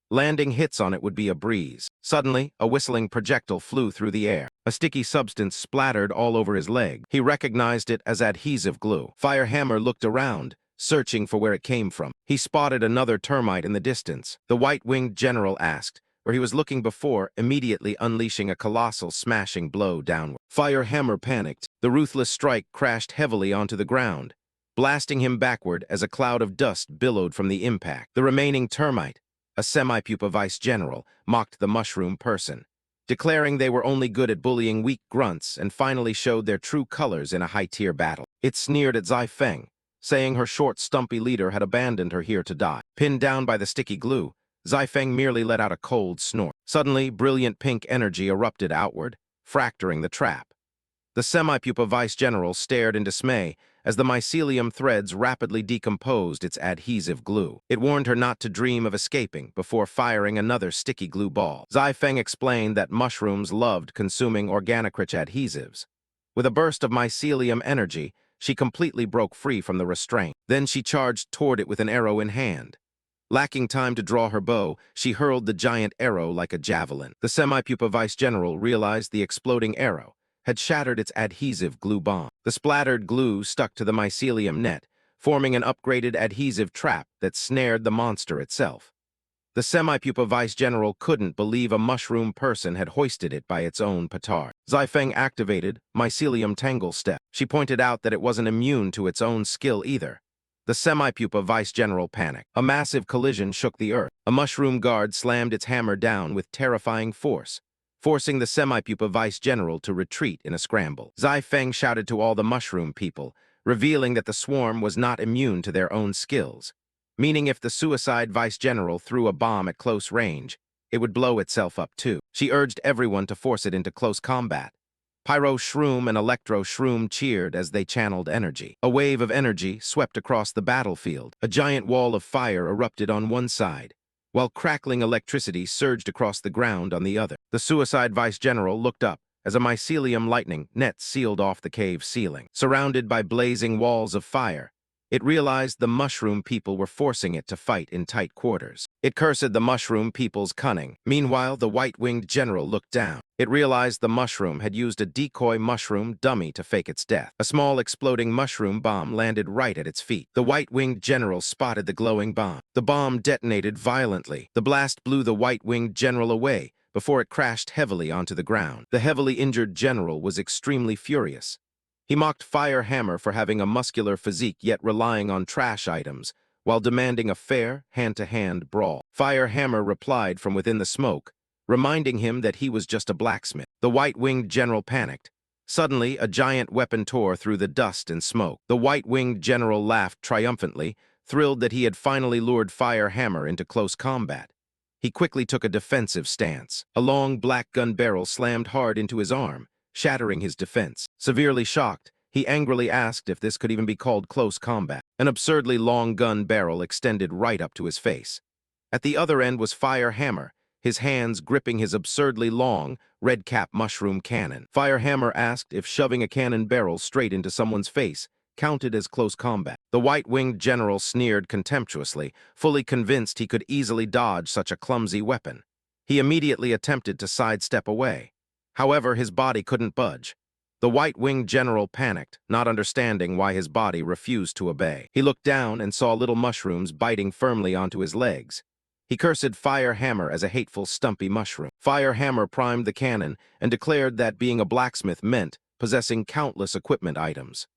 Landing hits on it would be a breeze. Suddenly, a whistling projectile flew through the air. A sticky substance splattered all over his leg. He recognized it as adhesive glue. Fire Hammer looked around, searching for where it came from. He spotted another termite in the distance. The white-winged general asked where he was looking before, immediately unleashing a colossal smashing blow downward. Fire Hammer panicked. The ruthless strike crashed heavily onto the ground, blasting him backward as a cloud of dust billowed from the impact. The remaining termite, a semi-pupa vice-general, mocked the mushroom person, declaring they were only good at bullying weak grunts and finally showed their true colors in a high-tier battle. It sneered at Zai Feng, saying her short, stumpy leader had abandoned her here to die. Pinned down by the sticky glue, Zai Feng merely let out a cold snort. Suddenly, brilliant pink energy erupted outward, fracturing the trap. The semi-pupa vice-general stared in dismay as the mycelium threads rapidly decomposed its adhesive glue. It warned her not to dream of escaping before firing another sticky glue ball. Zai Feng explained that mushrooms loved consuming organic-rich adhesives. With a burst of mycelium energy, she completely broke free from the restraint. Then she charged toward it with an arrow in hand. Lacking time to draw her bow, she hurled the giant arrow like a javelin. The semi-pupa vice-general realized the exploding arrow had shattered its adhesive glue bomb. The splattered glue stuck to the mycelium net, forming an upgraded adhesive trap that snared the monster itself. The semi-pupa vice-general couldn't believe a mushroom person had hoisted it by its own petard. Zai Feng activated mycelium tangle step. She pointed out that it wasn't immune to its own skill either. The semi-pupa vice-general panicked. A massive collision shook the earth. A mushroom guard slammed its hammer down with terrifying force, forcing the semi-pupa vice-general to retreat in a scramble. Zai Feng shouted to all the mushroom people, revealing that the swarm was not immune to their own skills, meaning if the suicide vice-general threw a bomb at close range, it would blow itself up too. She urged everyone to force it into close combat. Pyro Shroom and Electro Shroom cheered as they channeled energy. A wave of energy swept across the battlefield. A giant wall of fire erupted on one side, while crackling electricity surged across the ground on the other. The suicide vice-general looked up as a mycelium lightning net sealed off the cave ceiling. Surrounded by blazing walls of fire, it realized the mushroom people were forcing it to fight in tight quarters. It cursed the mushroom people's cunning. Meanwhile, the white-winged general looked down. It realized the mushroom had used a decoy mushroom dummy to fake its death. A small exploding mushroom bomb landed right at its feet. The white-winged general spotted the glowing bomb. The bomb detonated violently. The blast blew the white-winged general away before it crashed heavily onto the ground. The heavily injured general was extremely furious. He mocked Fire Hammer for having a muscular physique yet relying on trash items, while demanding a fair, hand-to-hand brawl. Fire Hammer replied from within the smoke, reminding him that he was just a blacksmith. The white-winged general panicked. Suddenly, a giant weapon tore through the dust and smoke. The white-winged general laughed triumphantly, thrilled that he had finally lured Fire Hammer into close combat. He quickly took a defensive stance. A long black gun barrel slammed hard into his arm, shattering his defense. Severely shocked, he angrily asked if this could even be called close combat. An absurdly long gun barrel extended right up to his face. At the other end was Fire Hammer, his hands gripping his absurdly long, red-cap mushroom cannon. Fire Hammer asked if shoving a cannon barrel straight into someone's face counted as close combat. The white-winged general sneered contemptuously, fully convinced he could easily dodge such a clumsy weapon. He immediately attempted to sidestep away. However, his body couldn't budge. The white-winged general panicked, not understanding why his body refused to obey. He looked down and saw little mushrooms biting firmly onto his legs. He cursed Fire Hammer as a hateful, stumpy mushroom. Fire Hammer primed the cannon and declared that being a blacksmith meant possessing countless equipment items.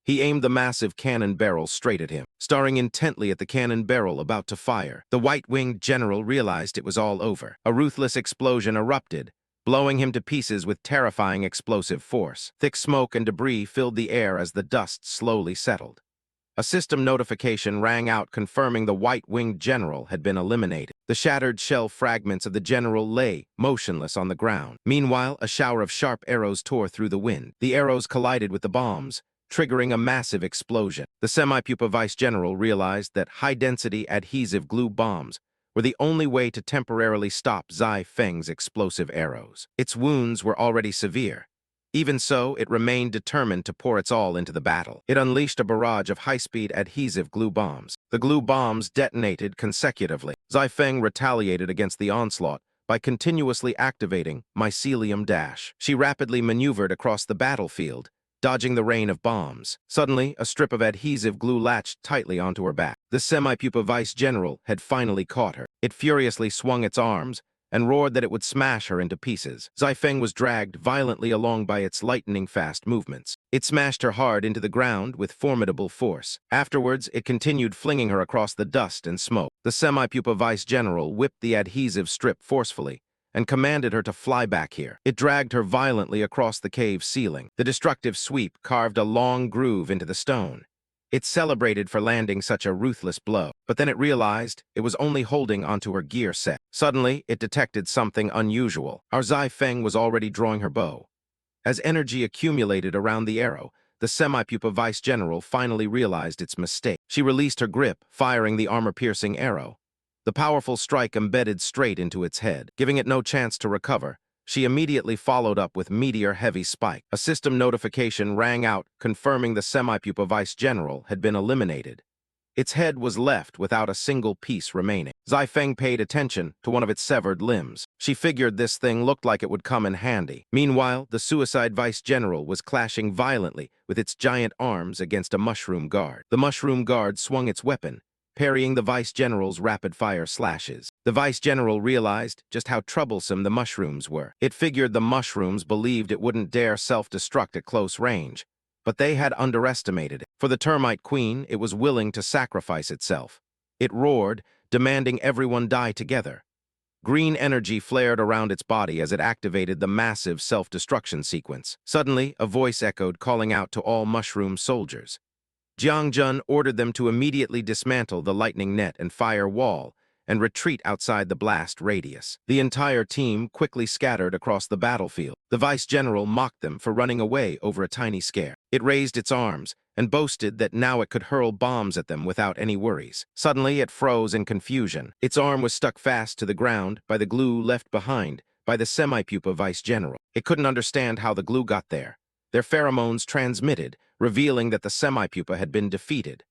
He aimed the massive cannon barrel straight at him, staring intently at the cannon barrel about to fire. The white-winged general realized it was all over. A ruthless explosion erupted, blowing him to pieces with terrifying explosive force. Thick smoke and debris filled the air as the dust slowly settled. A system notification rang out confirming the white-winged general had been eliminated. The shattered shell fragments of the general lay motionless on the ground. Meanwhile, a shower of sharp arrows tore through the wind. The arrows collided with the bombs, triggering a massive explosion. The semi-pupa vice general realized that high-density adhesive glue bombs were the only way to temporarily stop Zai Feng's explosive arrows. Its wounds were already severe. Even so, it remained determined to pour its all into the battle. It unleashed a barrage of high-speed adhesive glue bombs. The glue bombs detonated consecutively. Zai Feng retaliated against the onslaught by continuously activating Mycelium Dash. She rapidly maneuvered across the battlefield, dodging the rain of bombs. Suddenly, a strip of adhesive glue latched tightly onto her back. The semi-pupa vice general had finally caught her. It furiously swung its arms and roared that it would smash her into pieces. Zai Feng was dragged violently along by its lightning-fast movements. It smashed her hard into the ground with formidable force. Afterwards, it continued flinging her across the dust and smoke. The semi-pupa vice general whipped the adhesive strip forcefully and commanded her to fly back here. It dragged her violently across the cave ceiling. The destructive sweep carved a long groove into the stone. It celebrated for landing such a ruthless blow, but then it realized it was only holding onto her gear set. Suddenly, it detected something unusual. Our Zai Feng was already drawing her bow. As energy accumulated around the arrow, the semi-pupa vice general finally realized its mistake. She released her grip, firing the armor-piercing arrow. The powerful strike embedded straight into its head, giving it no chance to recover. She immediately followed up with Meteor-heavy spike. A system notification rang out confirming the semi-pupa vice general had been eliminated. Its head was left without a single piece remaining. Zai Feng paid attention to one of its severed limbs. She figured this thing looked like it would come in handy. Meanwhile, the suicide vice general was clashing violently with its giant arms against a mushroom guard. The mushroom guard swung its weapon, parrying the vice general's rapid-fire slashes. The vice general realized just how troublesome the mushrooms were. It figured the mushrooms believed it wouldn't dare self-destruct at close range, but they had underestimated it. For the termite queen, it was willing to sacrifice itself. It roared, demanding everyone die together. Green energy flared around its body as it activated the massive self-destruction sequence. Suddenly, a voice echoed, calling out to all mushroom soldiers. Jiang Jun ordered them to immediately dismantle the lightning net and fire wall and retreat outside the blast radius. The entire team quickly scattered across the battlefield. The vice general mocked them for running away over a tiny scare. It raised its arms and boasted that now it could hurl bombs at them without any worries. Suddenly, it froze in confusion. Its arm was stuck fast to the ground by the glue left behind by the semi-pupa vice general. It couldn't understand how the glue got there. Their pheromones transmitted, revealing that the semi-pupa had been defeated.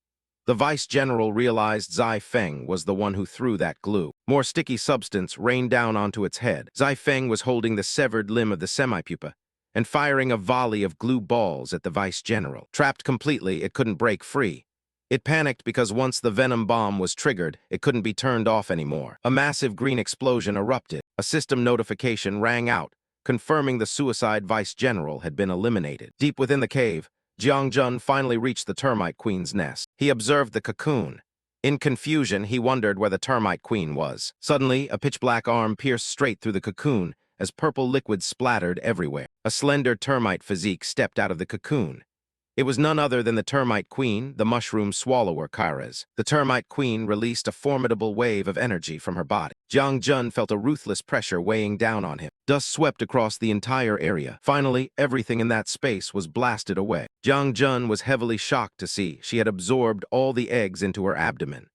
The vice general realized Zai Feng was the one who threw that glue. More sticky substance rained down onto its head. Zai Feng was holding the severed limb of the semi-pupa and firing a volley of glue balls at the vice general. Trapped completely, it couldn't break free. It panicked because once the venom bomb was triggered, it couldn't be turned off anymore. A massive green explosion erupted. A system notification rang out, confirming the suicide vice general had been eliminated. Deep within the cave, Jiang Jun finally reached the termite queen's nest. He observed the cocoon. In confusion, he wondered where the termite queen was. Suddenly, a pitch-black arm pierced straight through the cocoon as purple liquid splattered everywhere. A slender termite physique stepped out of the cocoon. It was none other than the termite queen, the mushroom swallower Kairas. The termite queen released a formidable wave of energy from her body. Jiang Jun felt a ruthless pressure weighing down on him. Dust swept across the entire area. Finally, everything in that space was blasted away. Jiang Jun was heavily shocked to see she had absorbed all the eggs into her abdomen.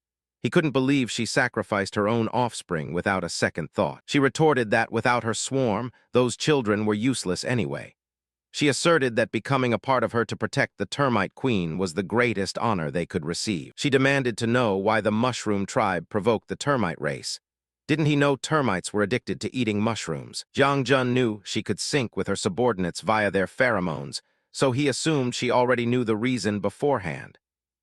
He couldn't believe she sacrificed her own offspring without a second thought. She retorted that without her swarm, those children were useless anyway. She asserted that becoming a part of her to protect the termite queen was the greatest honor they could receive. She demanded to know why the mushroom tribe provoked the termite race. Didn't he know termites were addicted to eating mushrooms? Jiang Jun knew she could sync with her subordinates via their pheromones, so he assumed she already knew the reason beforehand.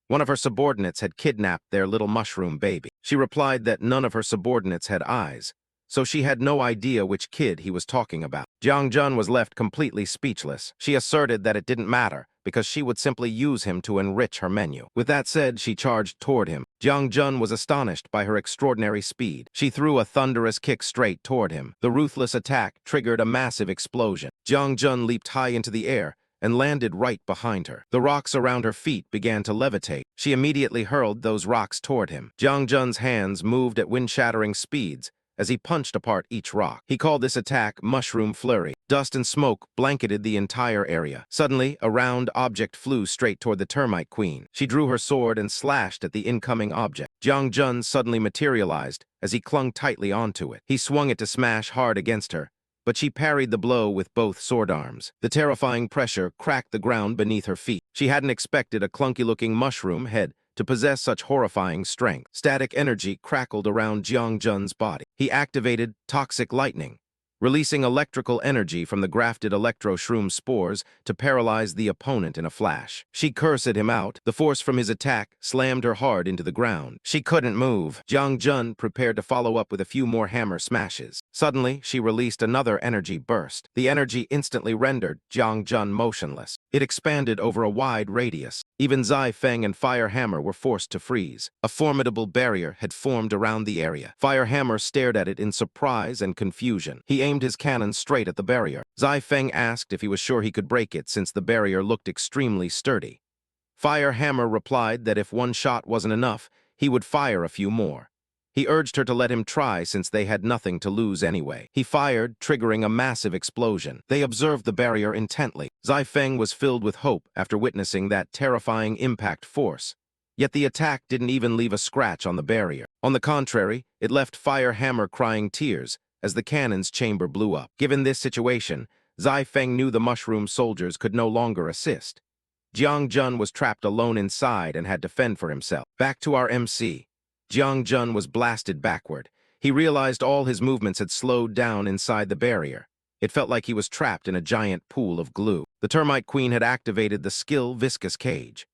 One of her subordinates had kidnapped their little mushroom baby. She replied that none of her subordinates had eyes, so she had no idea which kid he was talking about. Jiang Jun was left completely speechless. She asserted that it didn't matter, because she would simply use him to enrich her menu. With that said, she charged toward him. Jiang Jun was astonished by her extraordinary speed. She threw a thunderous kick straight toward him. The ruthless attack triggered a massive explosion. Jiang Jun leaped high into the air and landed right behind her. The rocks around her feet began to levitate. She immediately hurled those rocks toward him. Jiang Jun's hands moved at wind-shattering speeds as he punched apart each rock. He called this attack Mushroom Flurry. Dust and smoke blanketed the entire area. Suddenly, a round object flew straight toward the termite queen. She drew her sword and slashed at the incoming object. Jiang Jun suddenly materialized as he clung tightly onto it. He swung it to smash hard against her, but she parried the blow with both sword arms. The terrifying pressure cracked the ground beneath her feet. She hadn't expected a clunky-looking mushroom head to possess such horrifying strength. Static energy crackled around Jiang Jun's body. He activated toxic lightning, releasing electrical energy from the grafted electro-shroom spores to paralyze the opponent in a flash. She cursed him out. The force from his attack slammed her hard into the ground. She couldn't move. Jiang Jun prepared to follow up with a few more hammer smashes. Suddenly, she released another energy burst. The energy instantly rendered Jiang Jun motionless. It expanded over a wide radius. Even Zai Feng and Fire Hammer were forced to freeze. A formidable barrier had formed around the area. Fire Hammer stared at it in surprise and confusion. He aimed his cannon straight at the barrier. Zai Feng asked if he was sure he could break it since the barrier looked extremely sturdy. Fire Hammer replied that if one shot wasn't enough, he would fire a few more. He urged her to let him try since they had nothing to lose anyway. He fired, triggering a massive explosion. They observed the barrier intently. Zai Feng was filled with hope after witnessing that terrifying impact force. Yet the attack didn't even leave a scratch on the barrier. On the contrary, it left Fire Hammer crying tears as the cannon's chamber blew up. Given this situation, Zai Feng knew the mushroom soldiers could no longer assist. Jiang Jun was trapped alone inside and had to fend for himself. Back to our MC. Jiang Jun was blasted backward. He realized all his movements had slowed down inside the barrier. It felt like he was trapped in a giant pool of glue. The termite queen had activated the skill Viscous Cage.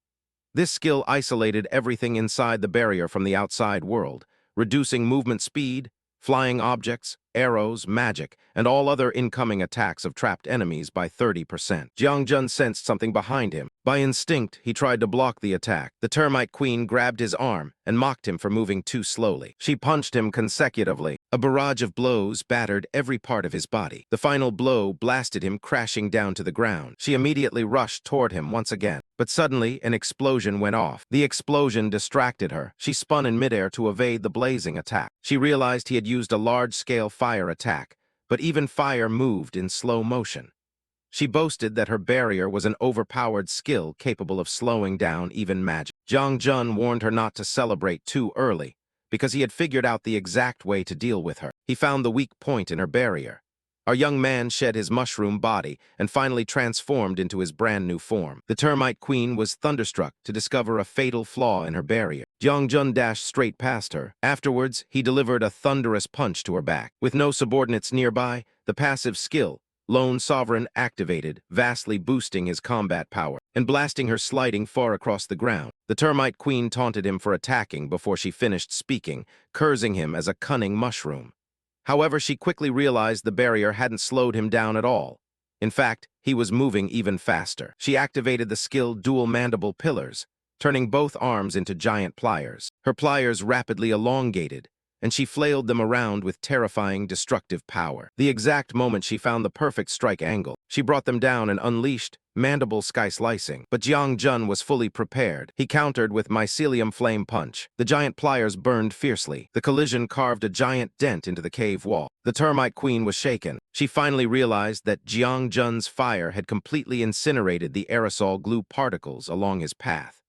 This skill isolated everything inside the barrier from the outside world, reducing movement speed, flying objects, arrows, magic, and all other incoming attacks of trapped enemies by 30%. Jiang Jun sensed something behind him. By instinct, he tried to block the attack. The termite queen grabbed his arm and mocked him for moving too slowly. She punched him consecutively. A barrage of blows battered every part of his body. The final blow blasted him crashing down to the ground. She immediately rushed toward him once again. But suddenly, an explosion went off. The explosion distracted her. She spun in midair to evade the blazing attack. She realized he had used a large-scale fire attack, but even fire moved in slow motion. She boasted that her barrier was an overpowered skill capable of slowing down even magic. Jiang Jun warned her not to celebrate too early, because he had figured out the exact way to deal with her. He found the weak point in her barrier. Our young man shed his mushroom body and finally transformed into his brand-new form. The termite queen was thunderstruck to discover a fatal flaw in her barrier. Jiang Jun dashed straight past her. Afterwards, he delivered a thunderous punch to her back. With no subordinates nearby, the passive skill, Lone Sovereign, activated, vastly boosting his combat power and blasting her sliding far across the ground. The termite queen taunted him for attacking before she finished speaking, cursing him as a cunning mushroom. However, she quickly realized the barrier hadn't slowed him down at all. In fact, he was moving even faster. She activated the skill Dual Mandible Pillars, turning both arms into giant pliers. Her pliers rapidly elongated, and she flailed them around with terrifying destructive power. The exact moment she found the perfect strike angle, she brought them down and unleashed Mandible Sky Slicing. But Jiang Jun was fully prepared. He countered with Mycelium Flame Punch. The giant pliers burned fiercely. The collision carved a giant dent into the cave wall. The termite queen was shaken. She finally realized that Jiang Jun's fire had completely incinerated the aerosol glue particles along his path.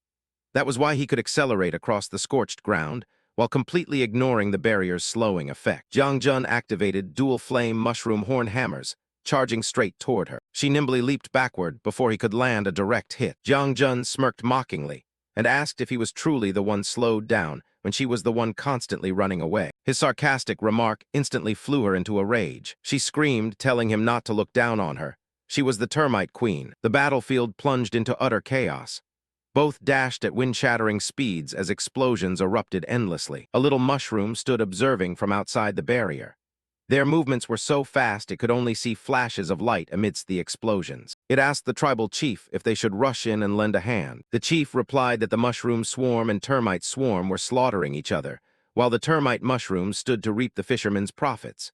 That was why he could accelerate across the scorched ground, while completely ignoring the barrier's slowing effect. Jiang Jun activated Dual Flame Mushroom Horn Hammers, charging straight toward her. She nimbly leaped backward before he could land a direct hit. Jiang Jun smirked mockingly and asked if he was truly the one slowed down when she was the one constantly running away. His sarcastic remark instantly flew her into a rage. She screamed, telling him not to look down on her. She was the termite queen. The battlefield plunged into utter chaos. Both dashed at wind-shattering speeds as explosions erupted endlessly. A little mushroom stood observing from outside the barrier. Their movements were so fast it could only see flashes of light amidst the explosions. It asked the tribal chief if they should rush in and lend a hand. The chief replied that the mushroom swarm and termite swarm were slaughtering each other, while the termite mushrooms stood to reap the fishermen's profits.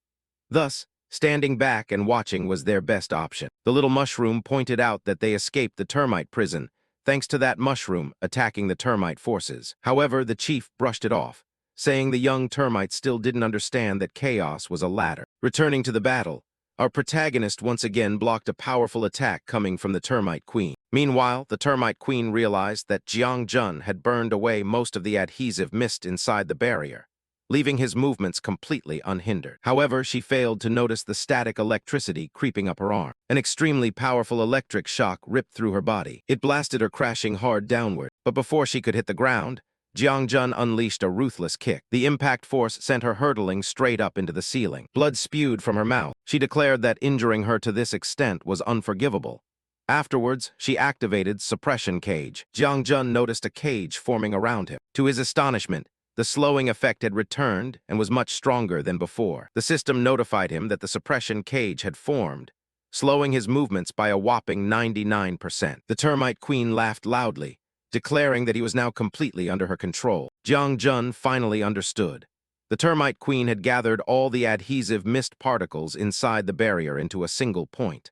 Thus, standing back and watching was their best option. The little mushroom pointed out that they escaped the termite prison, thanks to that mushroom attacking the termite forces. However, the chief brushed it off, saying the young termites still didn't understand that chaos was a ladder. Returning to the battle, our protagonist once again blocked a powerful attack coming from the termite queen. Meanwhile, the termite queen realized that Jiang Jun had burned away most of the adhesive mist inside the barrier, leaving his movements completely unhindered. However, she failed to notice the static electricity creeping up her arm. An extremely powerful electric shock ripped through her body. It blasted her crashing hard downward, but before she could hit the ground, Jiang Jun unleashed a ruthless kick. The impact force sent her hurtling straight up into the ceiling. Blood spewed from her mouth. She declared that injuring her to this extent was unforgivable. Afterwards, she activated Suppression Cage. Jiang Jun noticed a cage forming around him. To his astonishment, the slowing effect had returned and was much stronger than before. The system notified him that the suppression cage had formed, slowing his movements by a whopping 99%. The termite queen laughed loudly, declaring that he was now completely under her control. Jiang Jun finally understood. The termite queen had gathered all the adhesive mist particles inside the barrier into a single point.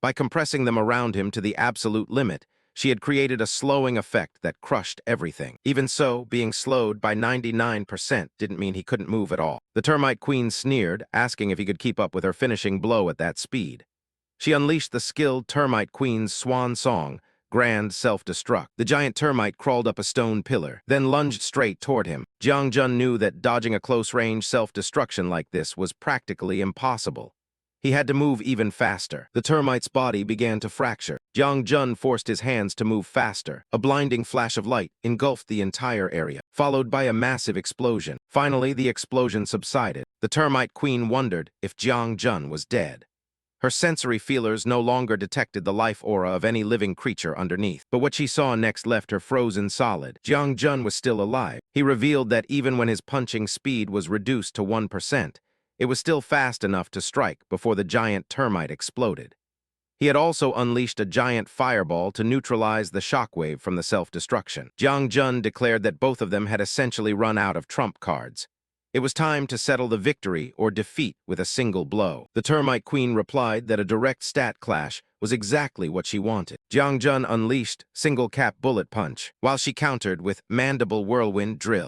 By compressing them around him to the absolute limit, she had created a slowing effect that crushed everything. Even so, being slowed by 99% didn't mean he couldn't move at all. The termite queen sneered, asking if he could keep up with her finishing blow at that speed. She unleashed the skilled termite queen's swan song, Grand Self-Destruct. The giant termite crawled up a stone pillar, then lunged straight toward him. Jiang Jun knew that dodging a close-range self-destruction like this was practically impossible. He had to move even faster. The termite's body began to fracture. Jiang Jun forced his hands to move faster. A blinding flash of light engulfed the entire area, followed by a massive explosion. Finally, the explosion subsided. The termite queen wondered if Jiang Jun was dead. Her sensory feelers no longer detected the life aura of any living creature underneath. But what she saw next left her frozen solid. Jiang Jun was still alive. He revealed that even when his punching speed was reduced to 1%, it was still fast enough to strike before the giant termite exploded. He had also unleashed a giant fireball to neutralize the shockwave from the self-destruction. Jiang Jun declared that both of them had essentially run out of trump cards. It was time to settle the victory or defeat with a single blow. The termite queen replied that a direct stat clash was exactly what she wanted. Jiang Jun unleashed single cap bullet punch, while she countered with mandible whirlwind drill.